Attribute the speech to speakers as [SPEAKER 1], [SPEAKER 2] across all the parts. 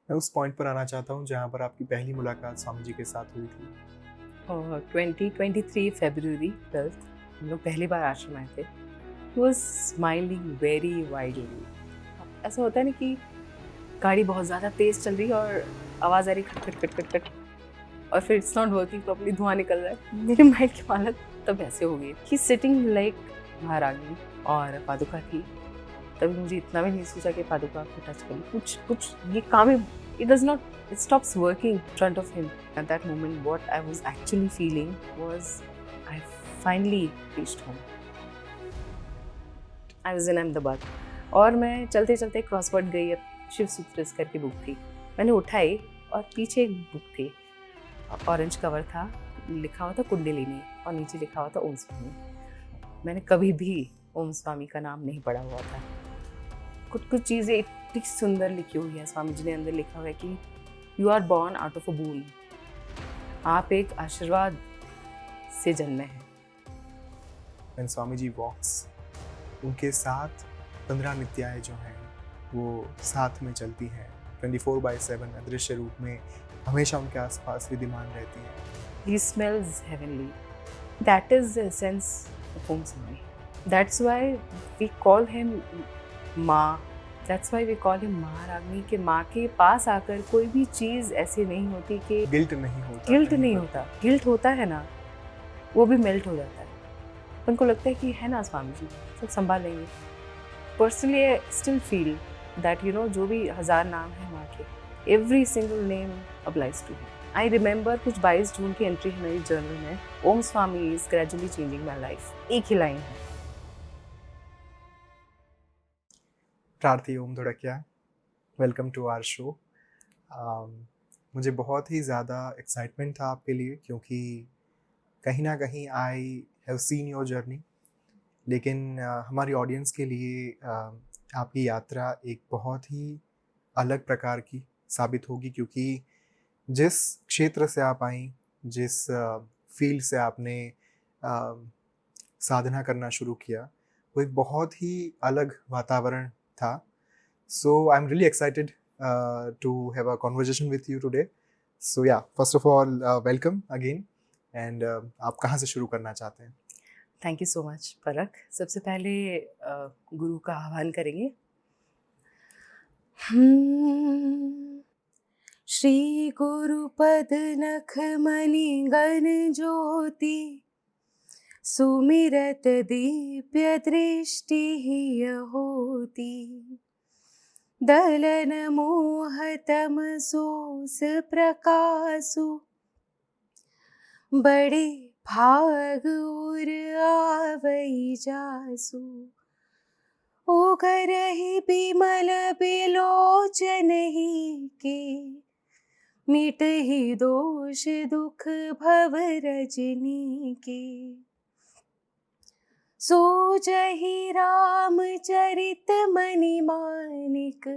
[SPEAKER 1] मैं उस पॉइंट पर आना चाहता हूँ जहाँ पर आपकी पहली मुलाकात स्वामी जी के साथ हुई थी।
[SPEAKER 2] और 2023 फरवरी 12th हम लोग पहली बार आश्रम आए थे। He was smiling very widely. ऐसा होता है ना कि गाड़ी बहुत ज़्यादा तेज़ चल रही है और आवाज़ आ रही खट खट खट खट खट, और फिर इट्स नॉट वर्किंग प्रॉपर्ली, धुआं निकल रहा है। मेरे माइंड की हालत तब ऐसे हो गई। ही सिटिंग लाइक महारानी, और पादुका थी। तभी मुझे इतना भी नहीं सोचा कि पादुका को टच करूँ। कुछ कुछ ये काम ही, it does not, it stops working in front of him. At that moment, what I was actually feeling was I finally reached home. I was in Ahmedabad. और मैं चलते चलते क्रॉसवर्ड गई। अब शिव सूत्रस करके बुक थी, मैंने उठाई और पीछे एक बुक थी, ऑरेंज कवर था, लिखा हुआ था कुंडलिनी और नीचे लिखा हुआ था ओम स्वामी। मैंने कभी भी ओम स्वामी का नाम नहीं पढ़ा हुआ था। कुछ कुछ चीज़ें इतनी सुंदर लिखी हुई है। स्वामी जी ने अंदर लिखा हुआ है कि you are born out of a boon, आप एक आशीर्वाद से जन्मे हैं।
[SPEAKER 1] व्हेन स्वामी जी वॉक्स, उनके साथ 15 नित्याएं जो हैं वो साथ में चलती हैं, 24/7 अदृश्य रूप में हमेशा उनके आसपास विद्यमान रहती हैं।
[SPEAKER 2] He smells heavenly. That is the essence of Om Swami. That's why we call him माँ। That's why we call him महारानी, कि माँ के पास आकर कोई भी चीज़ ऐसी नहीं होती कि
[SPEAKER 1] गिल्ट नहीं होता
[SPEAKER 2] गिल्ट
[SPEAKER 1] कहीं
[SPEAKER 2] नहीं
[SPEAKER 1] पर।
[SPEAKER 2] होता। गिल्ट होता है ना, वो भी मेल्ट हो जाता है। उनको लगता है कि है ना स्वामी जी, सब संभाल लेंगे। Personally I still feel that जो भी 1000 नाम है माँ के, every single name applies to me. I remember कुछ 22 जून की एंट्री है मेरी जर्नल में, Om Swami is gradually changing my life. एक ही लाइन है।
[SPEAKER 1] Prarthi Om Dhudkiya, welcome to our show. मुझे बहुत ही ज़्यादा एक्साइटमेंट था आपके लिए, क्योंकि कहीं ना कहीं I have seen your journey. लेकिन हमारी ऑडियंस के लिए आपकी यात्रा एक बहुत ही अलग प्रकार की साबित होगी, क्योंकि जिस क्षेत्र से आप आई, जिस फील्ड से आपने अ, साधना करना शुरू किया, वो एक बहुत ही अलग वातावरण था। So I am really excited to have a conversation with you today. So yeah, first of all welcome again. And आप कहाँ से शुरू करना चाहते हैं?
[SPEAKER 2] थैंक यू सो मच परख। सबसे पहले गुरु का आह्वान करेंगे। श्री गुरुपद नख मणि गण ज्योति, सुमिरत दीप्य दृष्टि होती। दलन मोह तम सोस प्रकाशु, बड़े भाग उर आवई जासु। ओगरहि बिमल बिलोचन ही के, मिटहि दोष दुख भव रजनी के। सोजहि रामचरित मणि मानिक,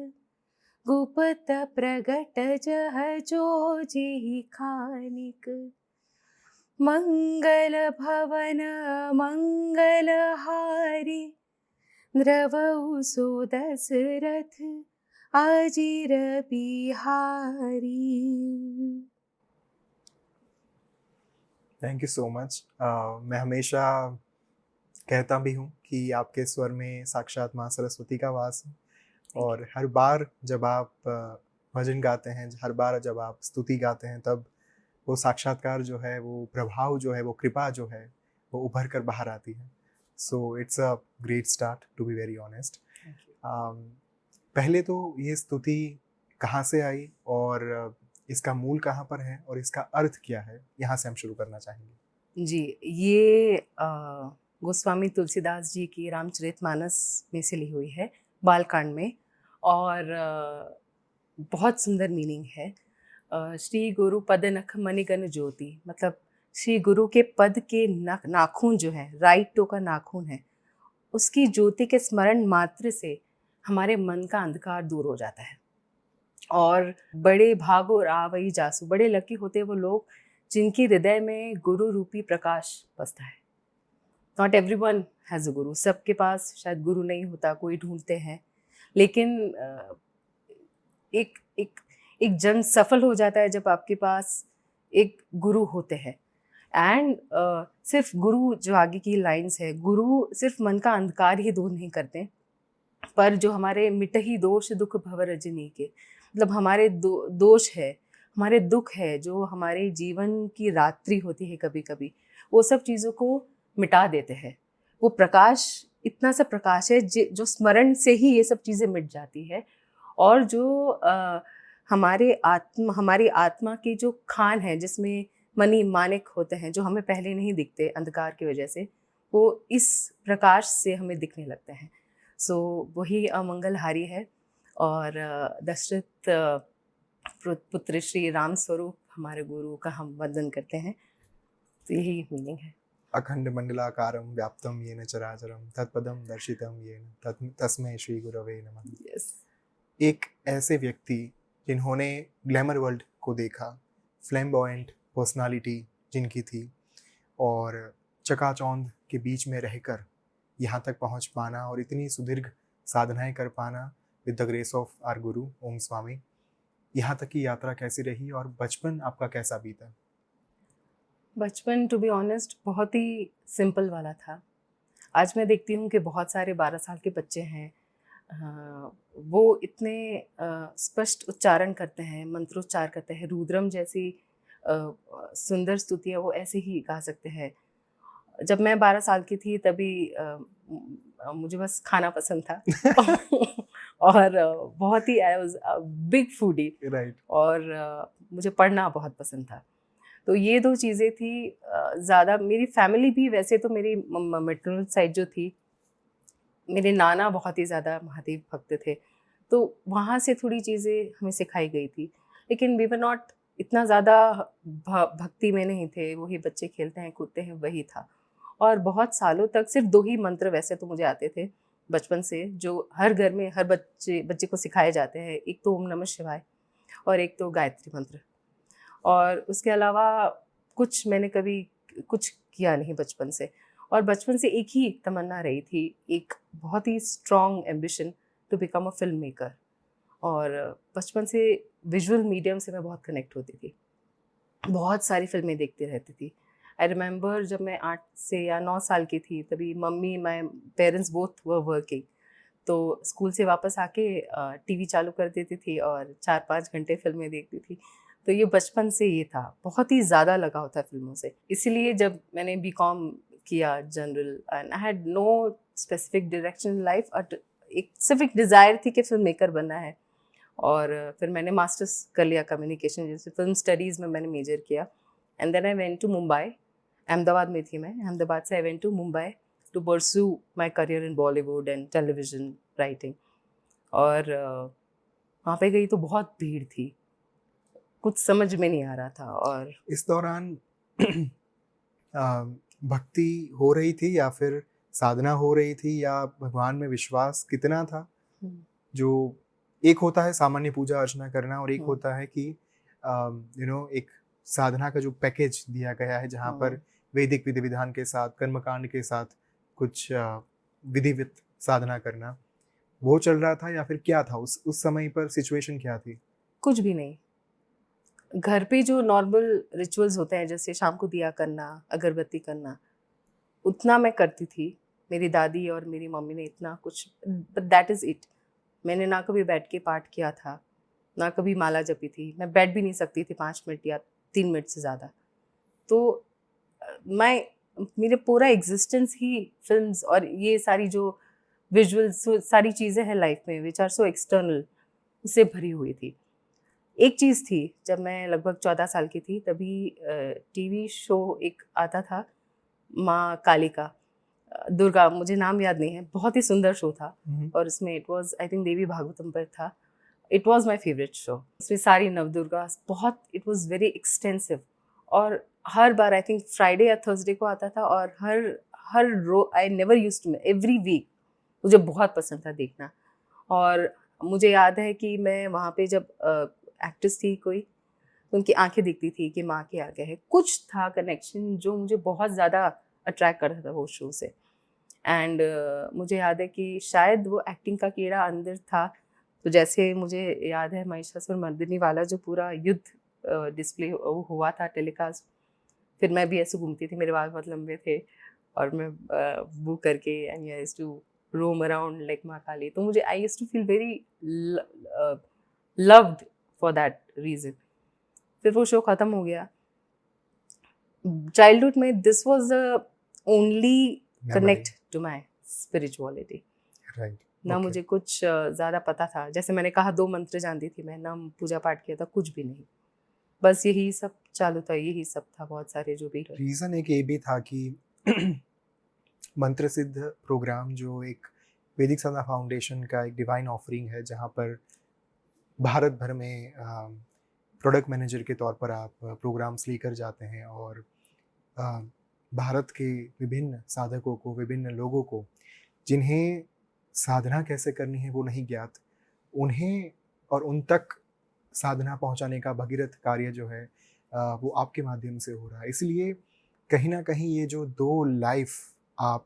[SPEAKER 2] गुप्त प्रगट जह जोजिहि खानिक। मंगल भवन मंगल हारी, द्रवउ सो दशरथ अजिर बिहारी।
[SPEAKER 1] Thank you so much. मैं हमेशा कहता भी हूँ कि आपके स्वर में साक्षात माँ सरस्वती का वास है, और हर बार जब आप भजन गाते हैं, हर बार जब आप स्तुति गाते हैं, तब वो साक्षात्कार जो है, वो प्रभाव जो है, वो कृपा जो है, वो उभर कर बाहर आती है। So it's a great start, to be very honest. पहले तो ये स्तुति कहाँ से आई, और इसका मूल कहाँ पर है, और इसका अर्थ क्या है, यहाँ से हम शुरू करना चाहेंगे।
[SPEAKER 2] जी, ये गोस्वामी तुलसीदास जी की रामचरितमानस में से ली हुई है, बालकांड में, और बहुत सुंदर मीनिंग है। श्री गुरु पद नख मणिगण ज्योति, मतलब श्री गुरु के पद के नाखून जो है, राइट टो का नाखून है, उसकी ज्योति के स्मरण मात्र से हमारे मन का अंधकार दूर हो जाता है। और बड़े भागो आवई जासु, बड़े लकी होते वो लोग जिनकी हृदय में गुरु रूपी प्रकाश बसता है। नॉट एवरीवन हैज़ अ गुरु, सबके पास शायद गुरु नहीं होता, कोई ढूंढते हैं। लेकिन एक एक एक जन सफल हो जाता है जब आपके पास एक गुरु होते हैं। एंड सिर्फ गुरु, जो आगे की लाइंस है, गुरु सिर्फ मन का अंधकार ही दूर नहीं करते, पर जो हमारे मिटहि दोष दुख भव रजनी के, मतलब हमारे दोष है, हमारे दुख है, जो हमारे जीवन की रात्रि होती है कभी कभी, वो सब चीज़ों को मिटा देते हैं। वो प्रकाश, इतना सा प्रकाश है जो स्मरण से ही ये सब चीज़ें मिट जाती है। और जो हमारी आत्मा की जो खान है, जिसमें मनी मानिक होते हैं, जो हमें पहले नहीं दिखते अंधकार की वजह से, वो इस प्रकाश से हमें दिखने लगते हैं। सो वही अमंगलहारी है। और दशरथ पुत्र श्री राम स्वरूप हमारे गुरु का हम वंदन करते हैं। तो यही मीनिंग है।
[SPEAKER 1] अखंड मंडलाकारं व्याप्तं येन चराचरं तत्पदं दर्शितं येन तस्मै श्री गुरवे नमः।
[SPEAKER 2] यस।
[SPEAKER 1] एक ऐसे व्यक्ति जिन्होंने ग्लैमर वर्ल्ड को देखा, फ्लैम्बॉयंट पर्सनालिटी जिनकी थी, और चकाचौंध के बीच में रहकर यहाँ तक पहुँच पाना और इतनी सुदीर्घ साधनाएं कर पाना with the grace of our guru Om स्वामी, यहाँ तक की यात्रा कैसी रही और बचपन आपका कैसा बीता?
[SPEAKER 2] बचपन टू बी ऑनेस्ट बहुत ही सिंपल वाला था। आज मैं देखती हूँ कि बहुत सारे 12 साल के बच्चे हैं, वो इतने स्पष्ट उच्चारण करते हैं, मंत्रोच्चार करते हैं, रुद्रम जैसी सुंदर स्तुतियाँ वो ऐसे ही गा सकते हैं। जब मैं 12 साल की थी तभी मुझे बस खाना पसंद था और बहुत ही I was a big foodie,
[SPEAKER 1] right.
[SPEAKER 2] और मुझे पढ़ना बहुत पसंद था। तो ये 2 चीज़ें थी। ज़्यादा मेरी फैमिली भी, वैसे तो मेरी मैटरनल साइड जो थी, मेरे नाना बहुत ही ज़्यादा महादेव भक्त थे, तो वहाँ से थोड़ी चीज़ें हमें सिखाई गई थी। लेकिन वी वर नॉट इतना ज़्यादा भक्ति में नहीं थे, वही बच्चे खेलते हैं कूदते हैं वही था। और बहुत सालों तक सिर्फ 2 ही मंत्र वैसे तो मुझे आते थे बचपन से, जो हर घर में हर बच्चे को सिखाए जाते हैं। एक तो ओम नमः शिवाय और एक तो गायत्री मंत्र। और उसके अलावा कुछ मैंने कभी कुछ किया नहीं बचपन से। और बचपन से एक ही तमन्ना रही थी, एक बहुत ही strong ambition to become a film maker. और बचपन से विजुअल मीडियम से मैं बहुत कनेक्ट होती थी, बहुत सारी फिल्में देखती रहती थी। आई रिमेंबर जब मैं 8 से या 9 साल की थी, तभी mummy, my parents both were working, तो स्कूल से वापस आके टीवी चालू कर देती थी और 4-5 घंटे फिल्में देखती थी। तो ये बचपन से ये था, बहुत ही ज़्यादा लगाव था फिल्मों से। इसीलिए जब मैंने बीकॉम किया general, and I had no specific direction in life, but एक सिर्फ एक डिज़ायर थी कि फिल्म मेकर बनना है। और फिर मैंने मास्टर्स कर लिया कम्युनिकेशन, जैसे फिल्म स्टडीज़ में मैंने मेजर किया। And then I went to Mumbai. Ahmedabad में थी मैं, अहमदाबाद से I went to Mumbai to pursue my career in Bollywood and television writing. और वहाँ पे गई तो बहुत भीड़ थी, कुछ समझ में नहीं आ रहा था। और
[SPEAKER 1] इस दौरान भक्ति हो रही थी या फिर साधना हो रही थी, या भगवान में विश्वास कितना था? जो एक होता है सामान्य पूजा अर्चना करना, और एक होता है कि एक साधना का जो पैकेज दिया गया है, जहाँ पर वैदिक विधि विधान के साथ, कर्मकांड के साथ कुछ विधिवत साधना करना, वो चल रहा था या फिर क्या था उस समय पर? सिचुएशन क्या थी?
[SPEAKER 2] कुछ भी नहीं। घर पे जो नॉर्मल रिचुअल्स होते हैं, जैसे शाम को दिया करना, अगरबत्ती करना, उतना मैं करती थी। मेरी दादी और मेरी मम्मी ने इतना कुछ, बट दैट इज़ इट। मैंने ना कभी बैठ के पाठ किया था, ना कभी माला जपी थी। मैं बैठ भी नहीं सकती थी 5 मिनट या 3 मिनट से ज़्यादा। तो मैं मेरा पूरा एग्जिस्टेंस ही फिल्म्स और ये सारी जो विजुअल्स, सारी चीज़ें हैं लाइफ में विच आर सो एक्सटर्नल, उससे भरी हुई थी। एक चीज़ थी, जब मैं लगभग 14 साल की थी, तभी टीवी शो एक आता था, माँ काली का, दुर्गा, मुझे नाम याद नहीं है, बहुत ही सुंदर शो था। और उसमें it was, I think Devi Bhagavatam पर था। It was my favourite show. उसमें सारी नवदुर्गा, बहुत, इट वाज वेरी एक्सटेंसिव। और हर बार, आई थिंक फ्राइडे या थर्सडे को आता था, और हर हर रो I never used to, every week मुझे बहुत पसंद था देखना। और मुझे याद है कि मैं वहाँ पे जब एक्ट्रेस थी कोई, उनकी आंखें दिखती थी कि माँ के आगे है, कुछ था कनेक्शन जो मुझे बहुत ज़्यादा अट्रैक्ट करता था वो शो से। एंड मुझे याद है कि शायद वो एक्टिंग का कीड़ा अंदर था, तो जैसे मुझे याद है महिषासुरमर्दिनी वाला जो पूरा युद्ध डिस्प्ले हुआ था टेलीकास्ट, फिर मैं भी ऐसे घूमती थी, मेरे बाल बहुत लंबे थे और मैं वो करके and I used to roam around like Maa Kali. तो मुझे I used to feel very loved for that reason. फिर वो शो ख़त्म हो गया। चाइल्डहुड में this was the only connect to my spirituality.
[SPEAKER 1] Right.
[SPEAKER 2] ना मुझे कुछ ज़्यादा पता था, जैसे मैंने कहा 2 मंत्र जानती थी मैं, ना पूजा पाठ किया था, कुछ भी नहीं। बस यही सब चालू था, यही सब था, बहुत सारे जो भी
[SPEAKER 1] रीज़न एक ये भी था कि मंत्र सिद्ध प्रोग्राम जो एक वैदिक साधना फाउंडेशन का एक डिवाइन ऑफरिंग है, जहाँ पर भारत भर में प्रोडक्ट मैनेजर के तौर पर आप प्रोग्राम्स लेकर जाते हैं और भारत के विभिन्न साधकों को, विभिन्न लोगों को जिन्हें साधना कैसे करनी है वो नहीं ज्ञात, उन्हें और उन तक साधना पहुंचाने का भगीरथ कार्य जो है वो आपके माध्यम से हो रहा है। इसलिए कहीं ना कहीं ये जो 2 लाइफ आप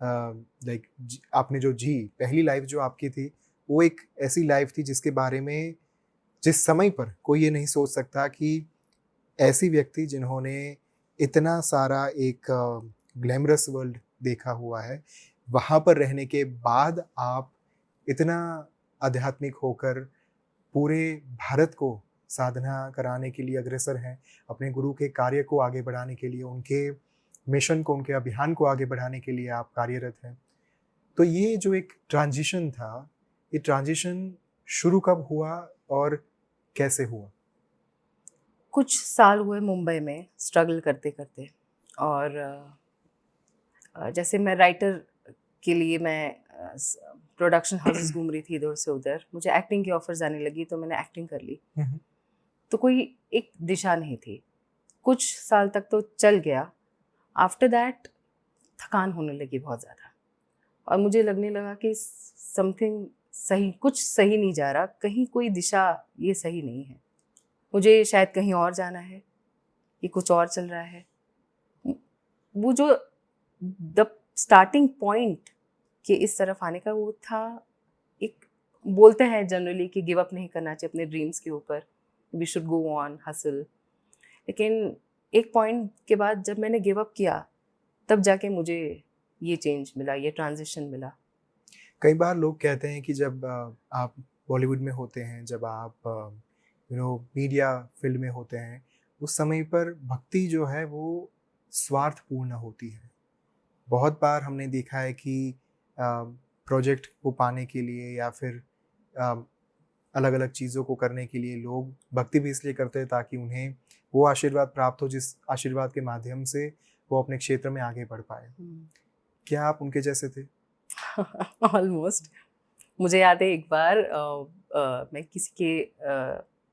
[SPEAKER 1] लाइक आपने जो जी, पहली लाइफ जो आपकी थी वो एक ऐसी लाइफ थी जिसके बारे में जिस समय पर कोई ये नहीं सोच सकता कि ऐसी व्यक्ति जिन्होंने इतना सारा एक ग्लैमरस वर्ल्ड देखा हुआ है, वहाँ पर रहने के बाद आप इतना आध्यात्मिक होकर पूरे भारत को साधना कराने के लिए अग्रसर हैं, अपने गुरु के कार्य को आगे बढ़ाने के लिए, उनके मिशन को, उनके अभियान को आगे बढ़ाने के लिए आप कार्यरत हैं। तो ये जो एक ट्रांजिशन था, ये ट्रांजिशन शुरू कब हुआ और कैसे हुआ?
[SPEAKER 2] कुछ साल हुए मुंबई में स्ट्रगल करते करते, और जैसे मैं राइटर के लिए मैं प्रोडक्शन हाउसेस घूम रही थी इधर से उधर, मुझे एक्टिंग की ऑफर्स आने लगी तो मैंने एक्टिंग कर ली। तो कोई एक दिशा नहीं थी, कुछ साल तक तो चल गया। आफ्टर दैट थकान होने लगी बहुत ज़्यादा, और मुझे लगने लगा कि समथिंग सही, कुछ सही नहीं जा रहा, कहीं कोई दिशा ये सही नहीं है, मुझे शायद कहीं और जाना है, ये कुछ और चल रहा है। वो जो द स्टार्टिंग पॉइंट कि इस तरफ आने का, वो था एक, बोलते हैं जनरली कि गिव अप नहीं करना चाहिए अपने ड्रीम्स के ऊपर, we should go on hustle. लेकिन एक पॉइंट के बाद जब मैंने गिव अप किया, तब जाके मुझे ये चेंज मिला, ये ट्रांजिशन मिला।
[SPEAKER 1] कई बार लोग कहते हैं कि जब आप बॉलीवुड में होते हैं, जब आप मीडिया फील्ड में होते हैं, उस समय पर भक्ति जो है वो स्वार्थपूर्ण होती है। बहुत बार हमने देखा है कि प्रोजेक्ट को पाने के लिए या फिर अलग अलग चीज़ों को करने के लिए लोग भक्ति भी इसलिए करते हैं ताकि उन्हें वो आशीर्वाद प्राप्त हो, जिस आशीर्वाद के माध्यम से वो अपने क्षेत्र में आगे बढ़ पाए। क्या आप उनके जैसे थे?
[SPEAKER 2] ऑलमोस्ट। मुझे याद है एक बार मैं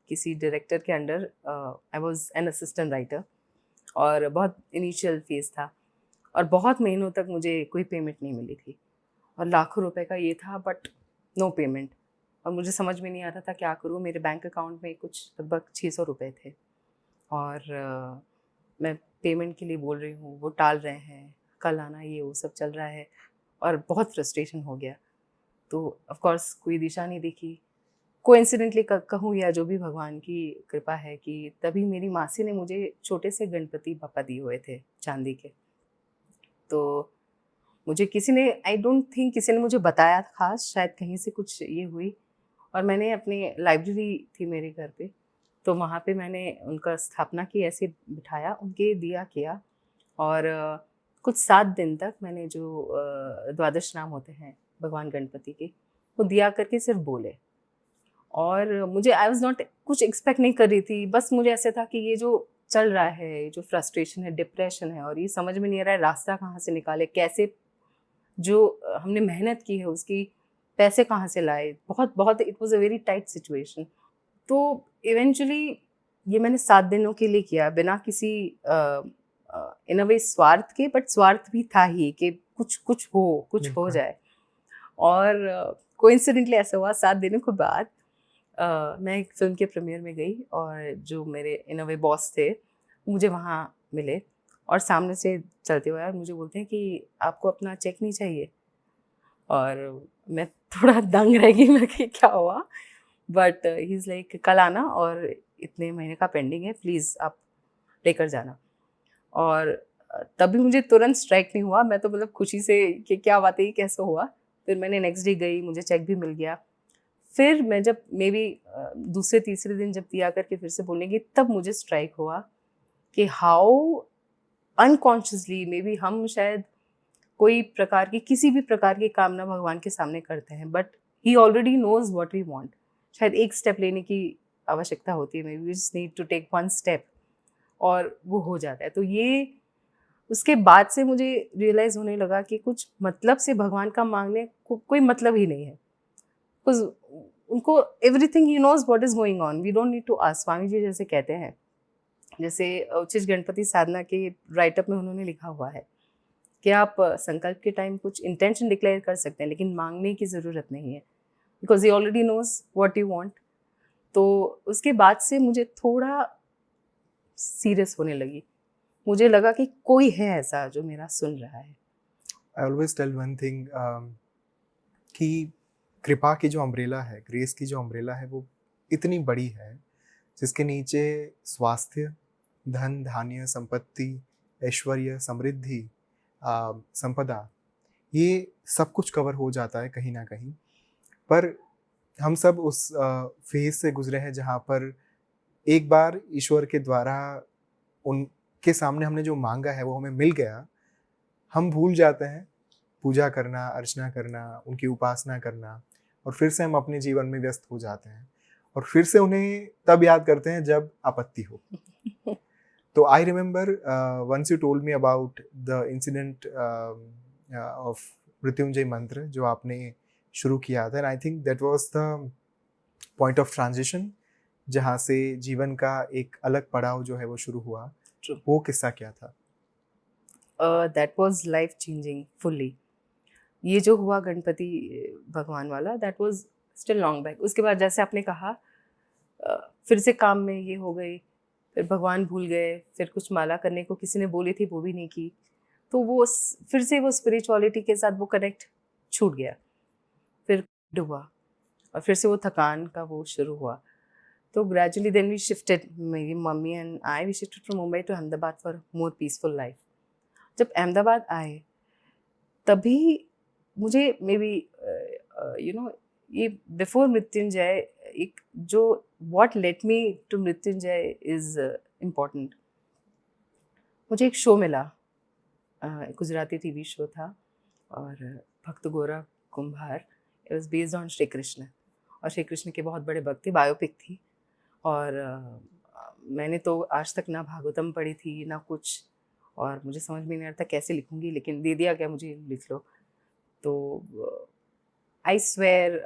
[SPEAKER 2] किसी डायरेक्टर के under, I was an assistant writer, और बहुत इनिशियल फेज था, और बहुत महीनों तक मुझे कोई पेमेंट नहीं मिली थी, और लाखों रुपए का ये था, बट नो पेमेंट। और मुझे समझ में नहीं आता था क्या करूँ। मेरे बैंक अकाउंट में कुछ लगभग 600 रुपये थे, और मैं पेमेंट के लिए बोल रही हूँ, वो टाल रहे हैं, कल आना, ये वो सब चल रहा है, और बहुत फ्रस्ट्रेशन हो गया। तो ऑफ कोर्स कोई दिशा नहीं दिखी। कोइंसिडेंटली कहूँ या जो भी भगवान की कृपा है कि तभी मेरी मासी ने मुझे छोटे से गणपति पापा दिए हुए थे चांदी के। तो मुझे किसी ने, आई डोंट थिंक किसी ने मुझे बताया था खास, शायद कहीं से कुछ ये हुई, और मैंने अपनी लाइब्रेरी थी मेरे घर पे, तो वहाँ पे मैंने उनका स्थापना की, ऐसे बिठाया, उनके दिया किया, और कुछ 7 दिन तक मैंने जो द्वादश नाम होते हैं भगवान गणपति के, वो दिया करके सिर्फ बोले। और मुझे, आई वाज नॉट, कुछ एक्सपेक्ट नहीं कर रही थी, बस मुझे ऐसे था कि ये जो चल रहा है, जो फ्रस्ट्रेशन है, डिप्रेशन है, और ये समझ में नहीं आ रहा है रास्ता कहाँ से निकाले, कैसे जो हमने मेहनत की है उसकी पैसे कहाँ से लाए, बहुत बहुत it was a very tight situation. तो इवेंचुअली ये मैंने 7 दिनों के लिए किया, बिना किसी इन अ वे स्वार्थ के, बट स्वार्थ भी था ही कि कुछ हो जाए। और कोइंसिडेंटली ऐसा हुआ, 7 दिनों के बाद मैं एक फिल्म के प्रीमियर में गई, और जो मेरे इन अ वे बॉस थे मुझे वहाँ मिले, और सामने से चलते हुए मुझे बोलते हैं कि आपको अपना चेक नहीं चाहिए। और मैं थोड़ा दंग रह गई मैं कि क्या हुआ, बट ही इज़ लाइक कल आना और इतने महीने का पेंडिंग है, प्लीज़ आप लेकर जाना। और तभी मुझे तुरंत स्ट्राइक नहीं हुआ, मैं तो मतलब खुशी से कि क्या बात है, ये कैसे हुआ। फिर मैंने नेक्स्ट डे गई, मुझे चेक भी मिल गया। फिर मैं जब मे बी दूसरे तीसरे दिन जब दिया करके फिर से बोलने गई, तब मुझे स्ट्राइक हुआ कि हाउ अनकॉन्शियसली मे बी हम शायद कोई प्रकार की किसी भी प्रकार की कामना भगवान के सामने करते हैं, but he already knows what we want. शायद एक स्टेप लेने की आवश्यकता होती है, maybe we just need to take one step और वो हो जाता है। तो ये उसके बाद से मुझे रियलाइज़ होने लगा कि कुछ मतलब से भगवान का मांगने को कोई मतलब ही नहीं है। बिकॉज़ उनको एवरीथिंग ही knows what is going on, we don't need to ask. Swami ji जैसे कहते हैं, जैसे उचित गणपति साधना के राइटअप में उन्होंने लिखा हुआ है कि आप संकल्प के टाइम कुछ इंटेंशन डिक्लेयर कर सकते हैं, लेकिन मांगने की ज़रूरत नहीं है, because he already nose what you want. तो उसके बाद से मुझे थोड़ा सीरियस होने लगी। मुझे लगा कि कोई है ऐसा जो मेरा सुन रहा है।
[SPEAKER 1] I always tell one thing कि कृपा की जो अम्ब्रेला है, ग्रेस की जो अम्ब्रेला है, वो इतनी बड़ी है जिसके नीचे स्वास्थ्य, धन, धान्य, संपत्ति, ऐश्वर्य, समृद्धि, संपदा, ये सब कुछ कवर हो जाता है कहीं ना कहीं। पर हम सब उस फेज से गुजरे हैं जहाँ पर एक बार ईश्वर के द्वारा उनके सामने हमने जो मांगा है वो हमें मिल गया, हम भूल जाते हैं पूजा करना, अर्चना करना, उनकी उपासना करना, और फिर से हम अपने जीवन में व्यस्त हो जाते हैं और फिर से उन्हें तब याद करते हैं जब आपत्ति हो। तो I remember once you told me about the incident of Mrityunjay mantra जो आपने शुरू किया था, and I think that was the point of transition जहाँ से जीवन का एक अलग पड़ाव जो है वो शुरू हुआ।
[SPEAKER 2] True.
[SPEAKER 1] वो किस्सा क्या था?
[SPEAKER 2] That was life changing fully. ये जो हुआ गणपति भगवान वाला, that was still long back. उसके बाद जैसे आपने कहा, फिर से काम में ये हो गई, फिर भगवान भूल गए, फिर कुछ माला करने को किसी ने बोली थी वो भी नहीं की, तो वो फिर से वो स्पिरिचुअलिटी के साथ वो कनेक्ट छूट गया। फिर डूबा और फिर से वो थकान का वो शुरू हुआ। तो ग्रेजुअली देन वी शिफ्टेड, मेरी mummy and I, we shifted from Mumbai to Ahmedabad for more peaceful life. जब अहमदाबाद आए तभी मुझे मे बी यू नो ये बिफोर मृत्युंजय, एक जो what led me to Mrityunjay is important. मुझे एक शो मिला, गुजराती टीवी शो था, और भक्त Gaurav Kumbhar, it was based on Shri Krishna, और श्री कृष्ण के बहुत बड़े भक्त थे, बायोपिक थी। और मैंने तो आज तक ना भागवतम पढ़ी थी ना कुछ, और मुझे समझ में नहीं आता कैसे लिखूंगी, लेकिन दे दिया क्या मुझे, लिख लो। तो आई स्वेयर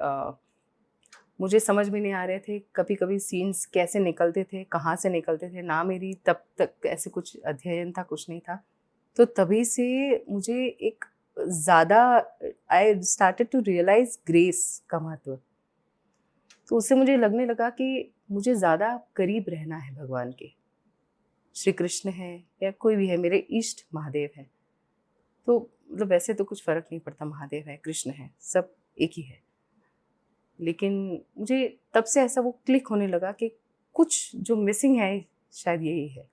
[SPEAKER 2] मुझे समझ में नहीं आ रहे थे कभी कभी सीन्स कैसे निकलते थे, कहाँ से निकलते थे, ना मेरी तब तक ऐसे कुछ अध्ययन था, कुछ नहीं था। तो तभी से मुझे एक ज़्यादा I started to realise grace का महत्व। तो उससे मुझे लगने लगा कि मुझे ज़्यादा करीब रहना है भगवान के। श्री कृष्ण है या कोई भी है, मेरे इष्ट महादेव है। तो मतलब वैसे तो कुछ फ़र्क नहीं पड़ता, महादेव है, कृष्ण है, सब एक ही है। लेकिन मुझे तब से ऐसा वो क्लिक होने लगा कि कुछ जो मिसिंग है शायद यही है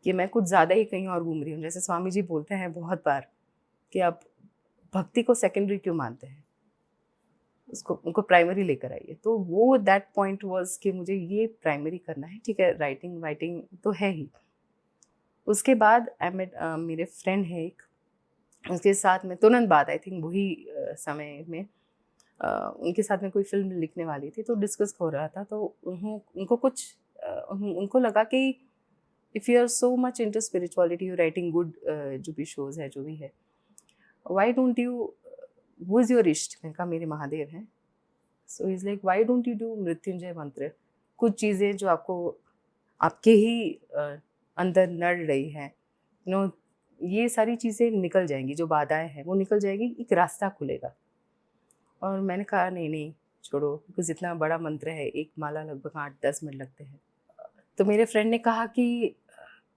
[SPEAKER 2] कि मैं कुछ ज़्यादा ही कहीं और घूम रही हूँ। जैसे स्वामी जी बोलते हैं बहुत बार कि आप भक्ति को सेकेंडरी क्यों मानते हैं, उसको उनको प्राइमरी लेकर आइए। तो वो दैट पॉइंट वाज कि मुझे ये प्राइमरी करना है। ठीक है, राइटिंग वाइटिंग तो है ही। उसके बाद आई मेट मेरे फ्रेंड है एक, उसके साथ में तुरंत बाद आई थिंक वही समय में उनके साथ में कोई फिल्म लिखने वाली थी, तो डिस्कस हो रहा था। तो उनको कुछ उनको लगा कि if you are so much into spirituality, you writing good जो भी शोज़ है, जो भी है, व्हाई डोंट यू, वो इज़ योर इष्ट। मैंने कहा मेरे महादेव हैं। So is like why don't you do Mrityunjay mantra. कुछ चीज़ें जो आपको आपके ही अंदर नड़ रही हैं, यू नो, ये सारी चीज़ें निकल जाएंगी, जो बाधाएं हैं वो निकल जाएगी, एक रास्ता खुलेगा। और मैंने कहा नहीं नहीं छोड़ो, बिकॉज इतना बड़ा मंत्र है, एक माला लगभग 8-10 मिनट लगते हैं। तो मेरे फ्रेंड ने कहा कि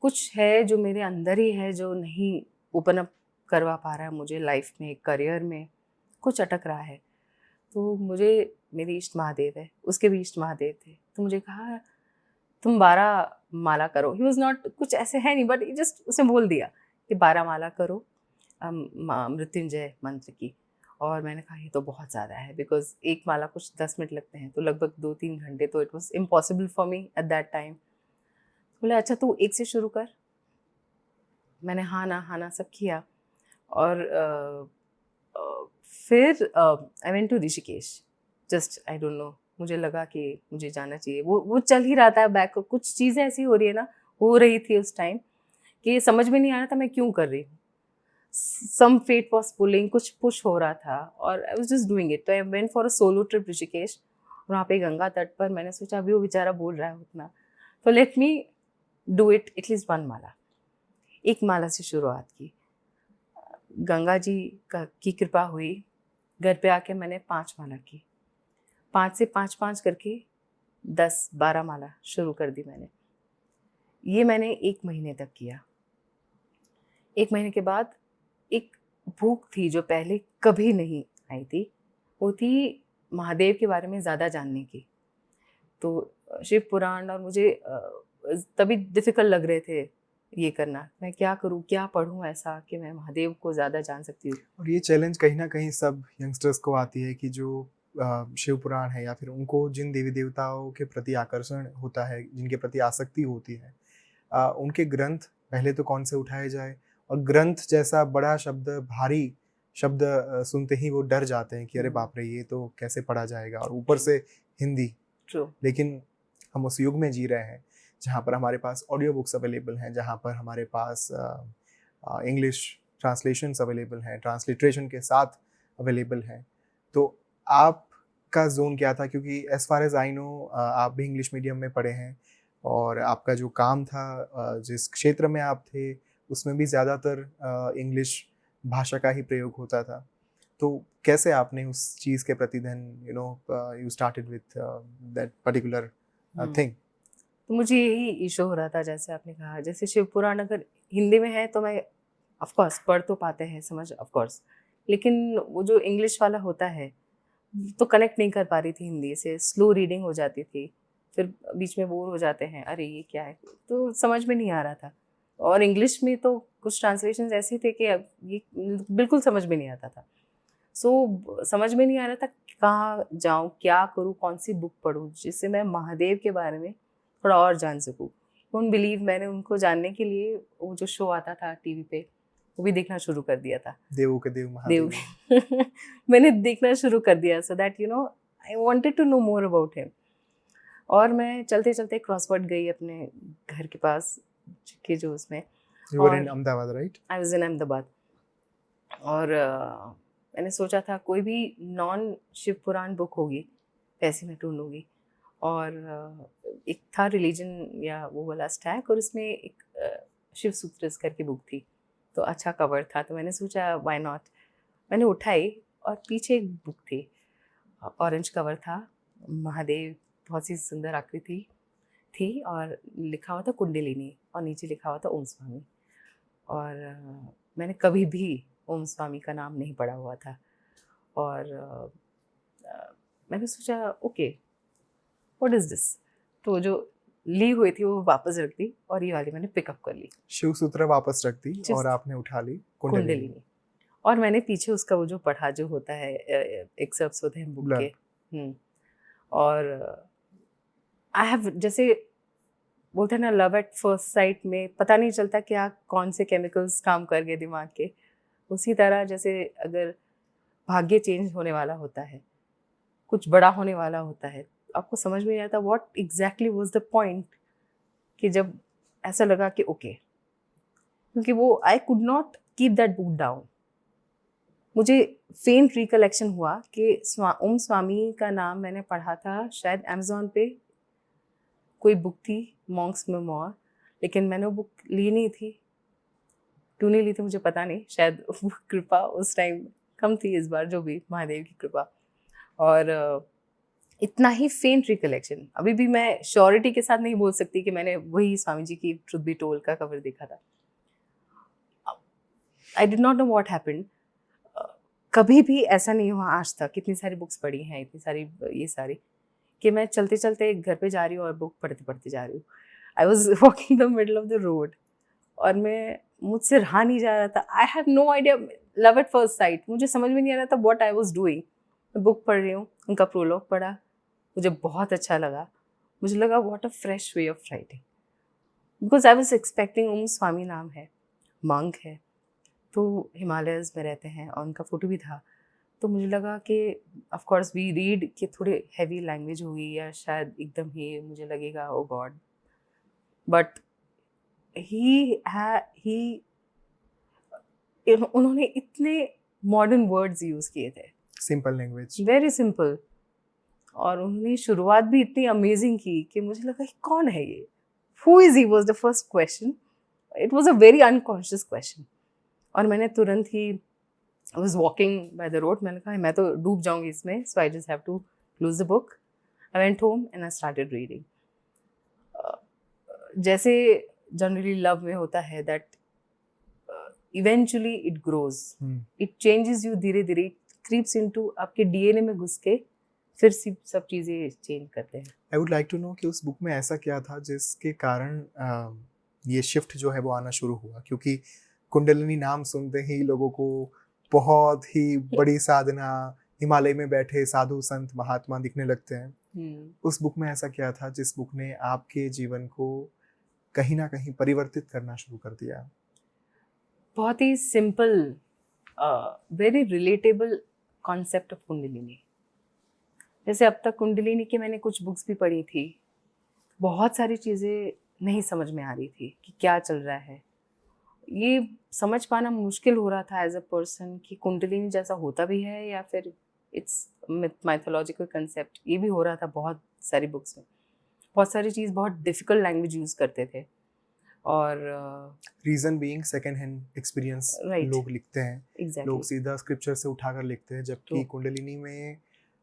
[SPEAKER 2] कुछ है जो मेरे अंदर ही है, जो नहीं ओपन अप करवा पा रहा है मुझे लाइफ में, करियर में कुछ अटक रहा है। तो मुझे, मेरी इष्ट महादेव है, उसके भी इष्ट महादेव थे, तो मुझे कहा तुम 12 माला करो। ही वॉज नॉट, कुछ ऐसे है नहीं, बट जस्ट उसने बोल दिया कि 12 माला करो मृत्युंजय मंत्र की। और मैंने कहा ये तो बहुत ज़्यादा है, बिकॉज एक माला कुछ 10 मिनट लगते हैं, तो लगभग 2-3 घंटे, तो it was impossible for me at that time. बोले अच्छा तू एक से शुरू कर। मैंने हाँ ना सब किया। और फिर I went to Rishikesh, just I don't know, मुझे लगा कि मुझे जाना चाहिए। वो चल ही रहा था बैक, कुछ चीज़ें ऐसी हो रही है ना, हो रही थी उस टाइम, कि समझ में नहीं आ रहा था मैं क्यों कर रही हूँ। सम फेट वॉज पुलिंग, कुछ पुश हो रहा था, और I was just doing it. तो I went for a solo trip Rishikesh. वहाँ पे गंगा तट पर मैंने सोचा अभी वो बेचारा बोल रहा है उतना, तो let me do it at least 1 माला। एक माला से शुरुआत की, गंगा जी की कृपा हुई, घर पे आके मैंने 5 माला की। 5 से 5 करके 10-12 माला शुरू कर दी मैंने। ये मैंने 1 महीने तक किया। 1 महीने के बाद एक भूख थी जो पहले कभी नहीं आई थी, वो थी महादेव के बारे में ज़्यादा जानने की। तो शिव पुराण, और मुझे तभी डिफ़िकल्ट लग रहे थे ये करना। मैं क्या करूँ, क्या पढ़ूँ ऐसा कि मैं महादेव को ज़्यादा जान सकती हूँ।
[SPEAKER 1] और ये चैलेंज कहीं न कहीं सब यंगस्टर्स को आती है कि जो शिव पुराण है या फिर उनको जिन देवी-देवताओं के प्रति आकर्षण होता है, जिनके प्रति आसक्ति होती है, उनके ग्रंथ पहले तो कौन से उठाए जाए, और ग्रंथ जैसा बड़ा शब्द, भारी शब्द सुनते ही वो डर जाते हैं कि अरे बाप रे! ये तो कैसे पढ़ा जाएगा, और ऊपर से हिंदी।
[SPEAKER 2] ट्रू।
[SPEAKER 1] लेकिन हम उस युग में जी रहे हैं जहाँ पर हमारे पास ऑडियो बुक्स अवेलेबल हैं, जहाँ पर हमारे पास इंग्लिश ट्रांसलेशंस अवेलेबल हैं, ट्रांसलिटरेशन के साथ अवेलेबल हैं। तो आपका ज़ोन क्या था? क्योंकि as far as I know आप भी इंग्लिश मीडियम में पढ़े हैं, और आपका जो काम था, जिस क्षेत्र में आप थे, उसमें भी ज़्यादातर इंग्लिश भाषा का ही प्रयोग होता था। तो कैसे आपने उस चीज़ के प्रति then you started with that particular thing?
[SPEAKER 2] तो मुझे यही इशू हो रहा था, जैसे आपने कहा, जैसे शिव पुराण अगर हिंदी में है तो मैं ऑफ कोर्स पढ़ तो पाते हैं, समझ ऑफ कोर्स, लेकिन वो जो इंग्लिश वाला होता है तो कनेक्ट नहीं कर पा रही थी हिंदी से, स्लो रीडिंग हो जाती थी, फिर बीच में बोर हो जाते हैं, अरे ये क्या है, तो समझ में नहीं आ रहा था। और इंग्लिश में तो कुछ ट्रांसलेशंस ऐसे थे कि अब ये बिल्कुल समझ में नहीं आता था। सो समझ में नहीं आ रहा था कहाँ जाऊँ, क्या करूँ, कौन सी बुक पढूँ जिससे मैं महादेव के बारे में थोड़ा और जान सकूँ। डोंट बिलीव, मैंने उनको जानने के लिए वो जो शो आता था टीवी पे, वो भी देखना शुरू कर दिया था।
[SPEAKER 1] देवों के देव
[SPEAKER 2] देव
[SPEAKER 1] महादेव।
[SPEAKER 2] मैंने देखना शुरू कर दिया, so that I wanted to know more about him. और मैं चलते-चलते क्रॉसवर्ड गई अपने घर के पास के जो उसमें,
[SPEAKER 1] यू वर इन
[SPEAKER 2] और
[SPEAKER 1] Ahmedabad, right?
[SPEAKER 2] I was in Ahmedabad. और मैंने सोचा था कोई भी नॉन शिव पुराण बुक होगी वैसी मैं ढूंढूंगी। और एक था रिलीजन या वो वाला स्टैक, और उसमें एक शिव सूत्रस करके बुक थी, तो अच्छा कवर था, तो मैंने सोचा व्हाई नॉट। मैंने उठाई और पीछे एक बुक थी, ऑरेंज कवर था, महादेव बहुत सी सुंदर आकृति थी, और लिखा हुआ था कुंडलिनी, और नीचे लिखा हुआ था ओम स्वामी। और मैंने कभी भी ओम स्वामी का नाम नहीं पढ़ा हुआ था। और मैंने सोचा ओके व्हाट इज़ दिस, तो जो ली हुई थी वो वापस रख दी, और ये वाली मैंने पिकअप कर ली,
[SPEAKER 1] शिव सूत्र वापस रख दी और
[SPEAKER 2] जिस
[SPEAKER 1] आपने उठा ली कुंडलिनी।
[SPEAKER 2] कुंडलिनी। और मैंने पीछे उसका वो जो पढ़ा, जो होता है एक्सर्प्ट्स होते हैं बुक के।
[SPEAKER 1] ब्लर्ब।
[SPEAKER 2] और आई हैव, जैसे बोलते हैं ना लव एट फर्स्ट साइट में, पता नहीं चलता क्या कौन से केमिकल्स काम कर गए दिमाग के, उसी तरह जैसे अगर भाग्य चेंज होने वाला होता है, कुछ बड़ा होने वाला होता है, आपको समझ में नहीं आता what exactly was the point, कि जब ऐसा लगा कि ओके, क्योंकि वो I could not keep that book down. मुझे फेंट रिकलेक्शन हुआ कि ओम स्वामी का नाम मैंने पढ़ा था शायद अमेज़ॉन पे, कोई बुक थी मॉन्क्स मेमोर, लेकिन मैंने वो बुक ली नहीं थी। क्यों नहीं ली थी मुझे पता नहीं, शायद वो कृपा उस टाइम कम थी, इस बार जो भी महादेव की कृपा। और इतना ही फेंट रिकलेक्शन, अभी भी मैं श्योरिटी के साथ नहीं बोल सकती कि मैंने वही स्वामी जी की ट्रुथ बी टोल्ड का कवर देखा था। आई did not know what happened. कभी भी ऐसा नहीं हुआ आज तक, कितनी सारी बुक्स पढ़ी हैं, इतनी सारी ये सारी, कि मैं चलते चलते घर पे जा रही हूँ और बुक पढ़ते पढ़ते जा रही हूँ। I was walking the middle of the road और मुझसे रहा नहीं जा रहा था। I have no idea, love at first sight, मुझे समझ में नहीं आ रहा था व्हाट आई वाज डूइंग। मैं बुक पढ़ रही हूँ, उनका प्रोलॉग पढ़ा, मुझे बहुत अच्छा लगा। मुझे लगा what a fresh way of writing, because I was expecting, Om Swami नाम है, मंक है, तो हिमालयस में रहते हैं और उनका फोटो भी था। तो मुझे लगा कि ऑफ कोर्स वी रीड कि थोड़े हैवी लैंग्वेज होगी या शायद एकदम ही मुझे लगेगा ओ गॉड, बट ही उन्होंने इतने मॉडर्न वर्ड्स यूज़ किए थे,
[SPEAKER 1] सिंपल लैंग्वेज,
[SPEAKER 2] वेरी सिंपल, और उन्होंने शुरुआत भी इतनी अमेजिंग की कि मुझे लगा कि कौन है ये, who is he, was the first question. It was a very unconscious question, और मैंने तुरंत ही, I was walking by the road, मैंने कहा मैं तो डूब जाऊंगी इसमें, so I just have to close the book. I went home and I started reading. जैसे जनरली लव में होता है that eventually it grows, it changes you, धीरे धीरे क्रीप्स इनटू, आपके डीएनए में घुस के फिर सब चीज़ें चेंज करते हैं।
[SPEAKER 1] I would like to know कि उस बुक में ऐसा क्या था जिसके कारण ये शिफ्ट जो है वो आना शुरू हुआ, क्योंकि कुंडलिनी नाम सुनते ही लोगों को बहुत ही बड़ी साधना, हिमालय में बैठे साधु संत महात्मा दिखने लगते हैं। उस बुक में ऐसा क्या था जिस बुक ने आपके जीवन को कहीं ना कहीं परिवर्तित करना शुरू कर दिया?
[SPEAKER 2] बहुत ही simple, very relatable concept of kundalini. जैसे अब तक कुंडलिनी की मैंने कुछ बुक्स भी पढ़ी थी, बहुत सारी चीज़ें नहीं समझ में आ रही थी कि क्या चल रहा है। ये समझ पाना मुश्किल हो रहा था एज अ पर्सन कि कुंडलिनी जैसा होता भी है या फिर इट्स माइथोलॉजिकल कंसेप्ट, ये भी हो रहा था बहुत सारी बुक्स में। बहुत सारी चीज़, बहुत डिफ़िकल्ट लैंग्वेज यूज़ करते थे, और
[SPEAKER 1] reason being second hand experience
[SPEAKER 2] Right.
[SPEAKER 1] लोग लिखते हैं।
[SPEAKER 2] Exactly.
[SPEAKER 1] लोग सीधा स्क्रिप्चर से उठाकर लिखते हैं, जबकि
[SPEAKER 2] True.
[SPEAKER 1] कुंडलिनी में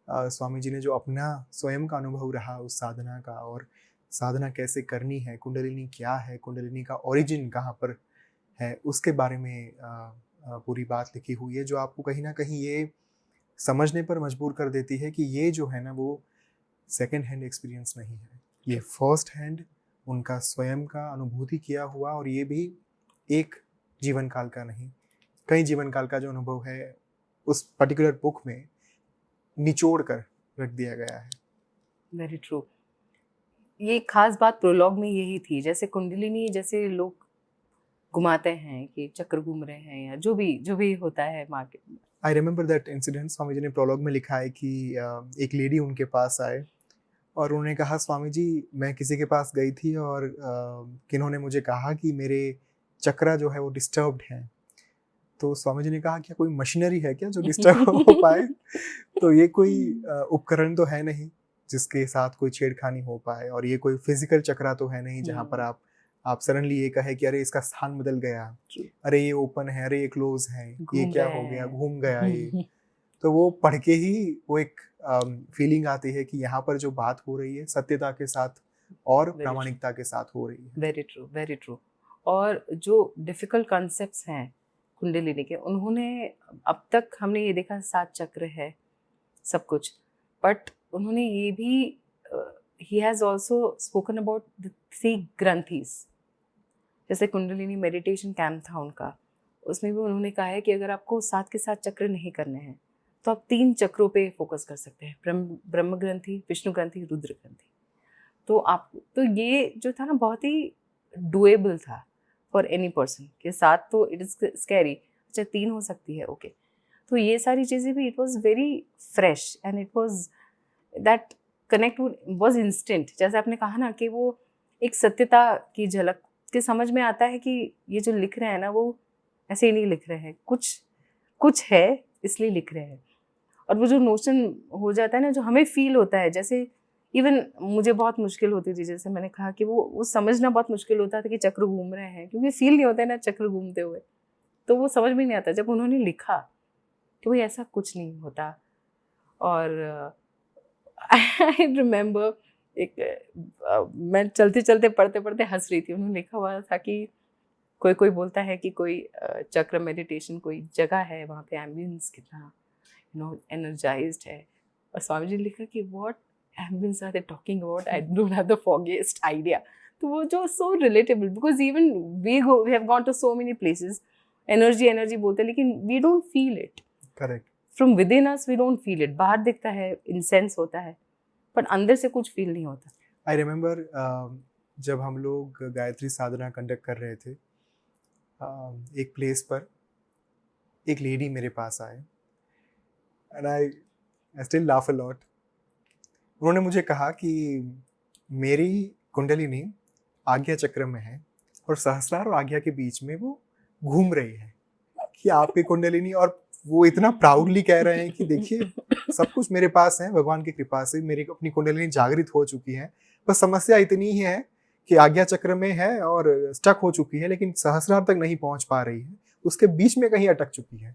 [SPEAKER 1] स्वामी जी ने जो अपना स्वयं का अनुभव रहा उस साधना का, और साधना कैसे करनी है, कुंडलिनी क्या है, कुंडलिनी का ओरिजिन कहाँ पर है, उसके बारे में पूरी बात लिखी हुई है, जो आपको कहीं ना कहीं ये समझने पर मजबूर कर देती है कि ये जो है ना वो सेकंड हैंड एक्सपीरियंस नहीं है, ये फर्स्ट हैंड उनका स्वयं का अनुभूति किया हुआ, और ये भी एक जीवन काल का नहीं, कई जीवन काल का जो अनुभव है उस पर्टिकुलर बुक में निचोड़ कर रख दिया गया है।
[SPEAKER 2] Very true. ये खास बात प्रोलॉग में यही थी, जैसे कुंडलिनी जैसे लोग घुमाते हैं कि चक्र घूम रहे हैं या जो भी होता है मार्केट में।
[SPEAKER 1] I remember that incident. Swami ji ने प्रोलॉग में लिखा है कि एक लेडी उनके पास आए और उन्होंने कहा, स्वामी जी मैं किसी के पास गई थी और किन्होंने मुझे कहा कि मेरे चक्रा जो है वो डिस्टर्ब्ड हैं। तो स्वामी जी ने कहा, क्या कोई मशीनरी है क्या जो डिस्टर्ब हो पाए? तो ये कोई उपकरण तो है नहीं जिसके साथ कोई छेड़खानी हो पाए, और ये कोई फिजिकल चक्रा तो है नहीं जहाँ पर आप सडनली ये कहे कि अरे इसका स्थान बदल गया, अरे ये ओपन है, अरे ये क्लोज है, ये क्या हो गया, घूम गया ये। तो वो पढ़ के ही वो एक फीलिंग आती है कि यहाँ पर जो बात हो रही है सत्यता के साथ और प्रामाणिकता के साथ हो रही है।
[SPEAKER 2] Very true, very true. और जो डिफिकल्ट कॉन्सेप्ट्स हैं कुंडलिनी के, उन्होंने अब तक हमने ये देखा 7 चक्र है सब कुछ, बट उन्होंने ये भी he has also spoken about the 3 ग्रंथीज। जैसे कुंडलिनी मेडिटेशन कैंप था उनका, उसमें भी उन्होंने कहा है कि अगर आपको 7 के 7 चक्र नहीं करने हैं तो आप 3 चक्रों पे फोकस कर सकते हैं, ब्रह्म ग्रंथि, विष्णु ग्रंथि, रुद्र ग्रंथि। तो ये जो था ना बहुत ही डुएबल था फॉर एनी पर्सन के साथ। तो इट इज स्कैरी, अच्छा 3 हो सकती है, ओके। तो ये सारी चीज़ें भी, it was very fresh and it was that connect was instant. जैसे आपने कहा ना कि वो एक सत्यता की झलक के समझ में आता है कि ये जो लिख रहे हैं ना वो ऐसे ही नहीं लिख रहे हैं, कुछ है इसलिए लिख रहे हैं। और वो जो नोशन हो जाता है ना, जो हमें फील होता है, जैसे इवन मुझे बहुत मुश्किल होती थी, जैसे मैंने कहा कि वो समझना बहुत मुश्किल होता था कि चक्र घूम रहे हैं, क्योंकि फील नहीं होता है ना चक्र घूमते हुए, तो वो समझ में नहीं आता। जब उन्होंने लिखा कि भाई ऐसा कुछ नहीं होता। और आई रिमेम्बर मैं चलते चलते पढ़ते पढ़ते हंस रही थी। उन्होंने लिखा हुआ था कि कोई बोलता है कि कोई चक्र मेडिटेशन कोई जगह है, वहाँ पे एम्बियंस कितना एनर्जाइज्ड है। और स्वामी जी ने लिखा कि what ambience are they talking about, I don't have the foggiest idea. तो वो जो so relatable, because even we have gone to so many places, energy energy बोलते हैं लेकिन we don't feel it.
[SPEAKER 1] Correct.
[SPEAKER 2] From within us we don't feel it. बाहर दिखता है, incense होता है, पर अंदर से कुछ फील नहीं होता।
[SPEAKER 1] आई रिमेम्बर जब हम लोग गायत्री साधना कंडक्ट कर रहे थे, एक प्लेस पर एक लेडी मेरे पास आए, and I still laugh a lot. उन्होंने मुझे कहा कि मेरी कुंडलिनी आज्ञा चक्र में है और सहस्रार और आज्ञा के बीच में वो घूम रही है, कि आपकी कुंडलिनी, और वो इतना प्राउडली कह रहे हैं कि देखिए सब कुछ मेरे पास है, भगवान की कृपा से मेरी अपनी कुंडलिनी जागृत हो चुकी है, बस समस्या इतनी ही है कि आज्ञा चक्र में है और स्टक हो चुकी है, लेकिन सहस्रार तक नहीं पहुंच पा रही है, उसके बीच में कहीं अटक चुकी है।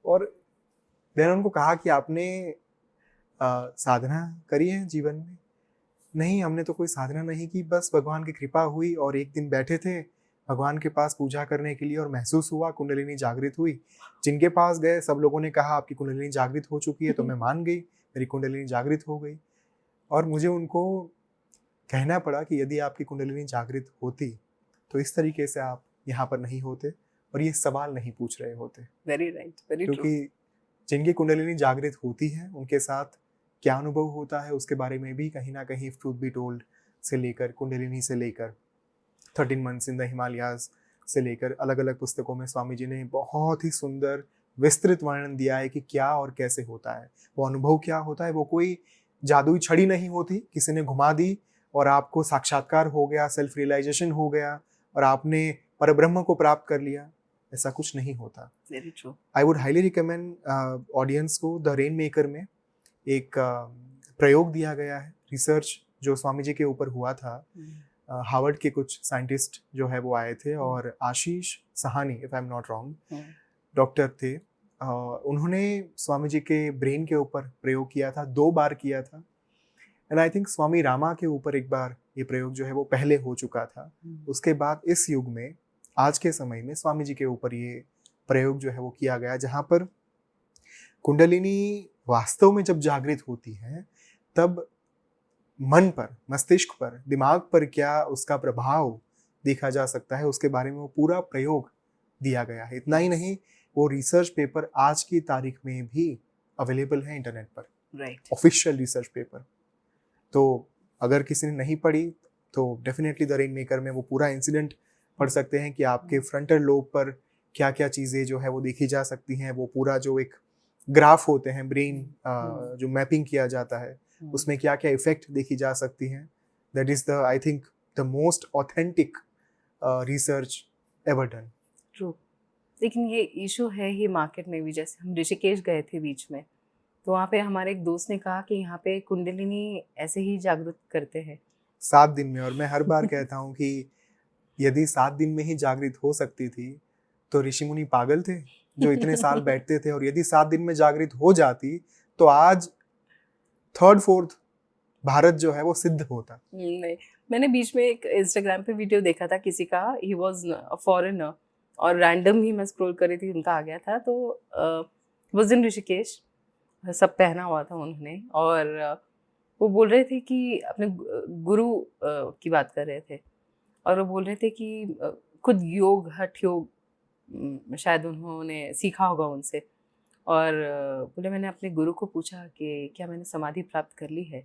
[SPEAKER 1] और देन उनको कहा कि आपने साधना करी है जीवन में? नहीं, हमने तो कोई साधना नहीं की, बस भगवान की कृपा हुई और एक दिन बैठे थे भगवान के पास पूजा करने के लिए और महसूस हुआ कुंडलिनी जागृत हुई। जिनके पास गए सब लोगों ने कहा आपकी कुंडलिनी जागृत हो चुकी है, तो मैं मान गई, मेरी कुंडलिनी जागृत हो गई। और मुझे उनको कहना पड़ा कि यदि आपकी कुंडलिनी जागृत होती तो इस तरीके से आप यहाँ पर नहीं होते और ये सवाल नहीं पूछ रहे होते।
[SPEAKER 2] Very right, very true.
[SPEAKER 1] क्योंकि जिनकी कुंडलिनी जागृत होती है उनके साथ क्या अनुभव होता है उसके बारे में भी कहीं ना कहीं ट्रूथ बी टोल्ड से लेकर, कुंडलिनी से लेकर, 13 मंथ्स इन द हिमालयाज से लेकर, अलग अलग पुस्तकों में स्वामी जी ने बहुत ही सुंदर विस्तृत वर्णन दिया है कि क्या और कैसे होता है, वो अनुभव क्या होता है। वो कोई जादुई छड़ी नहीं होती, किसी ने घुमा दी और आपको साक्षात्कार हो गया, सेल्फ रियलाइजेशन हो गया और आपने परब्रह्म को प्राप्त कर लिया, ऐसा कुछ नहीं होता।
[SPEAKER 2] Very true.
[SPEAKER 1] I would highly recommend audience को, द रेन मेकर में एक प्रयोग दिया गया है, रिसर्च जो स्वामी जी के ऊपर हुआ था। हार्वर्ड के कुछ साइंटिस्ट जो है वो आए थे और Ashish Sahani, if I am not wrong, doctor थे। उन्होंने स्वामी जी के ब्रेन के ऊपर प्रयोग किया था, 2 बार किया था। एंड आई थिंक स्वामी रामा के ऊपर एक बार ये प्रयोग जो है वो पहले हो चुका था। उसके बाद इस युग में, आज के समय में स्वामी जी के ऊपर ये प्रयोग जो है वो किया गया, जहाँ पर कुंडलिनी वास्तव में जब जागृत होती है तब मन पर, मस्तिष्क पर, दिमाग पर क्या उसका प्रभाव देखा जा सकता है, उसके बारे में वो पूरा प्रयोग दिया गया है। इतना ही नहीं, वो रिसर्च पेपर आज की तारीख में भी अवेलेबल है इंटरनेट पर,
[SPEAKER 2] राइट,
[SPEAKER 1] ऑफिशियल रिसर्च पेपर। तो अगर किसी ने नहीं पढ़ी तो डेफिनेटली द रेन मेकर में वो पूरा इंसिडेंट पढ़ सकते हैं कि आपके फ्रंटल लोब पर क्या क्या चीज़ें जो है वो देखी जा सकती हैं। वो पूरा जो एक ग्राफ होते हैं ब्रेन, जो मैपिंग किया जाता है, उसमें क्या क्या इफेक्ट देखी जा सकती हैं। That is the, I think, the most authentic research ever done.
[SPEAKER 2] True. लेकिन ये इशू है ही मार्केट में भी। जैसे हम ऋषिकेश गए थे बीच में, तो वहाँ पे हमारे एक दोस्त ने कहा कि यहाँ पे कुंडलिनी ऐसे ही जागृत करते हैं
[SPEAKER 1] 7 दिन में। और मैं हर बार कहता हूँ कि यदि 7 दिन में ही जागृत हो सकती थी तो ऋषि मुनि पागल थे जो इतने साल बैठते थे, और यदि 7 दिन में जागृत हो जाती तो आज 3rd 4th भारत जो है वो सिद्ध होता।
[SPEAKER 2] नहीं, मैंने बीच में एक इंस्टाग्राम पे वीडियो देखा था किसी का, ही वाज अ फॉरेनर, और रैंडम ही मैं स्क्रॉल कर रही थी, उनका आ गया था। तो वाज इन ऋषिकेश, सब पहना हुआ था उन्होंने, और वो बोल रहे थे कि अपने गुरु की बात कर रहे थे, और वो बोल रहे थे कि खुद योग, हठ योग शायद उन्होंने सीखा होगा उनसे। और बोले मैंने अपने गुरु को पूछा कि क्या मैंने समाधि प्राप्त कर ली है,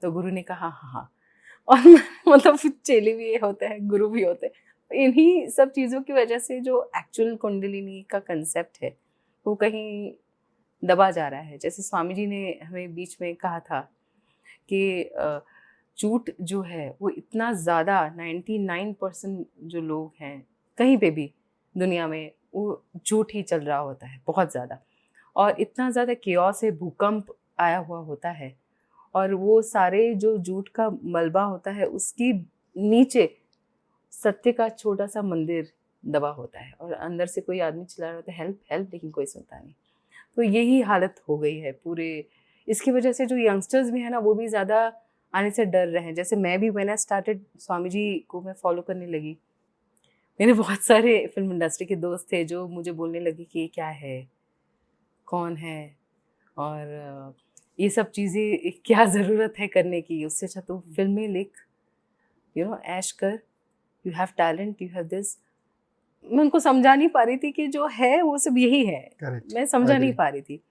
[SPEAKER 2] तो गुरु ने कहा हाँ हाँ। और मतलब चेले भी होते हैं, गुरु भी होते हैं। इन्हीं सब चीज़ों की वजह से जो एक्चुअल कुंडलिनी का कंसेप्ट है वो कहीं दबा जा रहा है। जैसे स्वामी जी ने हमें बीच में कहा था कि झूठ जो है वो इतना ज़्यादा, 99% जो लोग हैं कहीं पे भी दुनिया में, वो झूठ ही चल रहा होता है बहुत ज़्यादा। और इतना ज़्यादा केओस है, भूकंप आया हुआ होता है, और वो सारे जो झूठ का मलबा होता है उसकी नीचे सत्य का छोटा सा मंदिर दबा होता है, और अंदर से कोई आदमी चिल्ला रहा होता है हेल्प हेल्प, लेकिन कोई सुनता नहीं। तो यही हालत हो गई है पूरे। इसकी वजह से जो यंगस्टर्स भी हैं ना, वो भी ज़्यादा आने से डर रहे हैं। जैसे मैं भी, मैंने स्टार्टेड, स्वामी जी को मैं फॉलो करने लगी, मेरे बहुत सारे फिल्म इंडस्ट्री के दोस्त थे जो मुझे बोलने लगे कि ये क्या है, कौन है, और ये सब चीज़ें क्या ज़रूरत है करने की, उससे अच्छा तो फिल्में लिख, ऐश कर, you have talent, you have this. मैं उनको समझा नहीं पा रही थी कि जो है वो सब यही है,
[SPEAKER 1] करेक्ट,
[SPEAKER 2] मैं समझा नहीं
[SPEAKER 1] एग्री।
[SPEAKER 2] पा रही थी।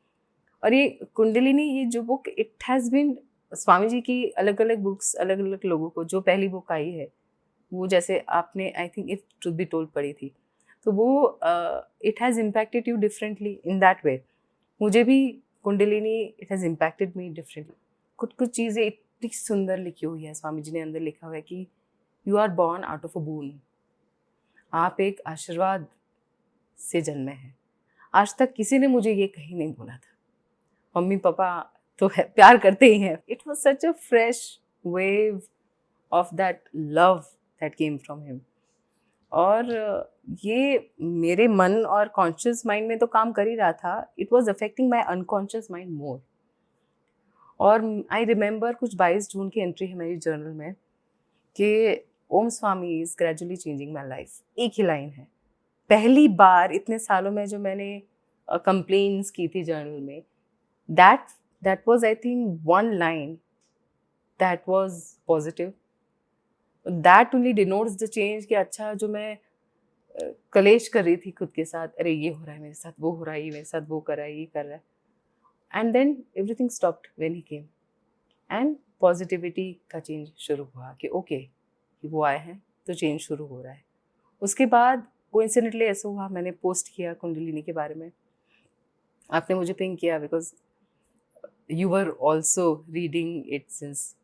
[SPEAKER 2] और ये कुंडलिनी, ये जो book, it has been, Swami ji की अलग अलग बुक्स अलग अलग लोगों को, जो पहली बुक आई है वो, जैसे आपने I think if truth be told पढ़ी थी, तो वो it has impacted you differently in that way. मुझे भी kundalini, it has impacted me differently. कुछ कुछ चीज़ें इतनी सुंदर लिखी हुई है, स्वामी जी ने अंदर लिखा हुआ है कि you are born out of a boon, आप एक आशीर्वाद से जन्मे हैं। आज तक किसी ने मुझे ये कहीं नहीं बोला था। मम्मी पापा तो है, प्यार करते ही हैं। It was such a fresh wave of that love that came from him. और ये मेरे मन और कॉन्शियस माइंड में तो काम कर ही रहा था, it was affecting my unconscious mind more. और आई रिमेंबर कुछ 22 जून की एंट्री है मेरी जर्नल में कि Om Swami is gradually changing my life. एक ही लाइन है, पहली बार इतने सालों में जो मैंने कंप्लेन्स की थी जर्नल में, that that was I think one line that was positive, that only denotes the change. कि अच्छा, जो मैं कलेश कर रही थी खुद के साथ, अरे ये हो रहा है मेरे साथ, वो हो रहा है, ये मेरे साथ वो कर रहा है, ये कर रहा है, and then everything stopped when he came, and positivity का चेंज शुरू हुआ कि ओके, वो आए हैं तो चेंज शुरू हो रहा है। उसके बाद कोइंसिडेंटली ऐसा हुआ, मैंने पोस्ट किया कुंडलिनी के बारे में, आपने मुझे पिंग किया, because you were also reading it since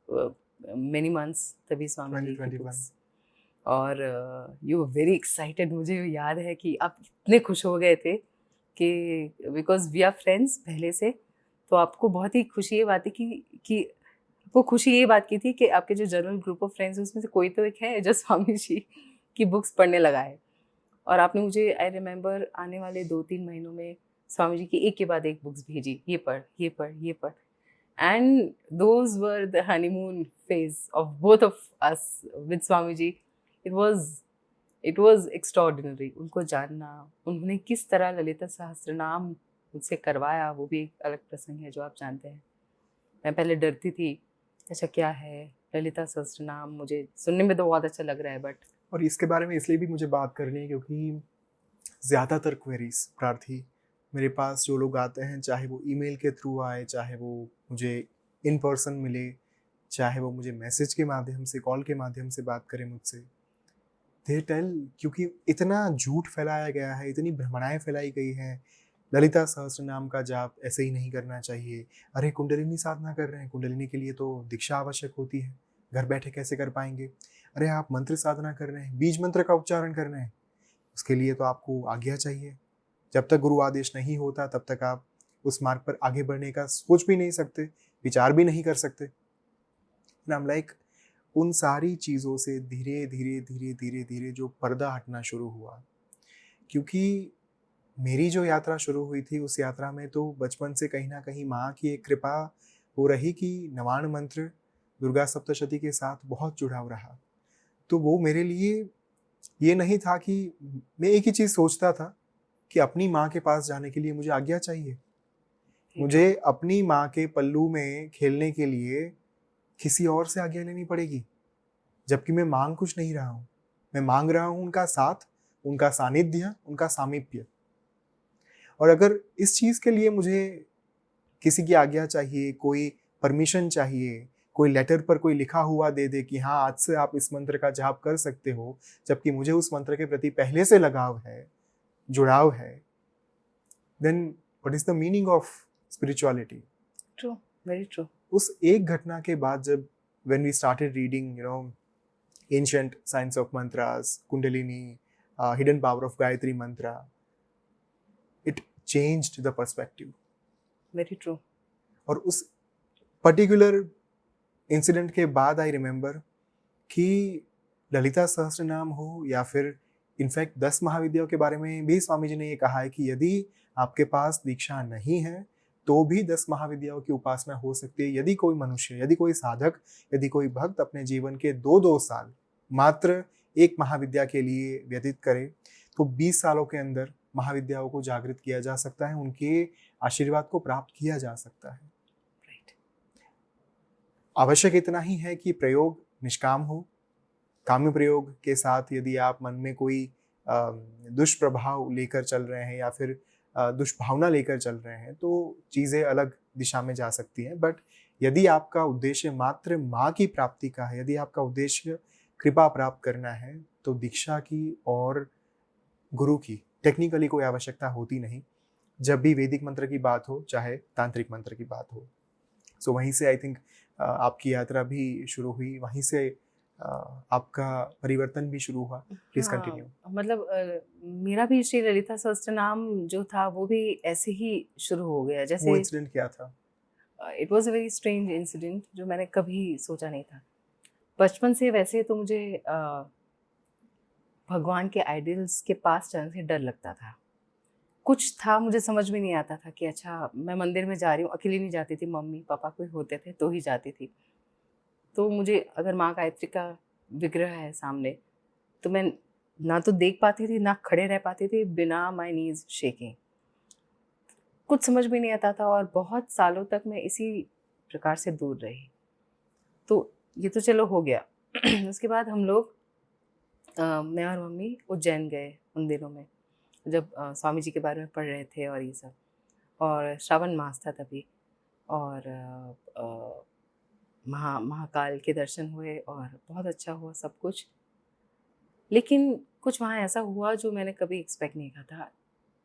[SPEAKER 2] many months, तभी स्वामी जी की
[SPEAKER 1] 2021।
[SPEAKER 2] बुक्स। और यू वर वेरी एक्साइटेड। मुझे याद है कि आप इतने खुश हो गए थे कि बिकॉज वी आर फ्रेंड्स पहले से, तो आपको बहुत ही खुशी ये बात है कि वो खुशी ये बात की थी कि आपके जो जनरल ग्रुप ऑफ फ्रेंड्स है उसमें से कोई तो एक है जो स्वामी जी की बुक्स पढ़ने लगा है। और आपने मुझे, आई रिमेंबर, आने वाले 2-3 महीनों में स्वामी जी की एक के बाद एक बुक्स भेजी, ये पढ़, ये पढ़, ये पढ़। And those were the honeymoon phase of both of us with Swami ji. It was it was extraordinary उनको जानना, उन्होंने किस तरह ललिता सहस्त्रनाम मुझसे करवाया, वो भी एक अलग प्रसंग है जो आप जानते हैं। मैं पहले डरती थी, अच्छा क्या है ललिता सहस्त्रनाम, मुझे सुनने में तो बहुत अच्छा लग रहा है, बट
[SPEAKER 1] और इसके बारे में इसलिए भी मुझे बात करनी है क्योंकि ज़्यादातर क्वेरीज प्रार्थी मेरे पास जो लोग आते हैं, चाहे वो ईमेल के थ्रू आए, चाहे वो मुझे इन पर्सन मिले, चाहे वो मुझे मैसेज के माध्यम से, कॉल के माध्यम से बात करें मुझसे, दे टेल, क्योंकि इतना झूठ फैलाया गया है, इतनी भ्रमणाएं फैलाई गई हैं, ललिता सहस्त्र नाम का जाप ऐसे ही नहीं करना चाहिए, अरे कुंडलिनी साधना कर रहे हैं, कुंडलिनी के लिए तो दीक्षा आवश्यक होती है, घर बैठे कैसे कर पाएंगे, अरे आप मंत्र साधना कर रहे हैं, बीज मंत्र का उच्चारण कर रहे हैं, उसके लिए तो आपको आज्ञा चाहिए, जब तक गुरु आदेश नहीं होता तब तक आप उस मार्ग पर आगे बढ़ने का सोच भी नहीं सकते, विचार भी नहीं कर सकते। नाम लाइक उन सारी चीज़ों से धीरे धीरे धीरे धीरे धीरे जो पर्दा हटना शुरू हुआ, क्योंकि मेरी जो यात्रा शुरू हुई थी उस यात्रा में तो बचपन से कहीं ना कहीं माँ की एक कृपा हो रही कि नवाण मंत्र, दुर्गा सप्तशती के साथ बहुत जुड़ाव रहा। तो वो मेरे लिए ये नहीं था कि मैं एक ही चीज़ सोचता था कि अपनी माँ के पास जाने के लिए मुझे आज्ञा चाहिए, मुझे अपनी माँ के पल्लू में खेलने के लिए किसी और से आज्ञा लेनी पड़ेगी, जबकि मैं मांग कुछ नहीं रहा हूँ, मैं मांग रहा हूँ उनका साथ, उनका सानिध्य, उनका सामीप्य। और अगर इस चीज़ के लिए मुझे किसी की आज्ञा चाहिए, कोई परमिशन चाहिए, कोई लेटर पर कोई लिखा हुआ दे दे कि हाँ आज से आप इस मंत्र का जाप कर सकते हो, जबकि मुझे उस मंत्र के प्रति पहले से लगाव है, जुड़ाव है, then what is the meaning of spirituality?
[SPEAKER 2] True, very true.
[SPEAKER 1] उस एक घटना के बाद जब when we started reading ancient science of mantras, kundalini, hidden power of Gayatri mantra, it changed the perspective.
[SPEAKER 2] Very true.
[SPEAKER 1] और उस पर्टिकुलर इंसिडेंट के बाद आई रिमेंबर कि ललिता सहस्त्रनाम हो या फिर इनफैक्ट 10 महाविद्याओं के बारे में भी स्वामी जी ने ये कहा है कि यदि आपके पास दीक्षा नहीं है तो भी 10 महाविद्याओं की उपासना हो सकती है। यदि कोई मनुष्य, यदि कोई साधक, यदि कोई भक्त अपने जीवन के 2-2 साल मात्र एक महाविद्या के लिए व्यतीत करे तो 20 सालों के अंदर महाविद्याओं को जागृत किया जा सकता है, उनके आशीर्वाद को प्राप्त किया जा सकता है।
[SPEAKER 2] राइट।
[SPEAKER 1] आवश्यक इतना ही है कि प्रयोग निष्काम हो। काम्य प्रयोग के साथ यदि आप मन में कोई दुष्प्रभाव लेकर चल रहे हैं या फिर दुष्भावना लेकर चल रहे हैं, तो चीज़ें अलग दिशा में जा सकती हैं। बट यदि आपका उद्देश्य मात्र माँ की प्राप्ति का है, यदि आपका उद्देश्य कृपा प्राप्त करना है, तो दीक्षा की और गुरु की टेक्निकली कोई आवश्यकता होती नहीं। जब भी वैदिक मंत्र की बात हो, चाहे तांत्रिक मंत्र की बात हो। सो वहीं से आई थिंक आपकी यात्रा भी शुरू हुई, वहीं से आपका परिवर्तन भी शुरू हुआ। Please continue.
[SPEAKER 2] हाँ, मतलब मेरा भी श्री ललिता सहस्त्रनाम जो था वो भी ऐसे ही शुरू हो गया,
[SPEAKER 1] वो
[SPEAKER 2] जैसे
[SPEAKER 1] इंसिडेंट क्या था?
[SPEAKER 2] It was a very strange incident जो मैंने कभी सोचा नहीं था। बचपन से वैसे तो मुझे भगवान के आइडल्स के पास जाने से डर लगता था। कुछ था मुझे समझ में नहीं आता था कि अच्छा मैं मंदिर में जा रही हूँ, अकेली नहीं जाती थी, मम्मी पापा कोई होते थे तो ही जाती थी। तो मुझे अगर माँ गायत्री का विग्रह है सामने, तो मैं ना तो देख पाती थी ना खड़े रह पाती थी बिना माय नीज शेकिंग। कुछ समझ में नहीं आता था और बहुत सालों तक मैं इसी प्रकार से दूर रही। तो ये तो चलो हो गया। उसके बाद हम लोग मैं और मम्मी उज्जैन गए उन दिनों में, जब स्वामी जी के बारे में पढ़ रहे थे और ये सब, और श्रावण मास था तभी, और महाकाल के दर्शन हुए और बहुत अच्छा हुआ सब कुछ। लेकिन कुछ वहाँ ऐसा हुआ जो मैंने कभी एक्सपेक्ट नहीं किया था।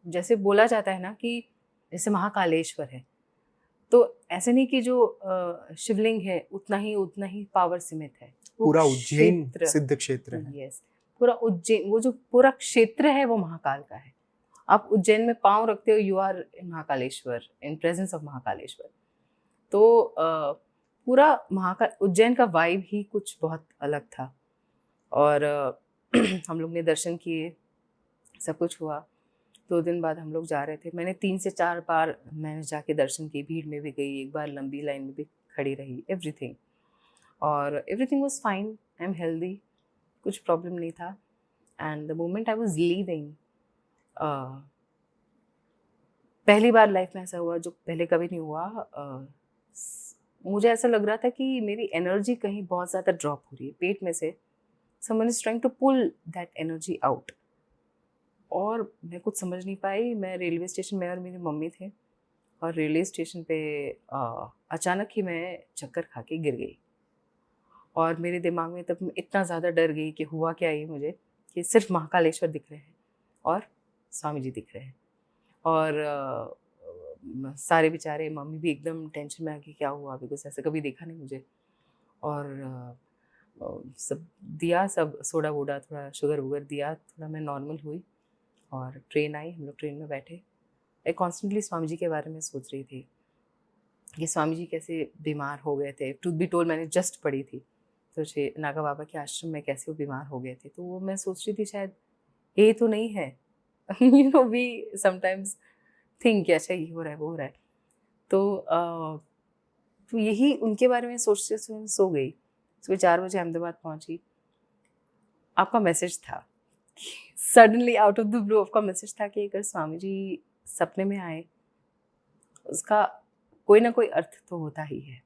[SPEAKER 2] जैसे बोला जाता है ना कि जैसे महाकालेश्वर है, तो ऐसे नहीं कि जो शिवलिंग है उतना ही पावर सीमित है। वो
[SPEAKER 1] पूरा उज्जैन
[SPEAKER 2] क्षेत्र,
[SPEAKER 1] सिद्ध क्षेत्र है।
[SPEAKER 2] यस, पूरा उज्जैन, वो जो पूरा क्षेत्र है वो महाकाल का है। आप उज्जैन में पाँव रखते हो, you are in Mahakaleshwar, in presence of Mahakaleshwar. तो पूरा महाकाल उज्जैन का वाइब ही कुछ बहुत अलग था। और हम लोग ने दर्शन किए, सब कुछ हुआ। 2 दिन बाद हम लोग जा रहे थे, मैंने 3 से 4 बार मैंने जाके दर्शन किए, भीड़ में भी गई, एक बार लंबी लाइन में भी खड़ी रही, एवरीथिंग, और everything was fine, I am healthy, कुछ प्रॉब्लम नहीं था। And the moment I was leaving, पहली बार लाइफ में ऐसा हुआ जो पहले कभी नहीं हुआ। मुझे ऐसा लग रहा था कि मेरी एनर्जी कहीं बहुत ज़्यादा ड्रॉप हो रही है पेट में से, someone is trying to pull that energy out। और मैं कुछ समझ नहीं पाई। मैं रेलवे स्टेशन में और मेरी मम्मी थे, और रेलवे स्टेशन पे अचानक ही मैं चक्कर खा के गिर गई। और मेरे दिमाग में तब मैं इतना ज़्यादा डर गई कि हुआ क्या ये मुझे, कि सिर्फ महाकालेश्वर दिख रहे हैं और स्वामी जी दिख रहे हैं। और सारे बेचारे, मम्मी भी एकदम टेंशन में आ गई, क्या हुआ, बिकॉज ऐसे कभी देखा नहीं मुझे। और सब दिया, सब सोडा वोडा थोड़ा शुगर वुगर दिया, थोड़ा मैं नॉर्मल हुई। और ट्रेन आई, हम लोग ट्रेन में बैठे। मैं कॉन्स्टेंटली स्वामी जी के बारे में सोच रही थी कि स्वामी जी कैसे बीमार हो गए थे। ट्रूथ बी टोल्ड मैंने जस्ट पढ़ी थी, तो नागा बाबा के आश्रम में कैसे वो बीमार हो गए थे। तो वो मैं सोच रही थी शायद ये तो नहीं है। You know we sometimes think कि अच्छा ये हो रहा है वो हो रहा है। तो यही उनके बारे में सोचते सोचते सो गई। सुबह 4 बजे अहमदाबाद पहुंची। आपका मैसेज था, suddenly out of the blue आपका मैसेज था कि अगर स्वामी जी सपने में आए, उसका कोई ना कोई अर्थ तो होता ही है,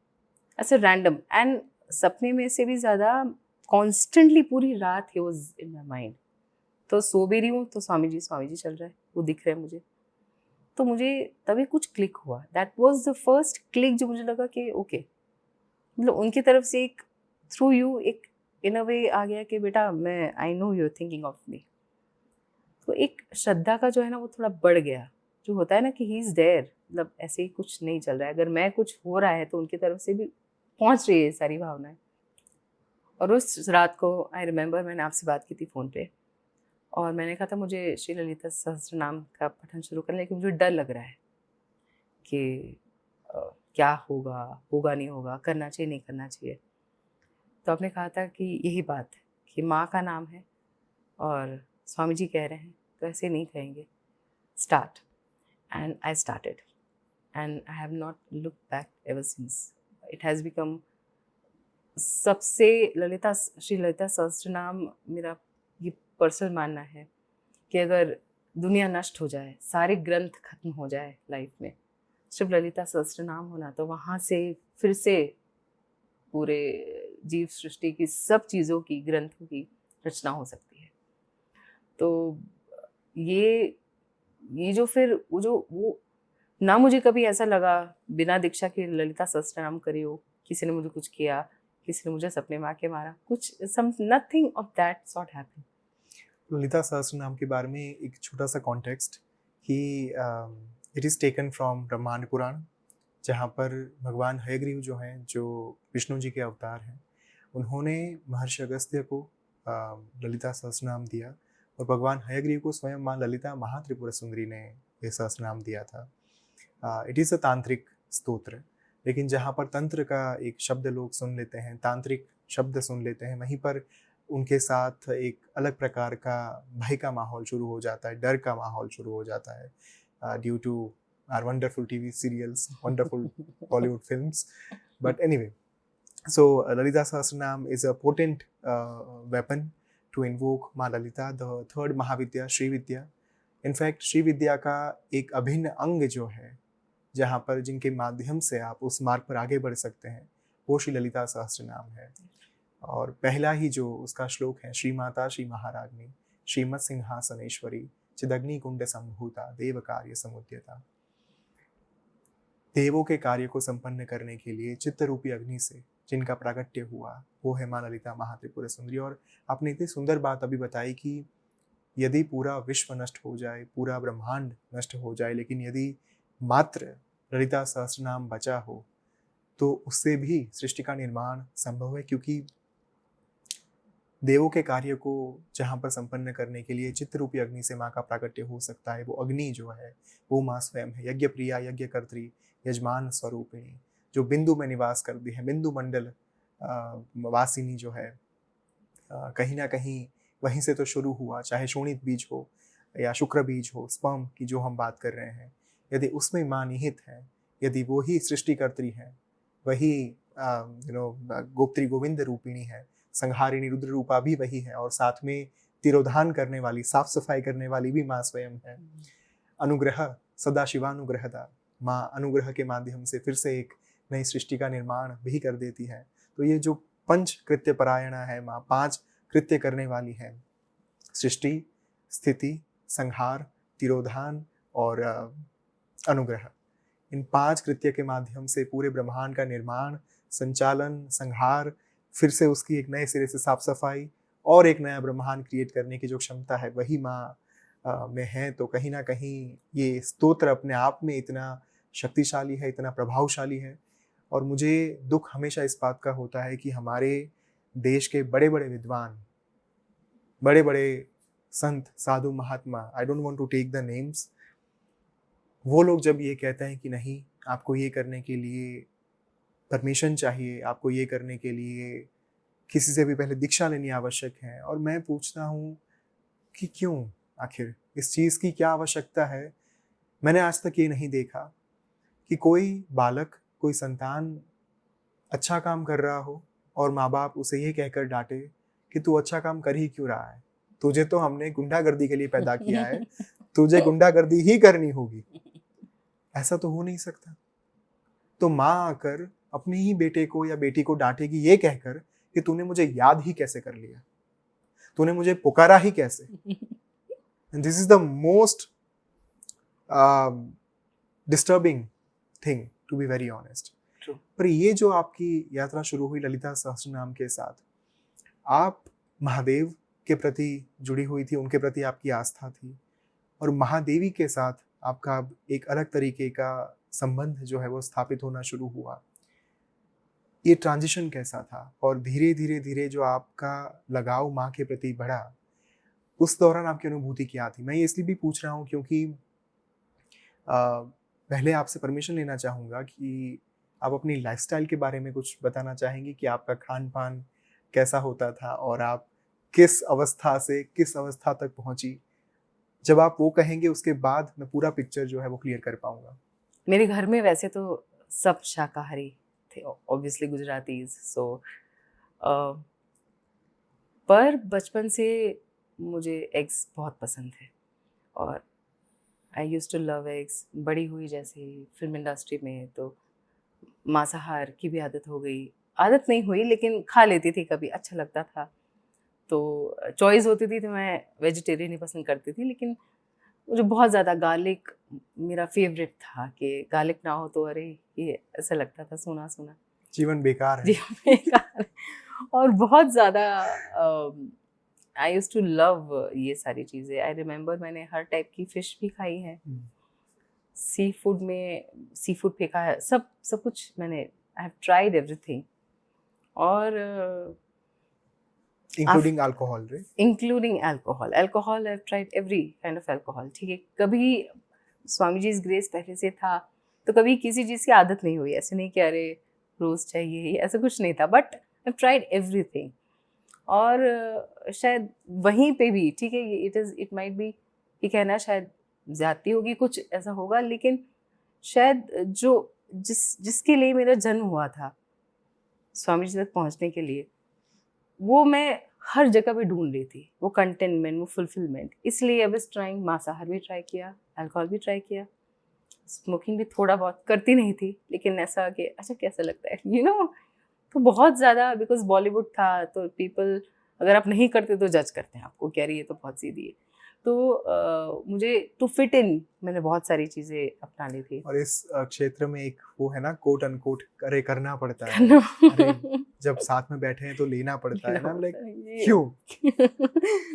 [SPEAKER 2] ऐसे रैंडम। एंड सपने में से भी ज़्यादा कॉन्स्टेंटली पूरी रात he was in my mind. तो सो भी रही हूँ तो स्वामी जी चल रहा है, वो दिख रहा है मुझे। तो मुझे तभी कुछ क्लिक हुआ, that was the first click, जो मुझे लगा कि ओके, मतलब उनकी तरफ से एक थ्रू यू एक इन अ वे आ गया कि बेटा मैं, I know you are thinking of me. तो एक श्रद्धा का जो है ना वो थोड़ा बढ़ गया, जो होता है ना कि ही इज़ देयर, मतलब ऐसे ही कुछ नहीं चल रहा है, अगर मैं कुछ हो रहा है तो उनकी तरफ से भी पहुंच रही है सारी भावनाएं। और उस रात को आई रिमेंबर मैंने आपसे बात की थी फ़ोन पे, और मैंने कहा था मुझे श्री ललिता सहस्त्र नाम का पठन शुरू करना है, लेकिन मुझे डर लग रहा है कि क्या होगा, होगा नहीं होगा, करना चाहिए नहीं करना चाहिए। तो आपने कहा था कि यही बात है कि माँ का नाम है और स्वामी जी कह रहे हैं तो ऐसे नहीं कहेंगे, start. And I started and I have not look back ever since. It has become सबसे श्री ललिता सहस्त्र नाम मेरा ये पर्सनल मानना है कि अगर दुनिया नष्ट हो जाए, सारे ग्रंथ खत्म हो जाए लाइफ में, सिर्फ ललिता सहस्त्र नाम होना, तो वहाँ से फिर से पूरे जीव सृष्टि की सब चीज़ों की, ग्रंथों की रचना हो सकती है। तो ये जो फिर वो ना मुझे कभी ऐसा लगा बिना दीक्षा के ललिता सहस्त्रनाम करी हो, किसी ने मुझे कुछ किया, किसी ने मुझे सपने में आके मारा, कुछ some nothing of that sort happened.
[SPEAKER 1] Lalita Sahasranama के बारे में एक छोटा सा कॉन्टेक्स्ट कि इट इज़ टेकन फ्रॉम ब्रह्मांड पुराण, जहाँ पर भगवान हयग्रीव जो हैं, जो विष्णु जी के अवतार हैं, उन्होंने महर्षि अगस्त्य को ललिता सहस्रनाम दिया और भगवान हयग्रीव को स्वयं माँ ललिता महात्रिपुरा सुंदरी ने ये सहस्रनाम दिया था। इट इज़ अ तांत्रिक स्तोत्र, लेकिन जहाँ पर तंत्र का एक शब्द लोग सुन लेते हैं, तांत्रिक शब्द सुन लेते हैं, वहीं पर उनके साथ एक अलग प्रकार का भय का माहौल शुरू हो जाता है, डर का माहौल शुरू हो जाता है due to our wonderful TV serials, wonderful Bollywood films. But anyway, so Lalita Sahasranam is a potent weapon to invoke माँ Lalita, the third Mahavidya, Shri Vidya. In fact, Shri विद्या का एक अभिन्न अंग जो है, जहाँ पर जिनके माध्यम से आप उस मार्ग पर आगे बढ़ सकते हैं, वो श्री ललिता सहस्त्रनाम है. और पहला ही जो उसका श्लोक है, श्री माता श्री महाराज्ञी श्रीमत् सिंहासनेश्वरी चिदग्नि कुंड संभूता देव कार्य समुद्यता. देवों के कार्य को संपन्न करने के लिए चित्त रूपी अग्नि से जिनका प्रागट्य हुआ, वो है माँ ललिता महात्रिपुरा सुंदरी. और आपने इतनी सुंदर बात अभी बताई कि यदि पूरा विश्व नष्ट हो जाए, पूरा ब्रह्मांड नष्ट हो जाए, लेकिन यदि मात्र ललिता सहस्त्रनाम बचा हो, तो उससे भी सृष्टि का निर्माण संभव है, क्योंकि देवों के कार्य को जहाँ पर संपन्न करने के लिए चित्त रूपी अग्नि से माँ का प्रागट्य हो सकता है. वो अग्नि जो है वो माँ स्वयं है, यज्ञ प्रिया, यज्ञ कर्त्री, यजमान स्वरूपिणी, जो बिंदु में निवास करती है, बिंदु मंडल वासिनी जो है. कहीं ना कहीं वहीं से तो शुरू हुआ, चाहे शोणित बीज हो या शुक्र बीज हो, स्पर्म की जो हम बात कर रहे हैं, यदि उसमें माँ निहित है, यदि वो ही सृष्टिकर्त्री है, वही गोप्त्री गोविंद रूपिणी है, संहारिणी रुद्र रूपा भी वही है, और साथ में तिरोधान करने वाली, साफ सफाई करने वाली भी माँ स्वयं है. अनुग्रह सदा शिवानुग्रहदा, माँ अनुग्रह के माध्यम से फिर से एक नई सृष्टि का निर्माण भी कर देती है. तो ये जो पंच कृत्य परायणा है माँ, 5 कृत्य करने वाली है, सृष्टि, स्थिति, संहार, तिरोधान और अनुग्रह. इन 5 कृत्य के माध्यम से पूरे ब्रह्मांड का निर्माण, संचालन, संहार, फिर से उसकी एक नए सिरे से साफ सफाई और एक नया ब्रह्मांड क्रिएट करने की जो क्षमता है, वही माँ में है. तो कहीं ना कहीं ये स्तोत्र अपने आप में इतना शक्तिशाली है, इतना प्रभावशाली है. और मुझे दुख हमेशा इस बात का होता है कि हमारे देश के बड़े बड़े विद्वान, बड़े बड़े संत, साधु, महात्मा, I don't want to take the names, वो लोग जब ये कहते हैं कि नहीं, आपको ये करने के लिए परमिशन चाहिए, आपको ये करने के लिए किसी से भी पहले दीक्षा लेनी आवश्यक है. और मैं पूछता हूँ कि क्यों, आखिर इस चीज़ की क्या आवश्यकता है. मैंने आज तक ये नहीं देखा कि कोई बालक, कोई संतान अच्छा काम कर रहा हो और माँ बाप उसे ये कहकर डांटे कि तू अच्छा काम कर ही क्यों रहा है, तुझे तो हमने गुंडागर्दी के लिए पैदा किया है, तुझे गुंडागर्दी ही करनी होगी. ऐसा तो हो नहीं सकता. तो माँ आकर अपने ही बेटे को या बेटी को डांटेगी ये कहकर कि तूने मुझे याद ही कैसे कर लिया, तूने मुझे पुकारा ही कैसे. And this is the most disturbing thing, to be very honest. पर ये जो आपकी यात्रा शुरू हुई ललिता सहस्त्रनाम के साथ, आप महादेव के प्रति जुड़ी हुई थी, उनके प्रति आपकी आस्था थी, और महादेवी के साथ आपका एक अलग तरीके का संबंध जो है वो स्थापित होना शुरू हुआ. ये ट्रांजिशन कैसा था, और धीरे धीरे धीरे जो आपका लगाव माँ के प्रति बढ़ा, उस दौरान आपकी अनुभूति क्या थी. मैं ये इसलिए भी पूछ रहा हूँ क्योंकि पहले आपसे परमिशन लेना चाहूँगा कि आप अपनी लाइफस्टाइल के बारे में कुछ बताना चाहेंगे कि आपका खान पान कैसा होता था, और आप किस अवस्था से किस अवस्था तक पहुँची. जब आप वो कहेंगे उसके बाद मैं पूरा पिक्चर जो है वो क्लियर कर पाऊंगा.
[SPEAKER 2] मेरे घर में वैसे तो सब शाकाहारी थे, ऑब्वियसली गुजरातीज, सो पर बचपन से मुझे एग्स बहुत पसंद थे, और आई यूज़ टू लव एग्स। बड़ी हुई जैसे फिल्म इंडस्ट्री में तो मांसाहार की भी आदत हो गई। आदत नहीं हुई लेकिन खा लेती थी कभी, अच्छा लगता था। तो चॉइस होती थी तो मैं वेजिटेरियन ही पसंद करती थी, लेकिन मुझे बहुत ज़्यादा गार्लिक मेरा फेवरेट था कि गार्लिक ना हो तो अरे ये ऐसा लगता था सूना-सूना।
[SPEAKER 1] जीवन बेकार
[SPEAKER 2] जी
[SPEAKER 1] है।
[SPEAKER 2] बेकार। और बहुत ज़्यादा आई यूज्ड टू लव ये सारी चीज़ें। आई रिमेंबर मैंने हर टाइप की फ़िश भी खाई है। सी फूड में सी फूड फेंका है, सब कुछ मैंने आई हैव ट्राइड एवरीथिंग। और
[SPEAKER 1] including alcohol right?
[SPEAKER 2] Including alcohol. Alcohol I have tried every kind of alcohol, ठीक है। कभी स्वामी जी's ग्रेस पहले से था, तो कभी किसी चीज़ की आदत नहीं हुई। ऐसे नहीं कि अरे रोज़ चाहिए, ऐसा कुछ नहीं था, but I have tried everything. और शायद वहीं पे भी, ठीक है, इट माइट बी, ये कहना शायद ज़्यादती होगी, कुछ ऐसा होगा, लेकिन शायद जो जिसके लिए मेरा जन्म हुआ था स्वामी जी तक पहुंचने के लिए, वो मैं हर जगह पे ढूंढ रही थी, वो कंटेनमेंट, वो फुलफिलमेंट। इसलिए आई वाज ट्राइंग, मांसाहार भी ट्राई किया, अल्कोहल भी ट्राई किया, स्मोकिंग भी थोड़ा बहुत करती नहीं थी, लेकिन ऐसा कि अच्छा कैसा लगता है, तो बहुत ज़्यादा, बिकॉज बॉलीवुड था तो पीपल, अगर आप नहीं करते तो जज करते हैं आपको, कह रही है तो बहुत सीधी है। तो मुझे टू फिट इन मैंने बहुत सारी चीज़ें अपना ली थी।
[SPEAKER 1] और इस क्षेत्र में एक वो है ना, कोट अनकोट, अरे करना पड़ता है,
[SPEAKER 2] करना
[SPEAKER 1] अरे जब साथ में बैठे हैं तो लेना पड़ता है
[SPEAKER 2] लेना
[SPEAKER 1] ना, लाइक
[SPEAKER 2] पड़ता है, ये
[SPEAKER 1] क्यों?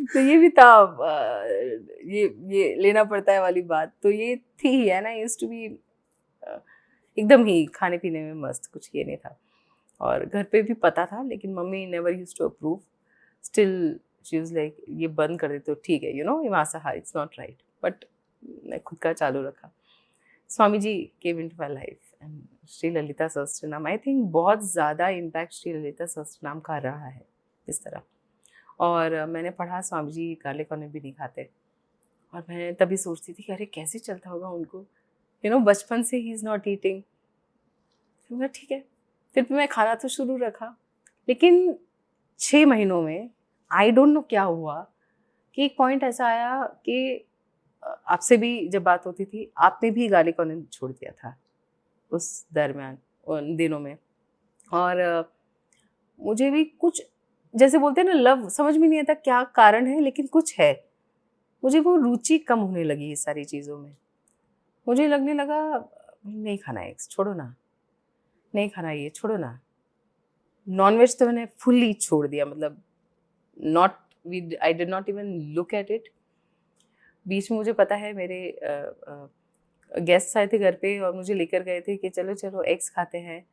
[SPEAKER 2] तो ये भी था, ये लेना पड़ता है वाली बात तो ये थी ही है ना। यूज्ड टू बी एकदम ही खाने पीने में मस्त, कुछ ये नहीं था। और घर पे भी पता था, लेकिन mummy never used to approve. Still she was like ये बंद कर दे तो ठीक है, ये मांसाहार इट्स नॉट राइट, बट मैं खुद का चालू रखा। Swami ji came into my life and Shri Lalita Sahasranama, I think बहुत ज़्यादा इम्पैक्ट श्री ललिता सहस्त्रनाम का रहा है इस तरह। और मैंने पढ़ा स्वामी जी गार्लिक ऑनियन भी नहीं खाते, और मैं तभी सोचती थी कि अरे कैसे चलता होगा उनको, बचपन से ही इज़ नॉट ईटिंग। फिर मैं ठीक है, फिर मैं खाना तो शुरू रखा, लेकिन 6 महीनों में आई डोंट नो क्या हुआ कि एक पॉइंट ऐसा आया कि आपसे भी जब बात होती थी, आपने भी गार्लिक ऑनियन छोड़ दिया था उस दरमियान, उन दिनों में। और मुझे भी कुछ, जैसे बोलते हैं ना, लव, समझ में नहीं आता क्या कारण है, लेकिन कुछ है। मुझे वो रुचि कम होने लगी इस सारी चीज़ों में। मुझे लगने लगा नहीं खाना एग्स, छोड़ो ना, नहीं खाना ये, छोड़ो ना। नॉनवेज तो मैंने फुल्ली छोड़ दिया, मतलब not, I did not even look at it. बीच में मुझे पता है मेरे गेस्ट आए थे घर पे और मुझे लेकर गए थे कि चलो चलो एग्स खाते हैं,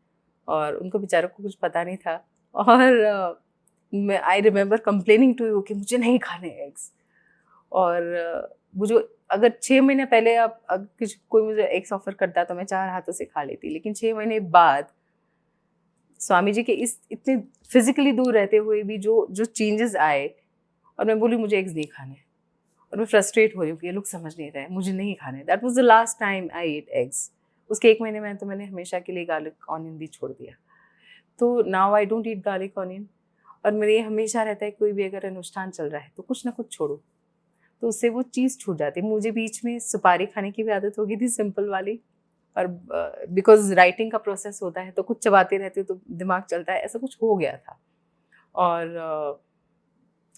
[SPEAKER 2] और उनको बेचारों को कुछ पता नहीं था। और मैं I remember complaining to you कि मुझे नहीं खाने एग्स। और मुझे अगर 6 महीने पहले कोई मुझे एग्स ऑफर करता तो मैं 4 हाथों से खा लेती, लेकिन 6 महीने बाद स्वामी जी के इस इतने फिजिकली दूर रहते हुए भी जो जो चेंजेस आए, और मैं बोली मुझे एग्स नहीं खाने, और मैं फ्रस्ट्रेट हो रही हूँ कि ये लोग समझ नहीं रहे, मुझे नहीं खाने। That was the last time I ate eggs. उसके 1 महीने में तो मैंने हमेशा के लिए गार्लिक ऑनियन भी छोड़ दिया। तो now I don't eat garlic onion. और मेरे ये हमेशा रहता है, कोई भी अगर अनुष्ठान चल रहा है तो कुछ ना कुछ छोड़ो, तो उससे वो चीज़ छूट जाती है। मुझे बीच में सुपारी खाने की भी आदत हो गई थी, सिंपल वाली। और बिकॉज राइटिंग का प्रोसेस होता है तो कुछ चबाते रहते तो दिमाग चलता है, ऐसा कुछ हो गया था। और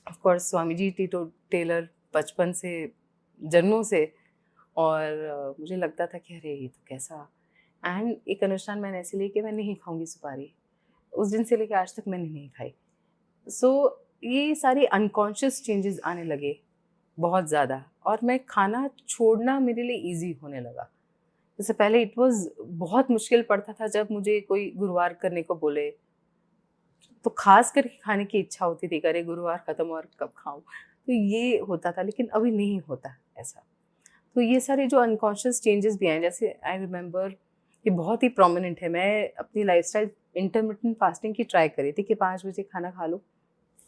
[SPEAKER 2] ऑफ कोर्स स्वामी जी टीटो टेलर बचपन से, जन्मों से। और मुझे लगता था कि अरे ये तो कैसा। एंड एक अनुष्ठान मैंने ऐसे लिए कि मैं नहीं खाऊंगी सुपारी, उस दिन से लेकर आज तक मैंने नहीं खाई। सो ये सारी अनकॉन्शियस चेंजेस आने लगे बहुत ज़्यादा, और मैं खाना छोड़ना मेरे लिए ईजी होने लगा। जैसे पहले इट वाज बहुत मुश्किल पड़ता था जब मुझे कोई गुरुवार करने को बोले, तो खास करके खाने की इच्छा होती थी, अरे गुरुवार खत्म और कब खाऊं, तो ये होता था। लेकिन अभी नहीं होता ऐसा। तो ये सारे जो अनकॉन्शियस चेंजेस भी आए, जैसे आई रिमेम्बर, ये बहुत ही प्रोमिनेंट है। मैं अपनी लाइफस्टाइल इंटरमिटेंट फास्टिंग की ट्राई करी थी कि 5 बजे खाना खा लो,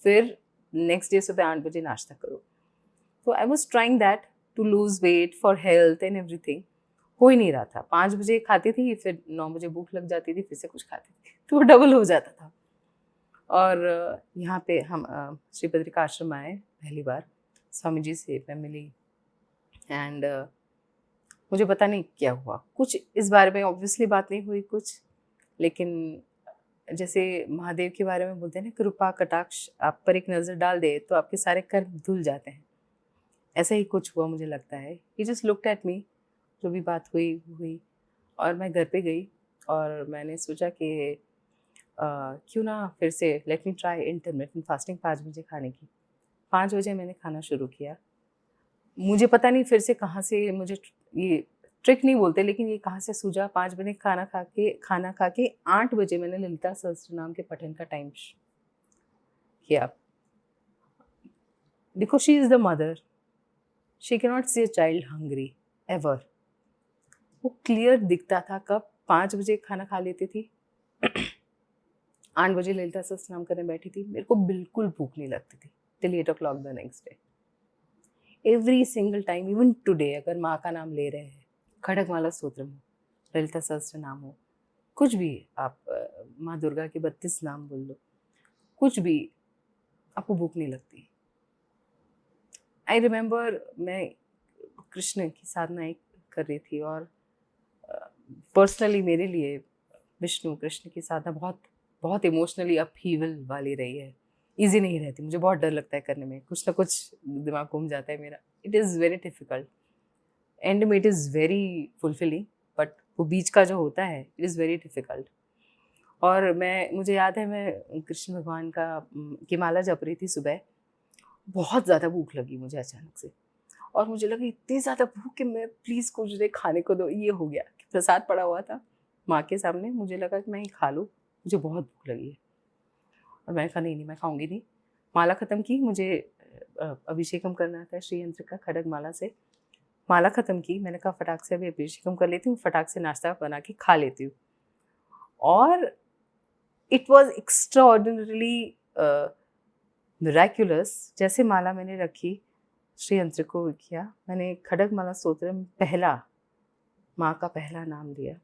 [SPEAKER 2] फिर नेक्स्ट डे सुबह 8 बजे नाश्ता करो। तो I was trying that to lose weight for health and everything. हो ही नहीं रहा था। 5 बजे खाती थी, फिर 9 बजे भूख लग जाती थी, फिर से कुछ खाती थी, तो डबल हो जाता था। और यहाँ पे हम श्री बद्रिका आश्रम आए पहली बार, स्वामी जी से मैं मिली, एंड मुझे पता नहीं क्या हुआ, कुछ इस बारे में ऑब्वियसली बात नहीं हुई कुछ, लेकिन जैसे महादेव के बारे में बोलते हैं ना, कृपा कटाक्ष आप पर एक नज़र डाल दे तो आपके सारे कर्म धुल जाते हैं। ऐसा ही कुछ हुआ मुझे लगता है। ही जस्ट लुक्ड एट मी, जो भी बात हुई हुई, और मैं घर पे गई और मैंने सोचा कि क्यों ना फिर से let me try intermittent fasting 5 बजे खाने की। 5 बजे मैंने खाना शुरू किया। मुझे पता नहीं फिर से कहाँ से मुझे ये ट्रिक नहीं बोलते, लेकिन ये कहाँ से सूझा, 5 बजे खाना खा के 8 बजे मैंने ललिता सहस्त्रनाम के पठन का टाइम किया। देखो, she is the mother, she can not see a child hungry ever. वो क्लियर दिखता था कब 5 बजे खाना खा लेती थी, 8 बजे ललिता सहस्त्रनाम करने बैठी थी, मेरे को बिल्कुल भूख नहीं लगती थी till 8 o'clock the next day. Every single time, even today, अगर माँ का नाम ले रहे हैं, खड़गमाला स्तोत्रम हो, ललिता सहस्त्र नाम हो, कुछ भी आप माँ दुर्गा के 32 नाम बोल लो, कुछ भी, आपको भूख नहीं लगती। आई रिमेम्बर मैं कृष्ण की साधना एक कर रही थी, और पर्सनली मेरे लिए विष्णु कृष्ण की साधना बहुत बहुत इमोशनली अपहीवल वाली रही है। ईजी नहीं रहती, मुझे बहुत डर लगता है करने में, कुछ ना कुछ दिमाग घूम जाता है मेरा। It is very difficult, end में it is very fulfilling, but वो बीच का जो होता है इट इज़ वेरी डिफिकल्ट। और मुझे याद है, मैं कृष्ण भगवान की माला जप रही थी सुबह, बहुत ज़्यादा भूख लगी मुझे अचानक से, और मुझे लगा इतनी ज़्यादा भूख कि मैं प्लीज़ कुछ दे खाने को दो। ये हो गया कि प्रसाद पड़ा हुआ था माँ के सामने, मुझे लगा कि मैं ये खा लूँ, मुझे बहुत भूख लगी है। और मैंने कहा नहीं मैं खाऊंगी नहीं। माला ख़त्म की, मुझे अभिषेकम करना था श्री यंत्र का खड़ग माला से। माला ख़त्म की, मैंने कहा फटाक से अभी अभिषेकम कर लेती हूँ, फटाक से नाश्ता बना के खा लेती हूँ। और it was extra ordinarily Miraculous. जैसे माला मैंने रखी, श्री यंत्र को किया, मैंने खड़ग माला स्तोत्रम पहला, माँ का पहला नाम लिया,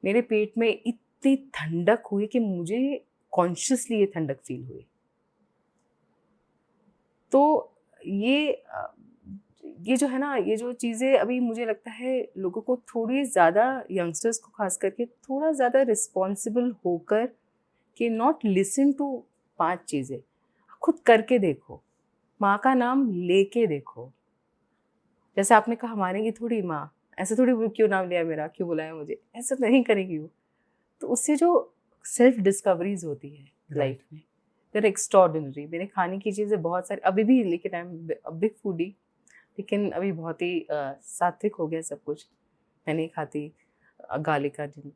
[SPEAKER 2] मेरे पेट में इतनी ठंडक हुई कि मुझे कॉन्शियसली ये ठंडक फील हुई। तो ये जो है ना, ये जो चीज़ें अभी मुझे लगता है लोगों को थोड़ी ज़्यादा, यंगस्टर्स को खास करके थोड़ा ज़्यादा रिस्पॉन्सिबल होकर कि नॉट लिसन टू 5 चीज़ें, खुद करके देखो, माँ का नाम लेके देखो। जैसे आपने कहा मानेगी थोड़ी माँ, ऐसे थोड़ी वो क्यों नाम लिया मेरा, क्यों बुलाया मुझे, ऐसा नहीं करेगी वो। तो उससे जो सेल्फ डिस्कवरीज होती है लाइफ में, देयर एक्स्ट्राऑर्डिनरी। मेरे खाने की चीज़ें बहुत सारी अभी भी, लेकिन I am a big foodie, लेकिन अभी बहुत ही सात्विक हो गया सब कुछ। मैं नहीं खाती गार्लिक का दिन।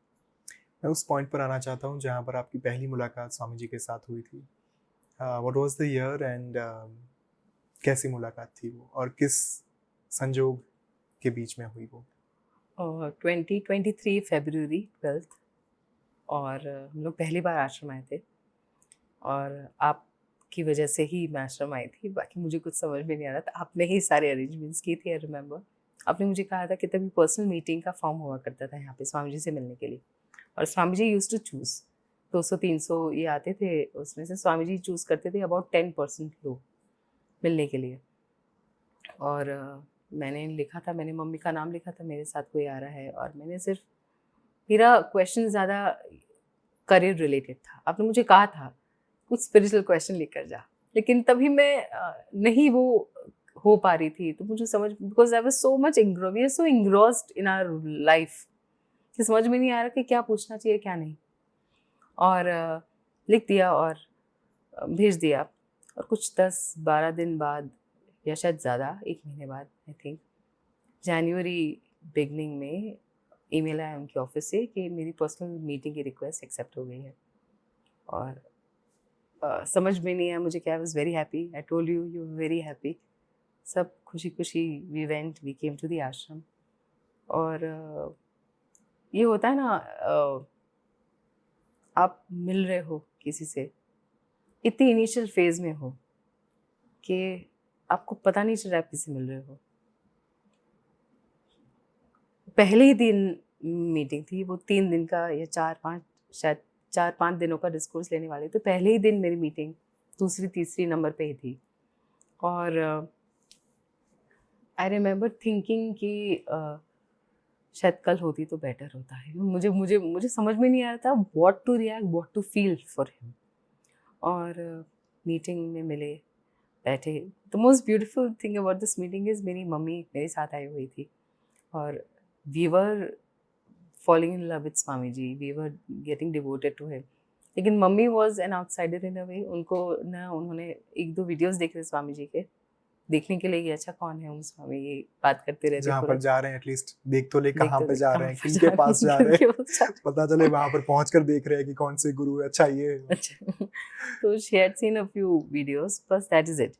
[SPEAKER 1] मैं उस पॉइंट पर आना चाहता हूँ जहाँ पर आपकी पहली मुलाकात स्वामी जी के साथ हुई थी। What was the year and कैसी मुलाकात थी वो, और किस संजोग के बीच में हुई वो?
[SPEAKER 2] 2023 फरवरी 12th, और हम लोग पहली बार आश्रम आए थे, और आपकी वजह से ही मैं आश्रम आई थी, बाकी मुझे कुछ समझ में नहीं आ रहा था। आपने ही सारे अरेंजमेंट्स की थी, आई रिमेम्बर। आपने मुझे कहा था कि तभी पर्सनल मीटिंग का फॉर्म हुआ करता था यहाँ पे स्वामी जी से मिलने के लिए, और Swami ji use to choose 200-300 ये आते थे, उसमें से स्वामी जी चूज़ करते थे अबाउट 10% लोग मिलने के लिए। और मैंने लिखा था, मैंने मम्मी का नाम लिखा था, मेरे साथ कोई आ रहा है, और मैंने सिर्फ, मेरा क्वेश्चन ज़्यादा करियर रिलेटेड था। आपने मुझे कहा था कुछ स्पिरिचुअल क्वेश्चन लेकर जा, लेकिन तभी मैं नहीं वो हो पा रही थी। तो मुझे समझ, because I was so much we are so engrossed in our life कि समझ में नहीं आ रहा कि क्या पूछना चाहिए क्या नहीं। और लिख दिया और भेज दिया, और कुछ 10-12 दिन बाद, या शायद ज़्यादा, 1 महीने बाद, आई थिंक जनवरी बिगनिंग में ईमेल आया उनके ऑफिस से कि मेरी पर्सनल मीटिंग की रिक्वेस्ट एक्सेप्ट हो गई है। और समझ में नहीं आया मुझे क्या। I was very happy, I told you, you very happy. सब खुशी खुशी वी केम टू द आश्रम। और ये होता है ना, आप मिल रहे हो किसी से, इतनी इनिशियल फेज में हो कि आपको पता नहीं चल रहा आप किससे मिल रहे हो। पहले ही दिन मीटिंग थी, वो 3 दिन का या 4-5, शायद 4-5 दिनों का डिस्कोर्स लेने वाले, तो पहले ही दिन मेरी मीटिंग दूसरी तीसरी नंबर पे ही थी। और आई रिमेम्बर थिंकिंग कि शायद कल होती तो बेटर होता है। मुझे मुझे मुझे समझ में नहीं आ रहा था what to react, what to feel for him. और मीटिंग में मिले, बैठे। The most beautiful thing about this meeting is मेरी मम्मी मेरे साथ आई हुई थी, और we were falling in love with Swami ji, we were getting devoted to him। लेकिन mummy was an outsider in a way। उनको ना, उन्होंने एक दो वीडियोस देखे थे स्वामी जी के, देखने के लिए कि अच्छा कौन है हम स्वामी, ये बात करते रहते
[SPEAKER 1] जहाँ
[SPEAKER 2] पूरा।
[SPEAKER 1] पर जा रहे हैं एटलीस्ट देख तो ले
[SPEAKER 2] देख
[SPEAKER 1] कहाँ
[SPEAKER 2] तो
[SPEAKER 1] पे
[SPEAKER 2] देख
[SPEAKER 1] जा
[SPEAKER 2] कहाँ
[SPEAKER 1] रहे हैं,
[SPEAKER 2] पर
[SPEAKER 1] किनके
[SPEAKER 2] जा रहे
[SPEAKER 1] पास
[SPEAKER 2] हैं,
[SPEAKER 1] जा रहे
[SPEAKER 2] किनके
[SPEAKER 1] हैं,
[SPEAKER 2] पास जा रहे
[SPEAKER 1] पता चले वहां पर पहुंच कर देख रहे हैं कि कौन से गुरु है, अच्छा ये है।
[SPEAKER 2] हैं। अच्छा तो she had seen a few videos, बस that is it।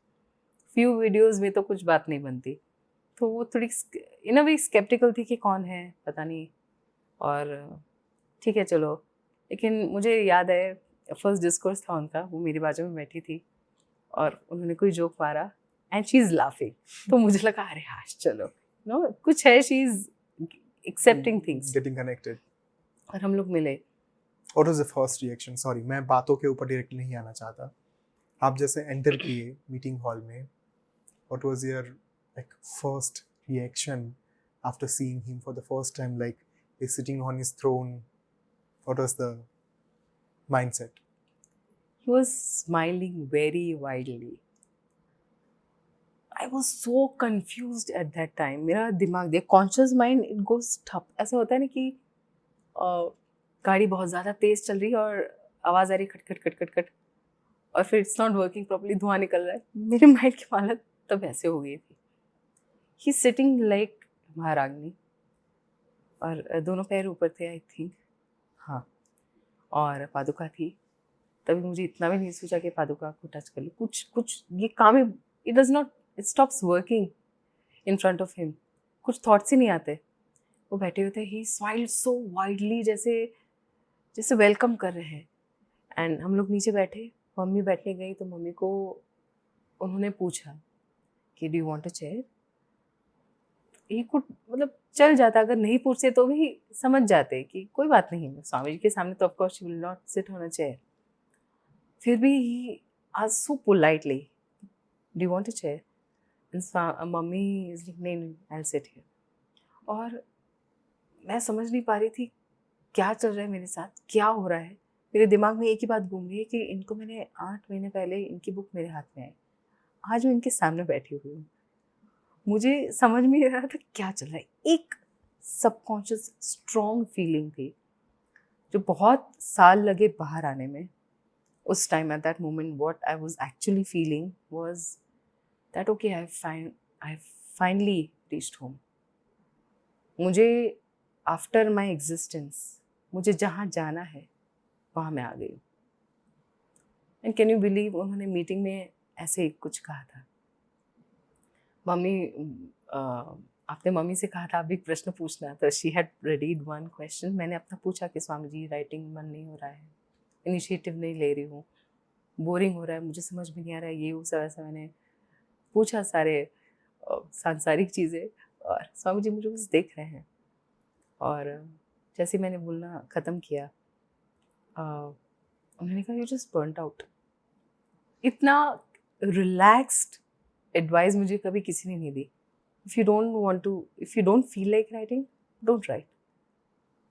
[SPEAKER 2] few videos में तो कुछ बात नहीं बनती, तो वो थोड़ी इन अ वे स्केप्टिकल थी कि कौन है, पता नहीं। और ठीक है चलो। लेकिन मुझे याद है फर्स्ट डिस्कोर्स था उनका, वो मेरी बाजू में बैठी थी और उन्होंने कोई जोक मारा एंड शी इज़ लाफिंग। तो मुझे लगा अरे हाँ चलो, नो कुछ है, she is accepting things.
[SPEAKER 1] Getting connected.
[SPEAKER 2] और हम लोग मिले।
[SPEAKER 1] What was the first reaction? Sorry, मैं बातों के ऊपर डायरेक्ट नहीं आना चाहता। आप जैसे एंटर किए मीटिंग हॉल में, what was your like first reaction after seeing him for the first time, like he's sitting on his throne? What was the mindset?
[SPEAKER 2] He was smiling very widely। I was so confused at that time। मेरा दिमाग देख, conscious mind it goes ठप। ऐसा होता है ना कि गाड़ी बहुत ज़्यादा तेज़ चल रही है और आवाज़ आ रही खट खट खट खट खट, और फिर इट्स नॉट वर्किंग प्रॉपर्ली, धुआं निकल रहा है। मेरे माइंड की हालत तब ऐसे हो गई थी। ही सिटिंग लाइक महारागनी, और दोनों पैर ऊपर थे आई थिंक, हाँ, और पादुका थी। तभी मुझे इतना भी नहीं सोचा कि पादुका को टच कर लूँ। कुछ कुछ ये काम है, it does not, it stops working in front of him. कुछ थॉट्स ही नहीं आते। वो बैठे हुए थे, ही स्माइल्ड सो वाइडली, जैसे जैसे वेलकम कर रहे हैं। एंड हम लोग नीचे बैठे, मम्मी बैठने गई तो मम्मी को उन्होंने पूछा कि do you want a chair. He could, मतलब चल जाता, अगर नहीं पूछते तो भी समझ जाते कि कोई बात नहीं, स्वामी जी के सामने तो of course she will not sit on a chair. फिर भी ही आज so politely, do you want a chair. Mummy is like नहीं नहीं, आई विल सिट हियर। और मैं समझ नहीं पा रही थी क्या चल रहा है मेरे साथ, क्या हो रहा है। मेरे दिमाग में एक ही बात घूम रही है कि इनको मैंने 8 महीने पहले इनकी बुक मेरे हाथ में आई, आज मैं इनके सामने बैठी हुई हूँ। मुझे समझ में नहीं आ रहा था क्या चल रहा है। एक सबकॉन्शियस स्ट्रॉन्ग फीलिंग थी जो बहुत साल लगे बाहर आने में। उस time at that moment what I was actually feeling was that okay, I finally reached home. मुझे आफ्टर माय एग्जिस्टेंस, मुझे जहाँ जाना है वहाँ मैं आ गई। एंड कैन यू बिलीव, उन्होंने मीटिंग में ऐसे ही कुछ कहा था। मम्मी, आपने मम्मी से कहा था आप भी प्रश्न पूछना, तो शी हैड रेडीड वन क्वेश्चन। मैंने अपना पूछा कि स्वामी जी राइटिंग मन नहीं हो रहा है, इनिशिएटिव नहीं ले रही हूँ, बोरिंग हो रहा है, मुझे समझ में नहीं आ रहा है, ये वो सब ऐसा मैंने पूछा सारे सांसारिक चीज़ें। और स्वामी जी मुझे बस देख रहे हैं। और जैसे मैंने बोलना ख़त्म किया, उन्होंने कहा यू जस्ट बर्नड आउट। इतना रिलैक्स्ड एडवाइस मुझे कभी किसी ने नहीं दी। If you don't feel like writing, don't write.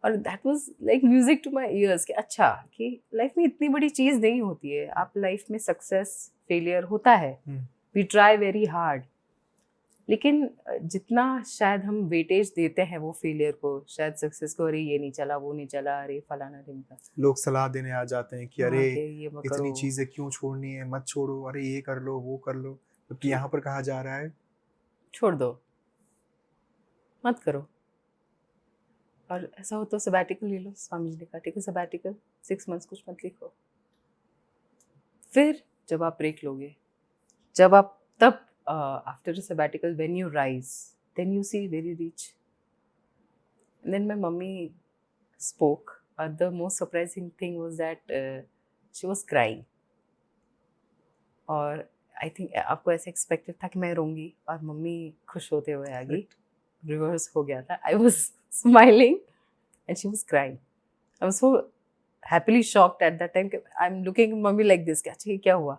[SPEAKER 2] और that was like music to my ears कि अच्छा, कि लाइफ में इतनी बड़ी चीज़ नहीं होती है। आप लाइफ में सक्सेस फेलियर होता है, वी ट्राई वेरी हार्ड, लेकिन जितना शायद हम वेटेज देते हैं वो फेलियर को, शायद सक्सेस को, अरे ये नहीं चला, वो नहीं चला, अरे फलाना ढिमका,
[SPEAKER 1] लोग सलाह देने आ जाते हैं कि
[SPEAKER 2] हाँ,
[SPEAKER 1] अरे
[SPEAKER 2] कि ये मत
[SPEAKER 1] इतनी
[SPEAKER 2] करो,
[SPEAKER 1] चीजें क्यों छोड़नी है, मत छोड़ो, अरे ये कर लो वो कर लो। जबकि यहाँ पर कहा जा रहा है
[SPEAKER 2] छोड़ दो, मत करो। और ऐसा हो तो सबैटिकल ले लो। स्वामी जी ने कहा ठीक है सबैटिकल, 6 मंथ्स कुछ मत लिखो। फिर जब आप ब्रेक लोगे, जब आप तब after a sabbatical when you rise, then you see where you reach. Then my mummy spoke. The most surprising thing was that she was crying. और आई थिंक आपको ऐसे एक्सपेक्टेड था कि मैं रोंगी और मम्मी खुश होते हुए आ गई। रिवर्स हो गया था। I was smiling and she was crying. I was so happily shocked at that time. I am looking mummy like this, क्या अच्छा ये क्या हुआ।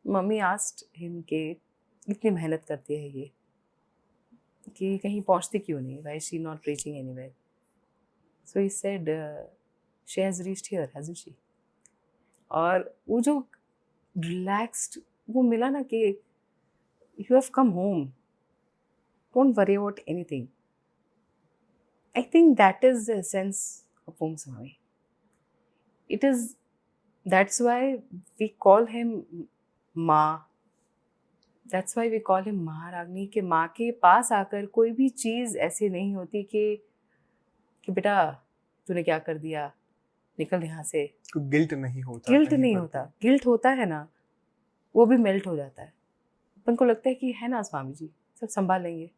[SPEAKER 2] मम्मी आस्क्ड हिम के इतनी मेहनत करती है ये, कि कहीं पहुंचती क्यों नहीं, why is she not reaching anywhere? So he said, she has reached here, hasn't she? और वो जो रिलैक्स्ड वो मिला ना कि you have come home, don't worry about anything. I think that is the essence of Om Swami. It is, that's why we call him माँ, that's why we call him महारागनी, कि माँ के पास आकर कोई भी चीज़ ऐसी नहीं होती कि बेटा तूने क्या कर दिया, निकल यहाँ से।
[SPEAKER 1] गिल्ट नहीं होता,
[SPEAKER 2] गिल्ट
[SPEAKER 1] कहीं
[SPEAKER 2] नहीं
[SPEAKER 1] पर
[SPEAKER 2] होता, गिल्ट होता है ना, वो भी मेल्ट हो जाता है। अपन को लगता है कि है ना स्वामी जी सब संभाल लेंगे।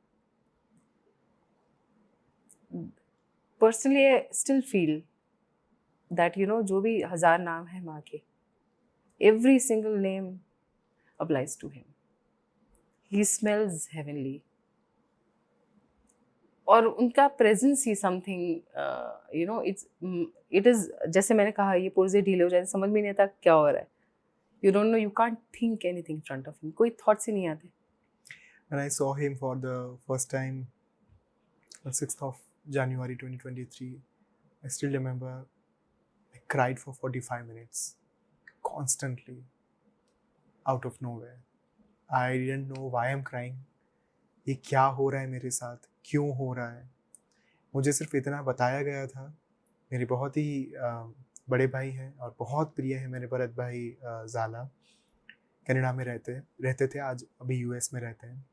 [SPEAKER 2] Personally I still feel that you know, जो भी 1000 नाम है माँ के, every single name applies to him. He smells heavenly, और उनका प्रेजेंस ही something, you know, it is, जैसे मैंने कहा ये पुर्जे ढीले हो जाते, समझ में नहीं आता क्या हो रहा है। You don't know, you can't think anything in front of him, कोई थॉट्स ही नहीं आते।
[SPEAKER 1] When I saw him for the first time on 6th of January 2023, I still remember I cried for 45 minutes constantly out of nowhere. I didn't know why I'm crying. ये क्या हो रहा है मेरे साथ, क्यों हो रहा है। मुझे सिर्फ इतना बताया गया था। मेरे बहुत ही बड़े भाई हैं और बहुत प्रिय है मेरे भरत भाई ज़ाला, कनाडा में रहते थे, आज अभी यूएस में रहते हैं।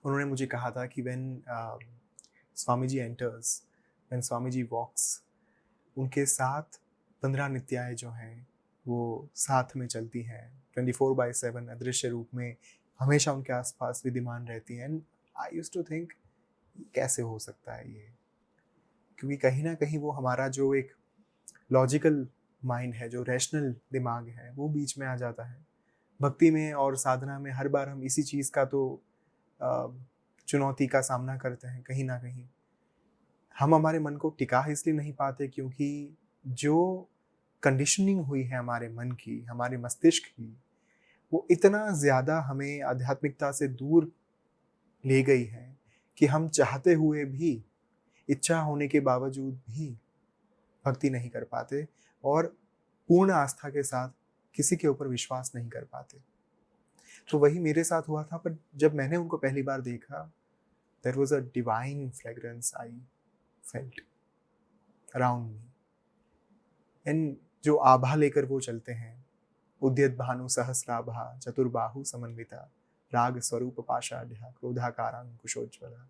[SPEAKER 1] उन्होंने मुझे कहा था कि when Swami ji enters, when Swami ji walks, उनके साथ 15 नित्याएं जो हैं वो साथ में चलती हैं, 24/7 अदृश्य रूप में हमेशा उनके आसपास विद्यमान रहती हैं। And I used to think कैसे हो सकता है ये, क्योंकि कहीं ना कहीं वो हमारा जो एक लॉजिकल माइंड है, जो रैशनल दिमाग है, वो बीच में आ जाता है। भक्ति में और साधना में हर बार हम इसी चीज़ का तो चुनौती का सामना करते हैं। कहीं ना कहीं हम हमारे मन को टिका इसलिए नहीं पाते क्योंकि जो कंडीशनिंग हुई है हमारे मन की, हमारे मस्तिष्क की, वो इतना ज़्यादा हमें आध्यात्मिकता से दूर ले गई है कि हम चाहते हुए भी, इच्छा होने के बावजूद भी भक्ति नहीं कर पाते और पूर्ण आस्था के साथ किसी के ऊपर विश्वास नहीं कर पाते। तो वही मेरे साथ हुआ था। पर जब मैंने उनको पहली बार देखा, there was a divine fragrance I felt around me. And जो आभा लेकर वो चलते हैं, उद्यत भानु सहस्राभा चतुर्बाहु समन्विता राग स्वरूप पाशाढ्या क्रोधाकारांकुशोज्ज्वला।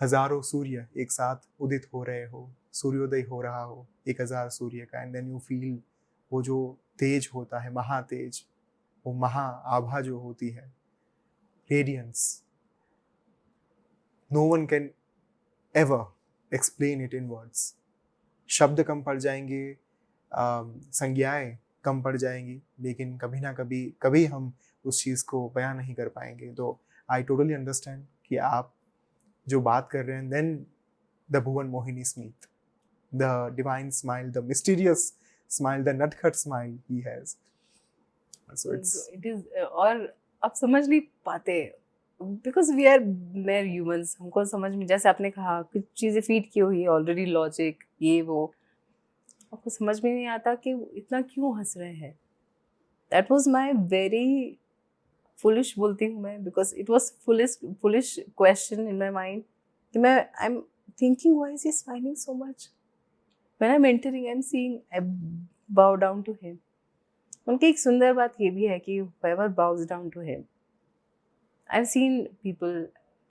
[SPEAKER 1] हजारों सूर्य एक साथ उदित हो रहे हो, सूर्योदय हो रहा हो 1000 सूर्य का, एंड देन यू फील वो जो तेज होता है, महातेज, वो महा आभा जो होती है, radiance, no one can ever explain it in words. शब्द कम पड़ जाएंगे, संज्ञाएं कम पड़ जाएंगी, लेकिन कभी ना कभी हम उस चीज़ को बयां नहीं कर पाएंगे। तो आई टोटली अंडरस्टैंड कि आप जो बात कर रहे हैं। देन द भुवन मोहिनी स्मित, the divine smile, the mysterious smile, the नटखट smile he has. So
[SPEAKER 2] it is, और आप समझ नहीं पाते because we are mere humans. हमको समझ में, जैसे आपने कहा कुछ चीज़ें फीड की हुई है ऑलरेडी, लॉजिक ये वो, आपको समझ में नहीं आता कि इतना क्यों हंस रहे हैं। That was my very foolish, बोलती हूँ मैं, because it was foolish question in my mind कि मैं I am thinking why is he smiling so much, when I am entering I am seeing, I bow down to him. उनकी एक सुंदर बात ये भी है कि whoever bows down to him, I've seen people,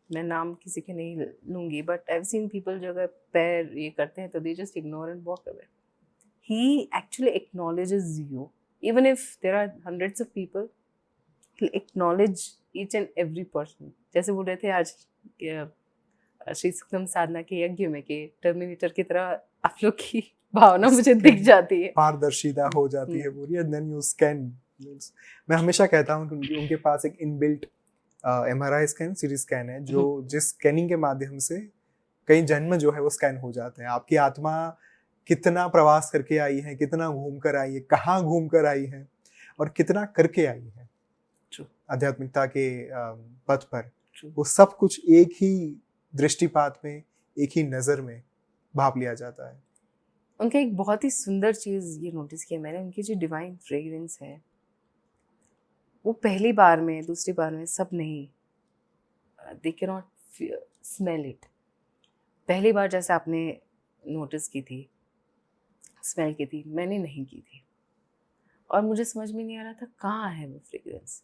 [SPEAKER 2] मैं नाम किसी के नहीं लूँगी, but I've seen people जो अगर पैर ये करते हैं तो they just ignore and walk away. He actually acknowledges you, even if there are hundreds of people, he'll acknowledge each and every person. जैसे बोल रहे थे आज श्री सुखम साधना के यज्ञ में कि टर्मिनेटर की तरह आप लोग की भावना मुझे दिख जाती है,
[SPEAKER 1] पारदर्शिता हो जाती है पूरी, एंड देन यू स्कैन। मैं हमेशा कहता हूँ कि उनके पास एक inbuilt MRI scan, CT scan है, जो जिस स्कैनिंग के माध्यम से कई जन्म जो है वो स्कैन हो जाते हैं। आपकी आत्मा कितना प्रवास करके आई है, कितना घूम कर आई है, कहाँ घूम कर आई है और कितना करके आई है आध्यात्मिकता के पथ पर,
[SPEAKER 2] True.
[SPEAKER 1] वो सब कुछ एक ही दृष्टिपात में, एक ही नज़र में भाप लिया जाता है।
[SPEAKER 2] उनका एक बहुत ही सुंदर चीज़ ये नोटिस किया मैंने, उनकी जो डिवाइन फ्रेग्रेंस है वो पहली बार में, दूसरी बार में सब नहीं, they can not smell it. पहली बार जैसे आपने नोटिस की थी, स्मेल की थी, मैंने नहीं की थी और मुझे समझ में नहीं आ रहा था कहाँ है वो फ्रेग्रेंस।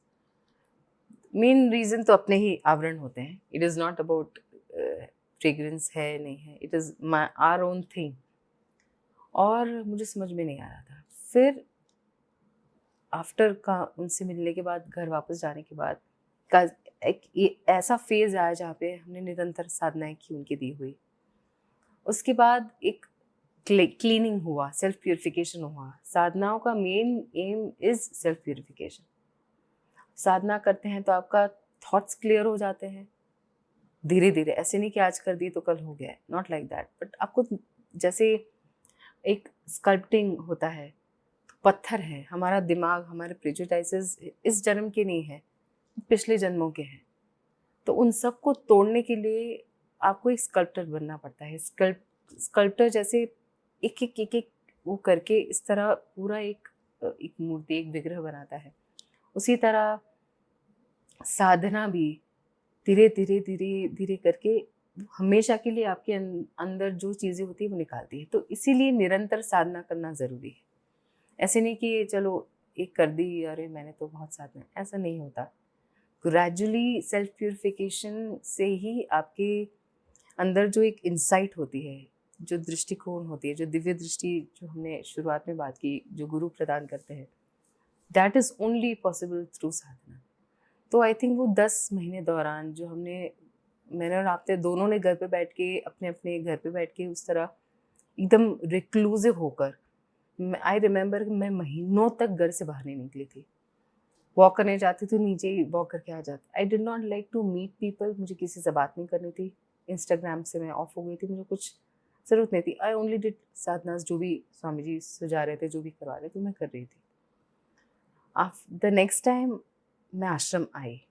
[SPEAKER 2] मेन रीज़न तो अपने ही आवरण होते हैं। It is not about fragrance है नहीं है, it is my our own thing. और मुझे समझ में नहीं आ रहा था। फिर आफ्टर का उनसे मिलने के बाद, घर वापस जाने के बाद का एक ये ऐसा फेज़ आया जहाँ पे हमने निरंतर साधनाएँ की उनकी दी हुई। उसके बाद एक क्लीनिंग हुआ, सेल्फ प्यूरिफिकेशन हुआ। साधनाओं का main aim is self purification. साधना करते हैं तो आपका थॉट्स क्लियर हो जाते हैं धीरे धीरे। ऐसे नहीं कि आज कर दिए तो कल हो गया है, नॉट लाइक दैट। बट आपको जैसे एक स्कल्पटिंग होता है, पत्थर है, हमारा दिमाग, हमारे प्रेजुडाइसेस इस जन्म के नहीं है, पिछले जन्मों के हैं। तो उन सब को तोड़ने के लिए आपको एक स्कल्प्टर बनना पड़ता है। स्कल्प्टर जैसे एक वो करके इस तरह पूरा एक मूर्ति, एक विग्रह बनाता है। उसी तरह साधना भी धीरे धीरे धीरे धीरे करके हमेशा के लिए आपके अंदर जो चीज़ें होती है वो निकालती है। तो इसीलिए निरंतर साधना करना ज़रूरी है। ऐसे नहीं कि चलो एक कर दी, अरे मैंने तो बहुत साधना, ऐसा नहीं होता। ग्रेजुअली सेल्फ प्यूरिफिकेशन से ही आपके अंदर जो एक इंसाइट होती है, जो दृष्टिकोण होती है, जो दिव्य दृष्टि, जो हमने शुरुआत में बात की, जो गुरु प्रदान करते हैं, that is only possible through साधना। तो आई थिंक वो 10 महीने दौरान जो मैंने और आपने दोनों ने घर पे बैठ के, अपने अपने घर पे बैठ के उस तरह एकदम रिक्लूसिव होकर, आई रिमेम्बर मैं महीनों तक घर से बाहर नहीं निकली थी। वॉक करने जाती थी, नीचे ही वॉक करके आ जाती। I did not like to meet people, मुझे किसी से बात नहीं करनी थी। इंस्टाग्राम से मैं ऑफ हो गई थी, मुझे कुछ ज़रूरत नहीं थी। आई ओनली डिड साधनास, जो भी स्वामी जी सुझा रहे थे, जो भी करवा रहे थे, मैं कर रही थी। द नेक्स्ट टाइम मैं आश्रम आई,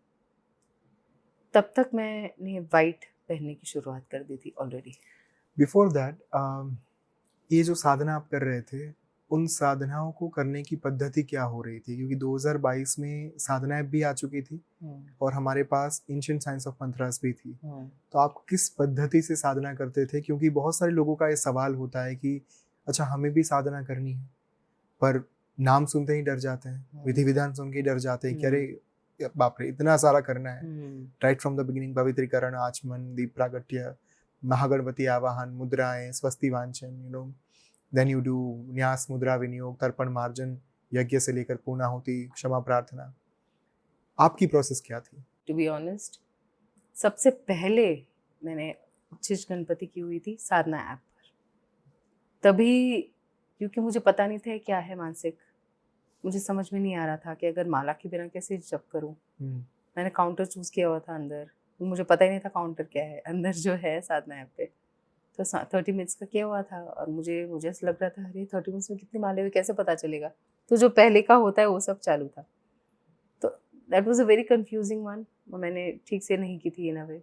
[SPEAKER 2] तब तक मैंने वाइट पहनने की शुरुआत कर दी थी ऑलरेडी।
[SPEAKER 1] बिफोर दैट ये जो साधना आप कर रहे थे, उन साधनाओं को करने की पद्धति क्या हो रही थी? क्योंकि 2022 में साधनाएँ भी आ चुकी थी और हमारे पास एंशिएंट साइंस ऑफ मंत्रास भी थी। तो आप किस पद्धति से साधना करते थे? क्योंकि बहुत सारे लोगों का ये सवाल होता है कि अच्छा, हमें भी साधना करनी है, पर नाम सुनते ही डर जाते हैं, विधि-विधान सुन के ही डर जाते हैं कि अरे बाप रे! इतना सारा करना है। राइट फ्रॉम द बिगिनिंग, पवित्रीकरण, आचमन, दीप प्रागट्य, महागणपति आवाहन, मुद्राएँ, स्वस्ति वांचन, देन यू डू न्यास, मुद्रा विनियोग, तर्पण मार्जन, यज्ञ से लेकर पूर्णाहुति, क्षमा प्रार्थना। आपकी प्रोसेस क्या थी?
[SPEAKER 2] टू बी ऑनेस्ट, सबसे पहले मैंने उच्चिष्ट गणपति की हुई थी साधना ऐप पर। तभी, क्योंकि मुझे पता नहीं था क्या है मानसिक, मुझे समझ में नहीं आ रहा था कि अगर माला के बिना कैसे जप करूं। मैंने काउंटर चूज़ किया हुआ था अंदर, मुझे पता ही नहीं था काउंटर क्या है अंदर जो है साधना ऐप पे। तो 30 मिनट्स का किया हुआ था और मुझे ऐसा लग रहा था, अरे 30 मिनट्स में कितनी माले हुई, कैसे पता चलेगा। तो जो पहले का होता है वो सब चालू था। तो that was a very confusing one, मैंने ठीक से नहीं की थी इन अ वे।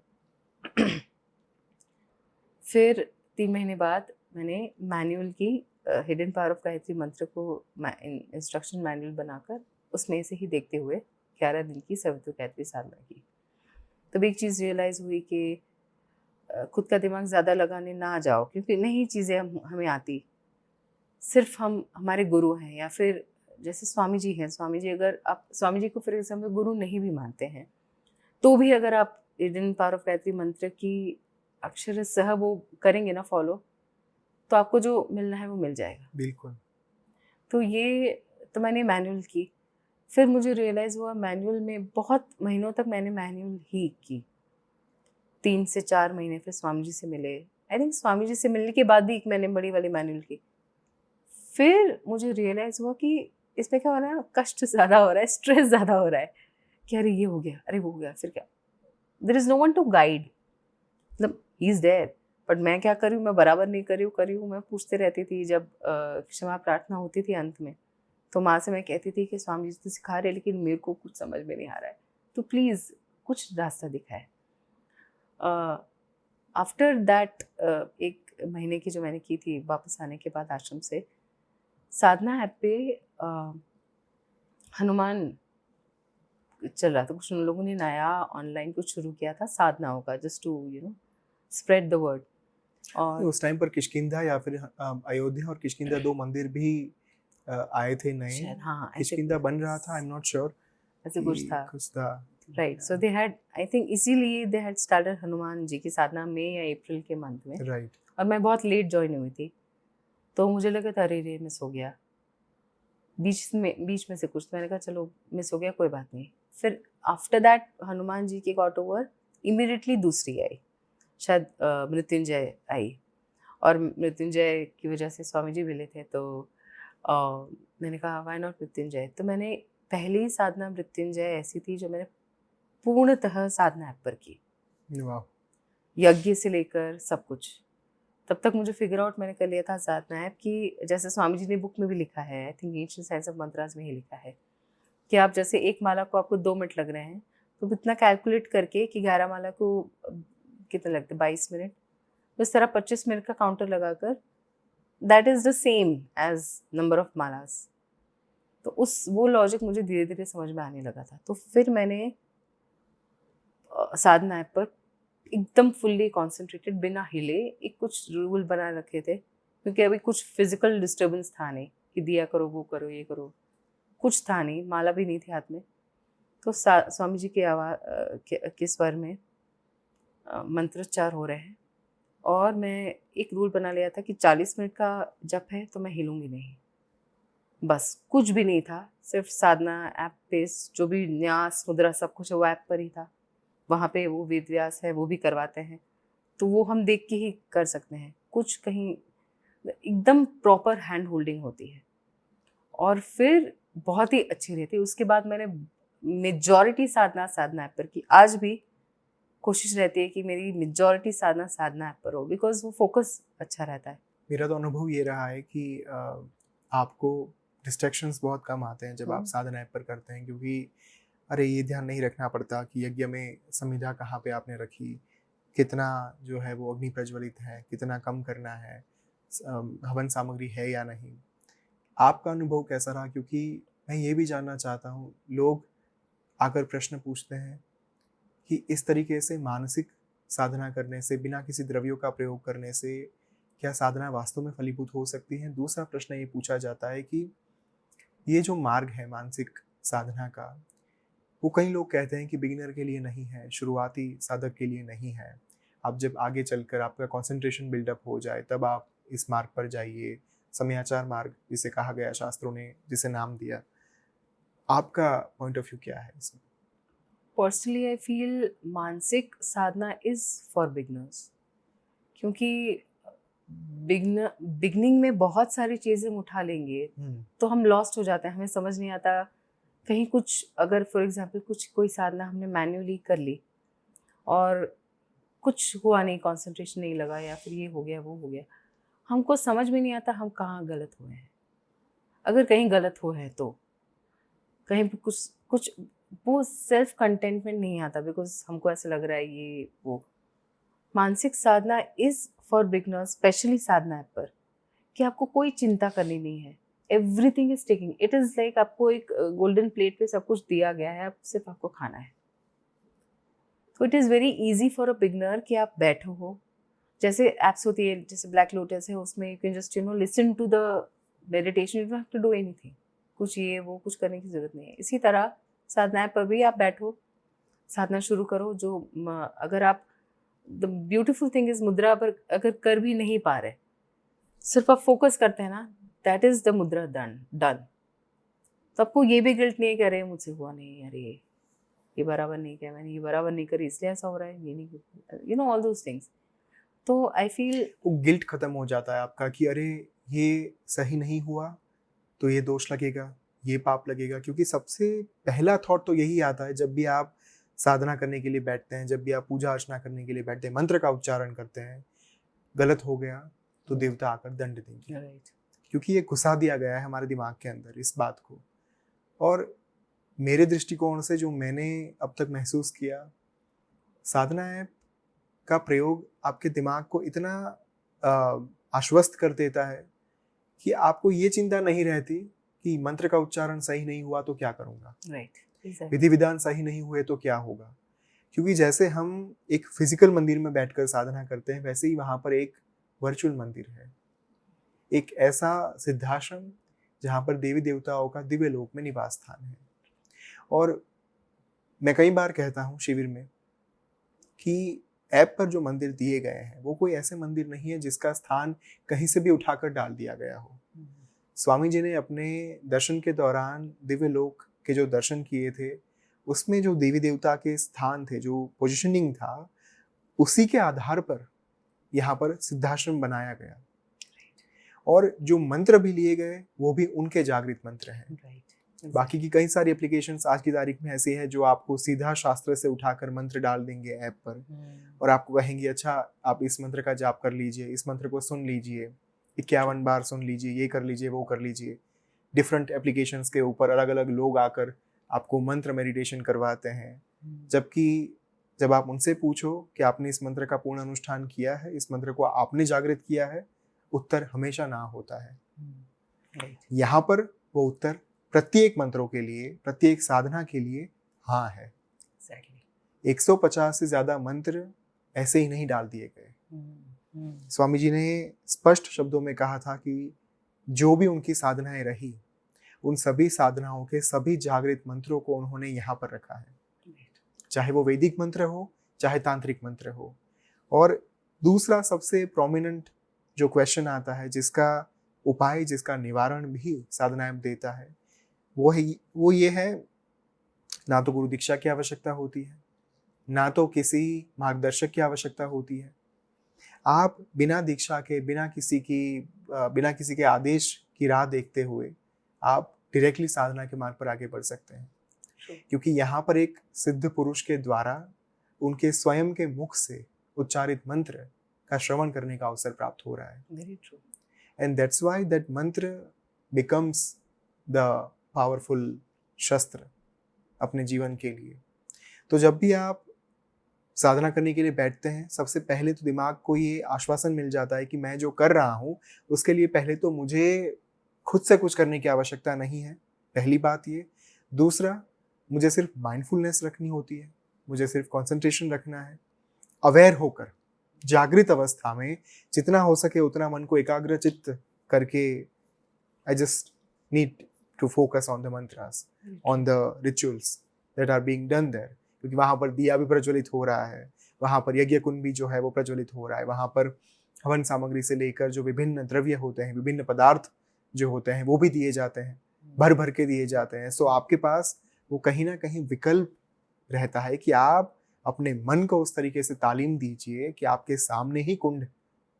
[SPEAKER 2] फिर 3 महीने बाद मैंने मैनुअल की, हिडन पावर ऑफ गायत्री मंत्र को इंस्ट्रक्शन मैनुअल बनाकर उसमें से ही देखते हुए 11 दिन की सवित्र गायत्री साधना की। तब एक चीज़ रियलाइज़ हुई कि खुद का दिमाग ज़्यादा लगाने ना जाओ, क्योंकि नहीं चीज़ें हमें आती। सिर्फ हम हमारे गुरु हैं, या फिर जैसे स्वामी जी हैं, स्वामी जी, अगर आप स्वामी जी को फॉर एग्जाम्पल गुरु नहीं भी मानते हैं, तो भी अगर आप हिडन पावर ऑफ गायत्री मंत्र की अक्षर सह वो करेंगे ना फॉलो, तो आपको जो मिलना है वो मिल जाएगा।
[SPEAKER 1] बिल्कुल।
[SPEAKER 2] तो मैंने मैनुअल की। फिर मुझे रियलाइज़ हुआ मैनुअल में बहुत महीनों तक मैंने मैनुअल ही की, 3 से 4 महीने। फिर स्वामी जी से मिले, आई थिंक स्वामी जी से मिलने के बाद भी एक मैंने बड़ी वाली मैनुअल की। फिर मुझे रियलाइज़ हुआ कि इसमें क्या हो रहा है ना, कष्ट ज़्यादा हो रहा है, स्ट्रेस ज़्यादा हो रहा है कि अरे ये हो गया, अरे वो हो गया, फिर क्या। There is no one to guide, मतलब ही इज़ देयर, बट मैं क्या कर रही हूँ, मैं बराबर नहीं कर रही हूँ। मैं पूछते रहती थी जब क्षमा प्रार्थना होती थी अंत में, तो माँ से मैं कहती थी कि स्वामी जी तो सिखा रहे, लेकिन मेरे को कुछ समझ में नहीं आ रहा है, तो प्लीज़ कुछ रास्ता दिखाए। आफ्टर दैट 1 महीने की जो मैंने की थी वापस आने के बाद आश्रम से, साधना ऐप पे हनुमान चल रहा था। कुछ उन लोगों ने नया ऑनलाइन कुछ शुरू किया था साधनाओं का, just to spread the word. और
[SPEAKER 1] उस टाइम पर किष्किंधा या फिर अयोध्या और किष्किंधा 2 मंदिर भी आए थे नए।
[SPEAKER 2] शायद हाँ ऐसे
[SPEAKER 1] किष्किंधा बन रहा था, आई एम नॉट श्योर
[SPEAKER 2] ऐसे कुछ
[SPEAKER 1] कि
[SPEAKER 2] था,
[SPEAKER 1] कुछ था।
[SPEAKER 2] Right. So they had, I think इसीलिए they had started Hanuman ji की साधना मई या अप्रैल के मंथ में।
[SPEAKER 1] राइट।
[SPEAKER 2] और मैं बहुत लेट ज्वाइन हुई थी, तो मुझे लगा था अरे रे मिस हो गया, बीच में से कुछ, तो मैंने कहा चलो मिस हो गया कोई बात नहीं। फिर आफ्टर दैट हनुमान जी की गॉट ओवर, इमीडिएटली दूसरी आई, शायद मृत्युंजय आई। और मृत्युंजय की वजह से स्वामी जी मिले थे, तो मैंने कहा व्हाई नॉट मृत्युंजय। तो मैंने पहली साधना मृत्युंजय ऐसी थी जो मैंने पूर्णतः साधना ऐप पर की,
[SPEAKER 1] वाह।
[SPEAKER 2] यज्ञ से लेकर सब कुछ। तब तक मुझे फिगर आउट मैंने कर लिया था साधना ऐप की, जैसे स्वामी जी ने बुक में भी लिखा है, I think ancient science of mantras में ही लिखा है कि आप जैसे एक माला को आपको 2 मिनट लग रहे हैं, तो इतना कैलकुलेट करके कि 11 माला को कितने लगते, 22 मिनट, तो इस तरह 25 मिनट का काउंटर लगाकर, that is the same as number of malas. तो वो लॉजिक मुझे धीरे धीरे समझ में आने लगा था। तो फिर मैंने साधना ऐप पर एकदम फुल्ली कॉन्सेंट्रेटेड, बिना हिले, एक कुछ रूल बना रखे थे, क्योंकि अभी कुछ फिजिकल डिस्टर्बेंस था नहीं कि दिया करो, वो करो, ये करो, कुछ था नहीं, माला भी नहीं थी हाथ में। तो स्वामी जी की आवाज़ के स्वर में मंत्रोच्चार हो रहे हैं, और मैं एक रूल बना लिया था कि 40 मिनट का जप है तो मैं हिलूंगी नहीं, बस कुछ भी नहीं था, सिर्फ साधना ऐप पे जो भी न्यास मुद्रा सब कुछ है वो ऐप पर ही था। वहाँ पे वो वेद व्यास है, वो भी करवाते हैं, तो वो हम देख के ही कर सकते हैं। कुछ कहीं एकदम प्रॉपर हैंड होल्डिंग होती है, और फिर बहुत ही अच्छी रहती है। उसके बाद मैंने मेजॉरिटी साधना ऐप पर की। आज भी कोशिश रहती है कि मेरी मेजॉरिटी साधना ऐप पर हो, बिकॉज वो फोकस अच्छा रहता है।
[SPEAKER 1] मेरा तो अनुभव ये रहा है कि आपको डिस्ट्रैक्शंस बहुत कम आते हैं जब आप साधना ऐप पर करते हैं, क्योंकि अरे ये ध्यान नहीं रखना पड़ता कि यज्ञ में संविधा कहाँ पे आपने रखी, कितना जो है वो अग्नि प्रज्वलित है, कितना कम करना है, हवन सामग्री है या नहीं। आपका अनुभव कैसा रहा? क्योंकि मैं ये भी जानना चाहता हूँ, लोग आकर प्रश्न पूछते हैं कि इस तरीके से मानसिक साधना करने से, बिना किसी द्रव्यों का प्रयोग करने से, क्या साधना वास्तव में फलीभूत हो सकती है? दूसरा प्रश्न ये पूछा जाता है कि ये जो मार्ग है मानसिक साधना का, वो कई लोग कहते हैं कि बिगिनर के लिए नहीं है, शुरुआती साधक के लिए नहीं है। आप जब आगे चलकर आपका कंसंट्रेशन बिल्डअप हो जाए तब आप इस मार्ग पर जाइए, समयाचार मार्ग जिसे कहा गया, शास्त्रों ने जिसे नाम दिया। आपका पॉइंट ऑफ व्यू क्या है इसमें?
[SPEAKER 2] पर्सनली आई फील मानसिक साधना इज फॉर बिगनर्स, क्योंकि बिगनिंग में बहुत सारी चीज़ें हम उठा लेंगे तो हम लॉस्ट हो जाते हैं, हमें समझ नहीं आता कहीं कुछ। अगर फॉर एग्जांपल कोई साधना हमने मैन्युअली कर ली और कुछ हुआ नहीं, कंसंट्रेशन नहीं लगा, या फिर ये हो गया वो हो गया, हमको समझ में नहीं आता हम कहाँ गलत हुए हैं। अगर कहीं गलत हुए हैं तो कहीं भी कुछ कुछ वो सेल्फ कंटेंटमेंट नहीं आता, बिकॉज हमको ऐसा लग रहा है ये वो। मानसिक साधना is for beginners, specially Sadhana app पर, कि आपको कोई चिंता करनी नहीं है। Everything is taking, it is like आपको एक गोल्डन प्लेट पे सब कुछ दिया गया है, अब सिर्फ आपको खाना है। तो it is very easy for a beginner कि आप बैठो हो, जैसे एप्स होती है, जैसे ब्लैक लोटस है, उसमें you can just listen to the meditation, you don't have to do anything, कुछ ये वो कुछ करने की जरूरत नहीं है। इसी तरह साधना ऐप पर भी आप बैठो, साधना शुरू करो। अगर आप, द ब्यूटिफुल थिंग इज मुद्रा पर अगर कर भी नहीं पा रहे, सिर्फ आप फोकस करते हैं ना, दैट इज द मुद्रा डन। तो आपको ये भी गिल्ट नहीं करे मुझसे हुआ नहीं, अरे ये बराबर नहीं किया मैंने, ये बराबर नहीं करी इसलिए ऐसा हो रहा है, ये नहीं, ऑल दोज थिंग्स। तो आई फील
[SPEAKER 1] वो गिल्ट खत्म हो जाता है आपका कि अरे ये सही नहीं हुआ तो ये दोष लगेगा, ये पाप लगेगा। क्योंकि सबसे पहला थॉट तो यही आता है जब भी आप साधना करने के लिए बैठते हैं, जब भी आप पूजा अर्चना करने के लिए बैठते हैं, मंत्र का उच्चारण करते हैं, गलत हो गया तो देवता आकर दंड देंगे।
[SPEAKER 2] राइट।
[SPEAKER 1] क्योंकि ये घुसा दिया गया है हमारे दिमाग के अंदर इस बात को। और मेरे दृष्टिकोण से जो मैंने अब तक महसूस किया, साधना ऐप का प्रयोग आपके दिमाग को इतना आश्वस्त कर देता है कि आपको ये चिंता नहीं रहती कि मंत्र का उच्चारण सही नहीं हुआ तो क्या करूँगा,
[SPEAKER 2] राइट।
[SPEAKER 1] विधि विधान सही नहीं हुए तो क्या होगा। क्योंकि जैसे हम एक फिजिकल मंदिर में बैठकर साधना करते हैं, वैसे ही वहाँ पर एक वर्चुअल मंदिर है, एक ऐसा सिद्धाश्रम जहाँ पर देवी देवताओं का दिव्य लोक में निवास स्थान है। और मैं कई बार कहता हूँ शिविर में कि ऐप पर जो मंदिर दिए गए हैं वो कोई ऐसे मंदिर नहीं है जिसका स्थान कहीं से भी उठाकर डाल दिया गया हो। स्वामी जी ने अपने दर्शन के दौरान दिव्य लोक के जो दर्शन किए थे, उसमें जो देवी देवता के स्थान थे, जो पोजिशनिंग था, उसी के आधार पर यहाँ पर सिद्धाश्रम बनाया गया। और जो मंत्र भी लिए गए वो भी उनके जागृत मंत्र हैं। बाकी की कई सारी एप्लीकेशंस आज की तारीख में ऐसी है जो आपको सीधा शास्त्र से उठाकर मंत्र डाल देंगे ऐप पर और आपको कहेंगे अच्छा आप इस मंत्र का जाप कर लीजिए, इस मंत्र को सुन लीजिए, 51 बार सुन लीजिए, ये कर लीजिए, वो कर लीजिए। डिफरेंट एप्लीकेशंस के ऊपर अलग अलग लोग आकर आपको मंत्र मेडिटेशन करवाते हैं, जबकि जब आप उनसे पूछो कि आपने इस मंत्र का पूर्ण अनुष्ठान किया है, इस मंत्र को आपने जागृत किया है, उत्तर हमेशा ना होता है। यहाँ पर वो उत्तर प्रत्येक मंत्रों के लिए, प्रत्येक साधना के लिए हाँ है। 150 से ज्यादा मंत्र ऐसे ही नहीं डाल दिए गए। स्वामी जी ने स्पष्ट शब्दों में कहा था कि जो भी उनकी साधनाएं रही, उन सभी साधनाओं के सभी जागृत मंत्रों को उन्होंने यहाँ पर रखा है, चाहे वो वैदिक मंत्र हो, चाहे तांत्रिक मंत्र हो। और दूसरा सबसे प्रोमिनेंट जो क्वेश्चन आता है, जिसका उपाय, जिसका निवारण भी साधनाएं देता है, वो ये है, ना तो गुरु दीक्षा की आवश्यकता होती है, ना तो किसी मार्गदर्शक की आवश्यकता होती है। आप बिना दीक्षा के, बिना किसी के आदेश की राह देखते हुए आप डायरेक्टली साधना के मार्ग पर आगे बढ़ सकते हैं, क्योंकि यहाँ पर एक सिद्ध पुरुष के द्वारा उनके स्वयं के मुख से उच्चारित मंत्र का श्रवण करने का अवसर प्राप्त हो रहा है।
[SPEAKER 2] Very true.
[SPEAKER 1] And that's why that mantra becomes the powerful शस्त्र अपने जीवन के लिए। तो जब भी आप साधना करने के लिए बैठते हैं, सबसे पहले तो दिमाग को ये आश्वासन मिल जाता है कि मैं जो कर रहा हूँ उसके लिए पहले तो मुझे खुद से कुछ करने की आवश्यकता नहीं है, पहली बात ये। दूसरा, मुझे सिर्फ माइंडफुलनेस रखनी होती है, मुझे सिर्फ कंसंट्रेशन रखना है, अवेयर होकर जागृत अवस्था में जितना हो सके उतना मन को एकाग्रचित्त करके I just need to focus on the mantras, on the rituals that are being done there, क्योंकि वहाँ पर दिया भी प्रज्वलित हो रहा है, वहाँ पर यज्ञ कुंड भी जो है वो प्रज्वलित हो रहा है, वहाँ पर हवन सामग्री से लेकर जो विभिन्न द्रव्य होते हैं, विभिन्न पदार्थ जो होते हैं वो भी दिए जाते हैं, भर भर के दिए जाते हैं। सो आपके पास वो कहीं ना कहीं विकल्प रहता है कि आप अपने मन को उस तरीके से तालीम दीजिए कि आपके सामने ही कुंड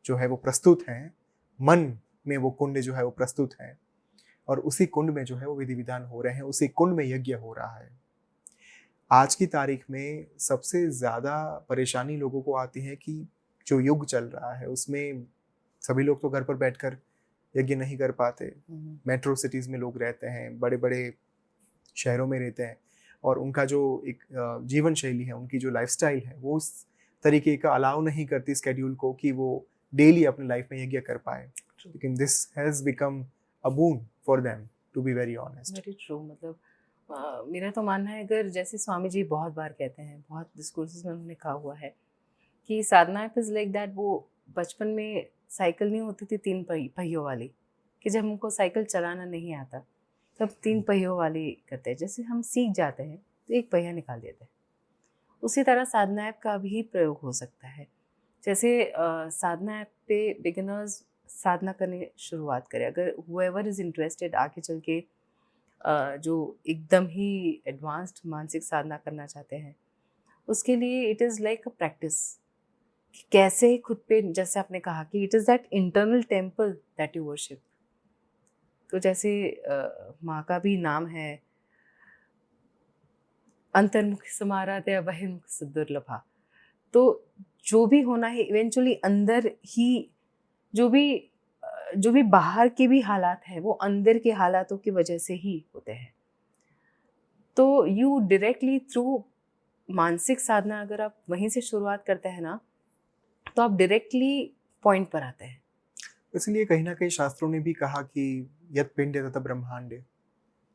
[SPEAKER 1] जो है वो प्रस्तुत हैं, मन में वो कुंड जो है वो प्रस्तुत है और उसी कुंड में जो है वो विधि विधान हो रहे हैं, उसी कुंड में यज्ञ हो रहा है। आज की तारीख में सबसे ज़्यादा परेशानी लोगों को आती है कि जो युग चल रहा है उसमें सभी लोग तो घर पर बैठकर यज्ञ नहीं कर पाते। मेट्रो सिटीज़ में लोग रहते हैं, बड़े बड़े शहरों में रहते हैं और उनका जो एक जीवन शैली है, उनकी जो लाइफस्टाइल है, वो उस तरीके का अलाउ नहीं करती स्केड्यूल को कि वो डेली अपने लाइफ में यज्ञ कर पाए। लेकिन this has become a boon for them, to be very honest.
[SPEAKER 2] Very true. मतलब मेरा तो मानना है, अगर जैसे स्वामी जी बहुत बार कहते हैं, बहुत डिस्कोर्सेस में उन्होंने कहा हुआ है कि साधना इज लाइक दैट। वो बचपन में साइकिल नहीं होती थी 3 पहियों वाली, कि जब हमको साइकिल चलाना नहीं आता तब 3 पहियों वाली करते हैं, जैसे हम सीख जाते हैं तो 1 पहिया निकाल देते हैं। उसी तरह साधना ऐप का भी प्रयोग हो सकता है। जैसे साधना ऐप पे बिगिनर्स साधना करने शुरुआत करें, अगर हुएवर इज़ इंटरेस्टेड आगे चल के जो एकदम ही एडवांस्ड मानसिक साधना करना चाहते हैं, उसके लिए it is like a practice. कैसे खुद पे, जैसे आपने कहा कि it is that internal temple that you worship. तो जैसे माँ का भी नाम है अंतर्मुख समाराध्य बहिर्मुख सुदुर्लभा। तो जो भी होना है इवेंचुअली अंदर ही, जो भी बाहर के भी हालात हैं वो अंदर के हालातों की वजह से ही होते हैं। तो यू डायरेक्टली थ्रू मानसिक साधना अगर आप वहीं से शुरुआत करते हैं ना, तो आप डायरेक्टली पॉइंट पर आते हैं।
[SPEAKER 1] इसलिए कहीं ना कहीं शास्त्रों ने भी कहा कि यत पिंड तथा ब्रह्मांड,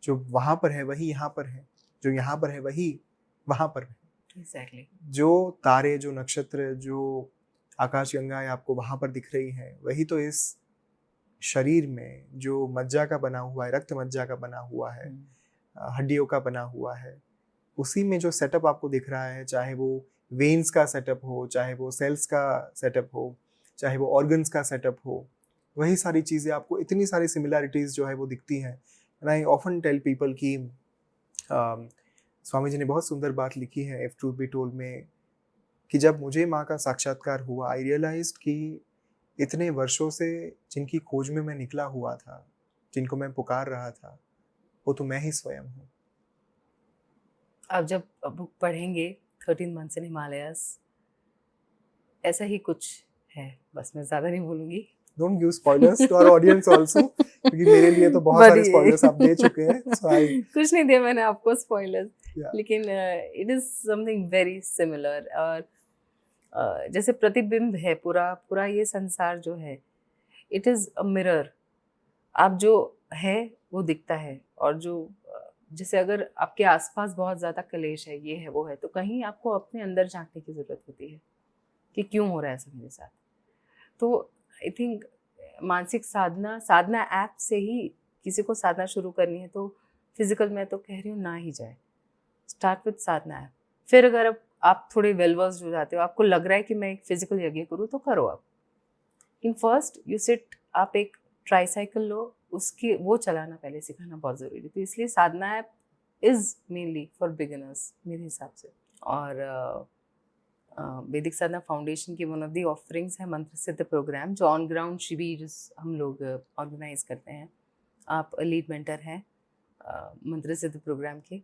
[SPEAKER 1] जो वहां पर है वही यहाँ पर है, जो यहाँ पर है वही वहां पर है।
[SPEAKER 2] एग्जैक्टली।
[SPEAKER 1] जो तारे, जो नक्षत्र, जो आकाश गंगाएं आपको वहां पर दिख रही हैं, वही तो इस शरीर में जो मज्जा का बना हुआ है, रक्त मज्जा का बना हुआ है, हड्डियों का बना हुआ है, उसी में जो सेटअप आपको दिख रहा है, चाहे वो वेन्स का सेटअप हो, चाहे वो सेल्स का सेटअप हो, चाहे वो ऑर्गन्स का सेटअप हो, वही सारी चीज़ें आपको, इतनी सारी सिमिलैरिटीज़ जो है वो दिखती हैं। And I often tell people कि स्वामी जी ने बहुत सुंदर बात लिखी है इफ ट्रूथ बी टोल्ड में, कि जब मुझे माँ का साक्षात्कार हुआ, आई रियलाइज्ड कि इतने वर्षों से जिनकी खोज में मैं निकला हुआ था, जिनको मैं पुकार रहा था, वो तो मैं ही स्वयं हूँ।
[SPEAKER 2] आप जब बुक पढ़ेंगे 13 मंथ्स इन हिमालयस, ऐसा ही कुछ है, बस मैं ज़्यादा नहीं बोलूँगी।
[SPEAKER 1] Don't give spoilers to our audience also, क्योंकि मेरे लिए तो बहुत सारे स्पॉयलर्स आप दे चुके हैं, सो आई
[SPEAKER 2] कुछ नहीं दिया मैंने आपको स्पॉयलर्स,
[SPEAKER 1] या
[SPEAKER 2] लेकिन it is something very similar. और जैसे प्रतिबिंब है, पूरा पूरा ये संसार जो है, इट इज़ अ मिरर। आप जो है वो दिखता है, और जो जैसे अगर आपके आसपास बहुत ज़्यादा कलेश है, ये है वो है, तो कहीं आपको अपने अंदर झांकने की ज़रूरत होती है कि क्यों हो रहा है ऐसा मेरे साथ। तो आई थिंक मानसिक साधना, साधना ऐप से ही किसी को साधना शुरू करनी है तो फिजिकल, मैं तो कह रही हूँ ना ही जाए, स्टार्ट विद साधना ऐप। फिर अगर आप थोड़े वेल वर्स्ड हो जाते हो, आपको लग रहा है कि मैं एक फिजिकल यज्ञ करूँ, तो करो आप। इन फर्स्ट यू सिट, आप एक ट्राईसाइकिल लो, उसकी वो चलाना पहले सिखाना बहुत ज़रूरी है। तो इसलिए Sadhana app is mainly for beginners मेरे हिसाब से। और वैदिक साधना फाउंडेशन की वन ऑफ दी ऑफरिंग्स है मंत्र सिद्ध प्रोग्राम, जो ऑन ग्राउंड शिविर हम लोग ऑर्गेनाइज करते हैं। आप लीड मेंटर हैं मंत्र सिद्ध प्रोग्राम के,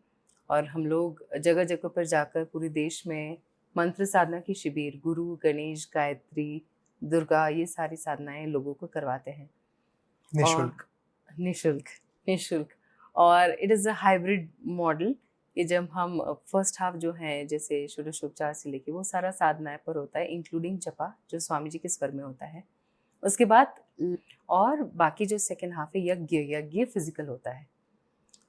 [SPEAKER 2] और हम लोग जगह जगह पर जाकर पूरे देश में मंत्र साधना की शिविर, गुरु, गणेश, गायत्री, दुर्गा, ये सारी साधनाएं लोगों को करवाते हैं।
[SPEAKER 1] निःशुल्क।
[SPEAKER 2] निशुल्क, निशुल्क। और it is a hybrid model कि जब हम फर्स्ट हाफ जो है, जैसे षोडशोपचार से लेके वो सारा साधनाएं पर होता है, इंक्लूडिंग जपा जो स्वामी जी के स्वर में होता है। उसके बाद और बाकी जो सेकेंड हाफ है, यज्ञ, यज्ञ फिजिकल होता है।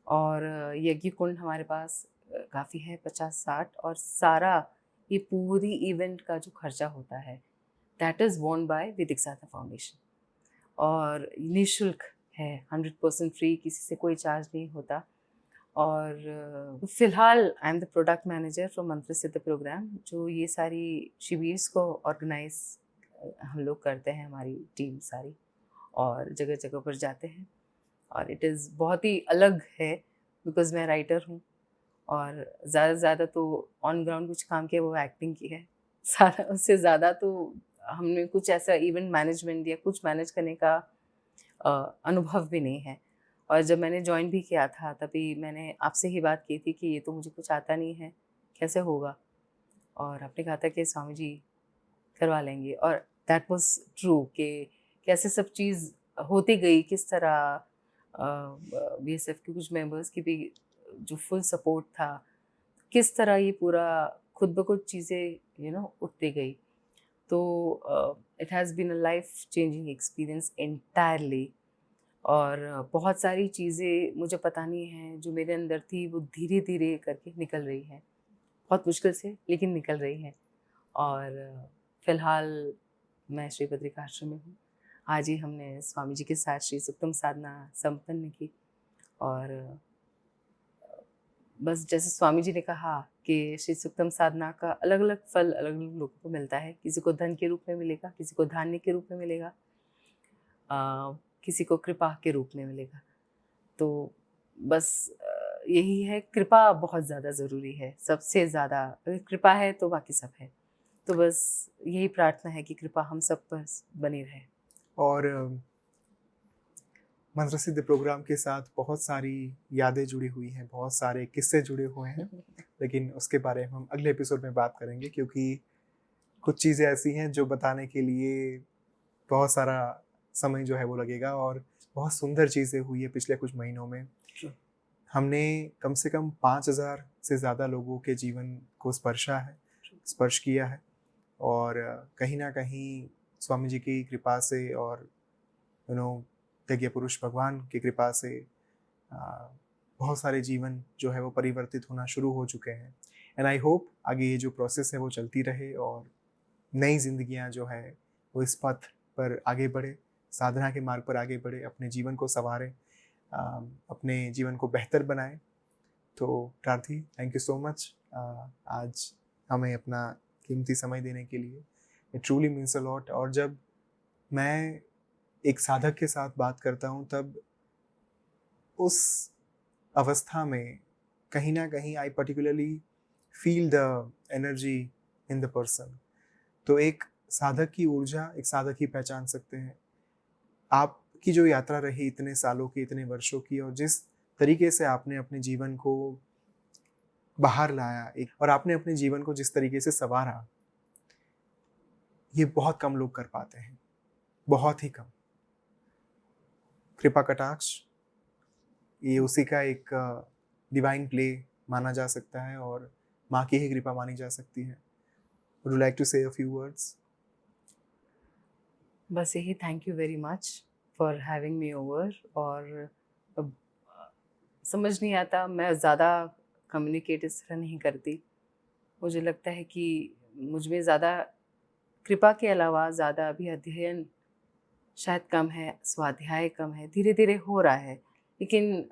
[SPEAKER 2] और यज्ञ कुंड हमारे पास काफ़ी है, 50-60, और सारा ये पूरी इवेंट का जो खर्चा होता है दैट इज़ वोन बाय वैदिक साधना फाउंडेशन। और निःशुल्क है, 100% फ्री, किसी से कोई चार्ज नहीं होता। और फिलहाल I am the product manager from मंत्र सिद्ध प्रोग्राम, जो ये सारी शिविर्स को ऑर्गेनाइज हम लोग करते हैं, हमारी टीम सारी, और जगह जगह पर जाते हैं। और इट इज़ बहुत ही अलग है, बिकॉज मैं राइटर हूँ, और ज़्यादा से ज़्यादा तो ऑन ग्राउंड कुछ काम किया वो एक्टिंग की है, सारा उससे ज़्यादा तो हमने कुछ ऐसा इवेंट मैनेजमेंट या कुछ मैनेज करने का अनुभव भी नहीं है। और जब मैंने ज्वाइन भी किया था, तभी मैंने आपसे ही बात की थी कि ये तो मुझे कुछ आता नहीं है, कैसे होगा। और आपने कहा था कि स्वामी जी करवा लेंगे, और दैट वाज ट्रू कि कैसे सब चीज़ होती गई, किस तरह बीएसएफ के कुछ मेंबर्स की भी जो फुल सपोर्ट था, किस तरह ये पूरा खुद ब खुद चीज़ें उठती गई। तो it has been a life changing experience entirely. और बहुत सारी चीज़ें मुझे पता नहीं है जो मेरे अंदर थी, वो धीरे धीरे करके निकल रही है, बहुत मुश्किल से, लेकिन निकल रही है। और फिलहाल मैं श्री बद्रिकाश्रम में हूँ। आज ही हमने स्वामी जी के साथ श्री सुक्तम साधना संपन्न की। और बस जैसे स्वामी जी ने कहा कि श्री सुक्तम साधना का अलग अलग फल अलग अलग लोगों को मिलता है। किसी को धन के रूप में मिलेगा, किसी को धान्य के रूप में मिलेगा, किसी को कृपा के रूप में मिलेगा। तो बस यही है, कृपा बहुत ज़्यादा ज़रूरी है, सबसे ज़्यादा। अगर कृपा है तो बाकी सब है। तो बस यही प्रार्थना है कि कृपा हम सब पर बनी रहे।
[SPEAKER 1] और मंत्र सिद्ध प्रोग्राम के साथ बहुत सारी यादें जुड़ी हुई हैं, बहुत सारे किस्से जुड़े हुए हैं, लेकिन उसके बारे में हम अगले एपिसोड में बात करेंगे, क्योंकि कुछ चीज़ें ऐसी हैं जो बताने के लिए बहुत सारा समय जो है वो लगेगा। और बहुत सुंदर चीज़ें हुई है पिछले कुछ महीनों में। हमने कम से कम 5000 से ज़्यादा लोगों के जीवन को स्पर्श किया है। और कहीं न कहीं स्वामी जी की कृपा से और यज्ञ पुरुष भगवान की कृपा से बहुत सारे जीवन जो है वो परिवर्तित होना शुरू हो चुके हैं। एंड आई होप आगे ये जो प्रोसेस है वो चलती रहे और नई ज़िंदगियाँ जो है वो इस पथ पर आगे बढ़े, साधना के मार्ग पर आगे बढ़े, अपने जीवन को सँवारें, अपने जीवन को बेहतर बनाएँ। तो प्रार्थी, थैंक यू सो मच आज हमें अपना कीमती समय देने के लिए। It truly means a lot. और जब मैं एक साधक के साथ बात करता हूँ तब उस अवस्था में कहीं न कहीं I particularly feel the energy in the person. तो एक साधक की ऊर्जा एक साधक ही पहचान सकते हैं। आपकी जो यात्रा रही इतने सालों की, इतने वर्षों की, और जिस तरीके से आपने अपने जीवन को बाहर लाया एक, और आपने अपने जीवन को जिस तरीके से सँवारा, ये बहुत कम लोग कर पाते हैं, बहुत ही कम। कृपा कटाक्ष ये उसी का एक डिवाइन प्ले माना जा सकता है और माँ की ही कृपा मानी जा सकती है। वुड यू लाइक टू से अ फ्यू वर्ड्स?
[SPEAKER 2] बस यही, thank you very much for having me over. और अब समझ नहीं आता, मैं ज़्यादा कम्युनिकेट इस तरह नहीं करती। मुझे लगता है कि मुझ में ज़्यादा कृपा के अलावा ज़्यादा अभी अध्ययन शायद कम है, स्वाध्याय कम है, धीरे-धीरे हो रहा है। लेकिन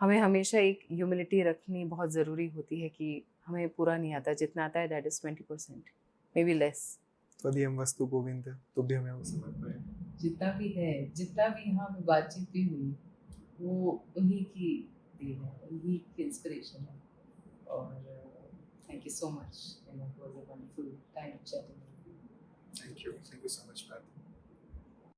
[SPEAKER 2] हमें हमेशा एक ह्यूमिलिटी रखनी बहुत ज़रूरी होती है कि हमें पूरा नहीं आता, जितना आता है that is 20%, may be less.
[SPEAKER 1] त्वदीयं वस्तु गोविंद तुभ्यमेव समर्पयामि।
[SPEAKER 2] जितना भी है, जितना भी यहाँ पे बातचीत भी हुई, वो उन्हीं की देन है, उन्हीं की इंस्पिरेशन है। और thank you so much, it was a wonderful time chatting.
[SPEAKER 1] Thank you so much प्रार्थी।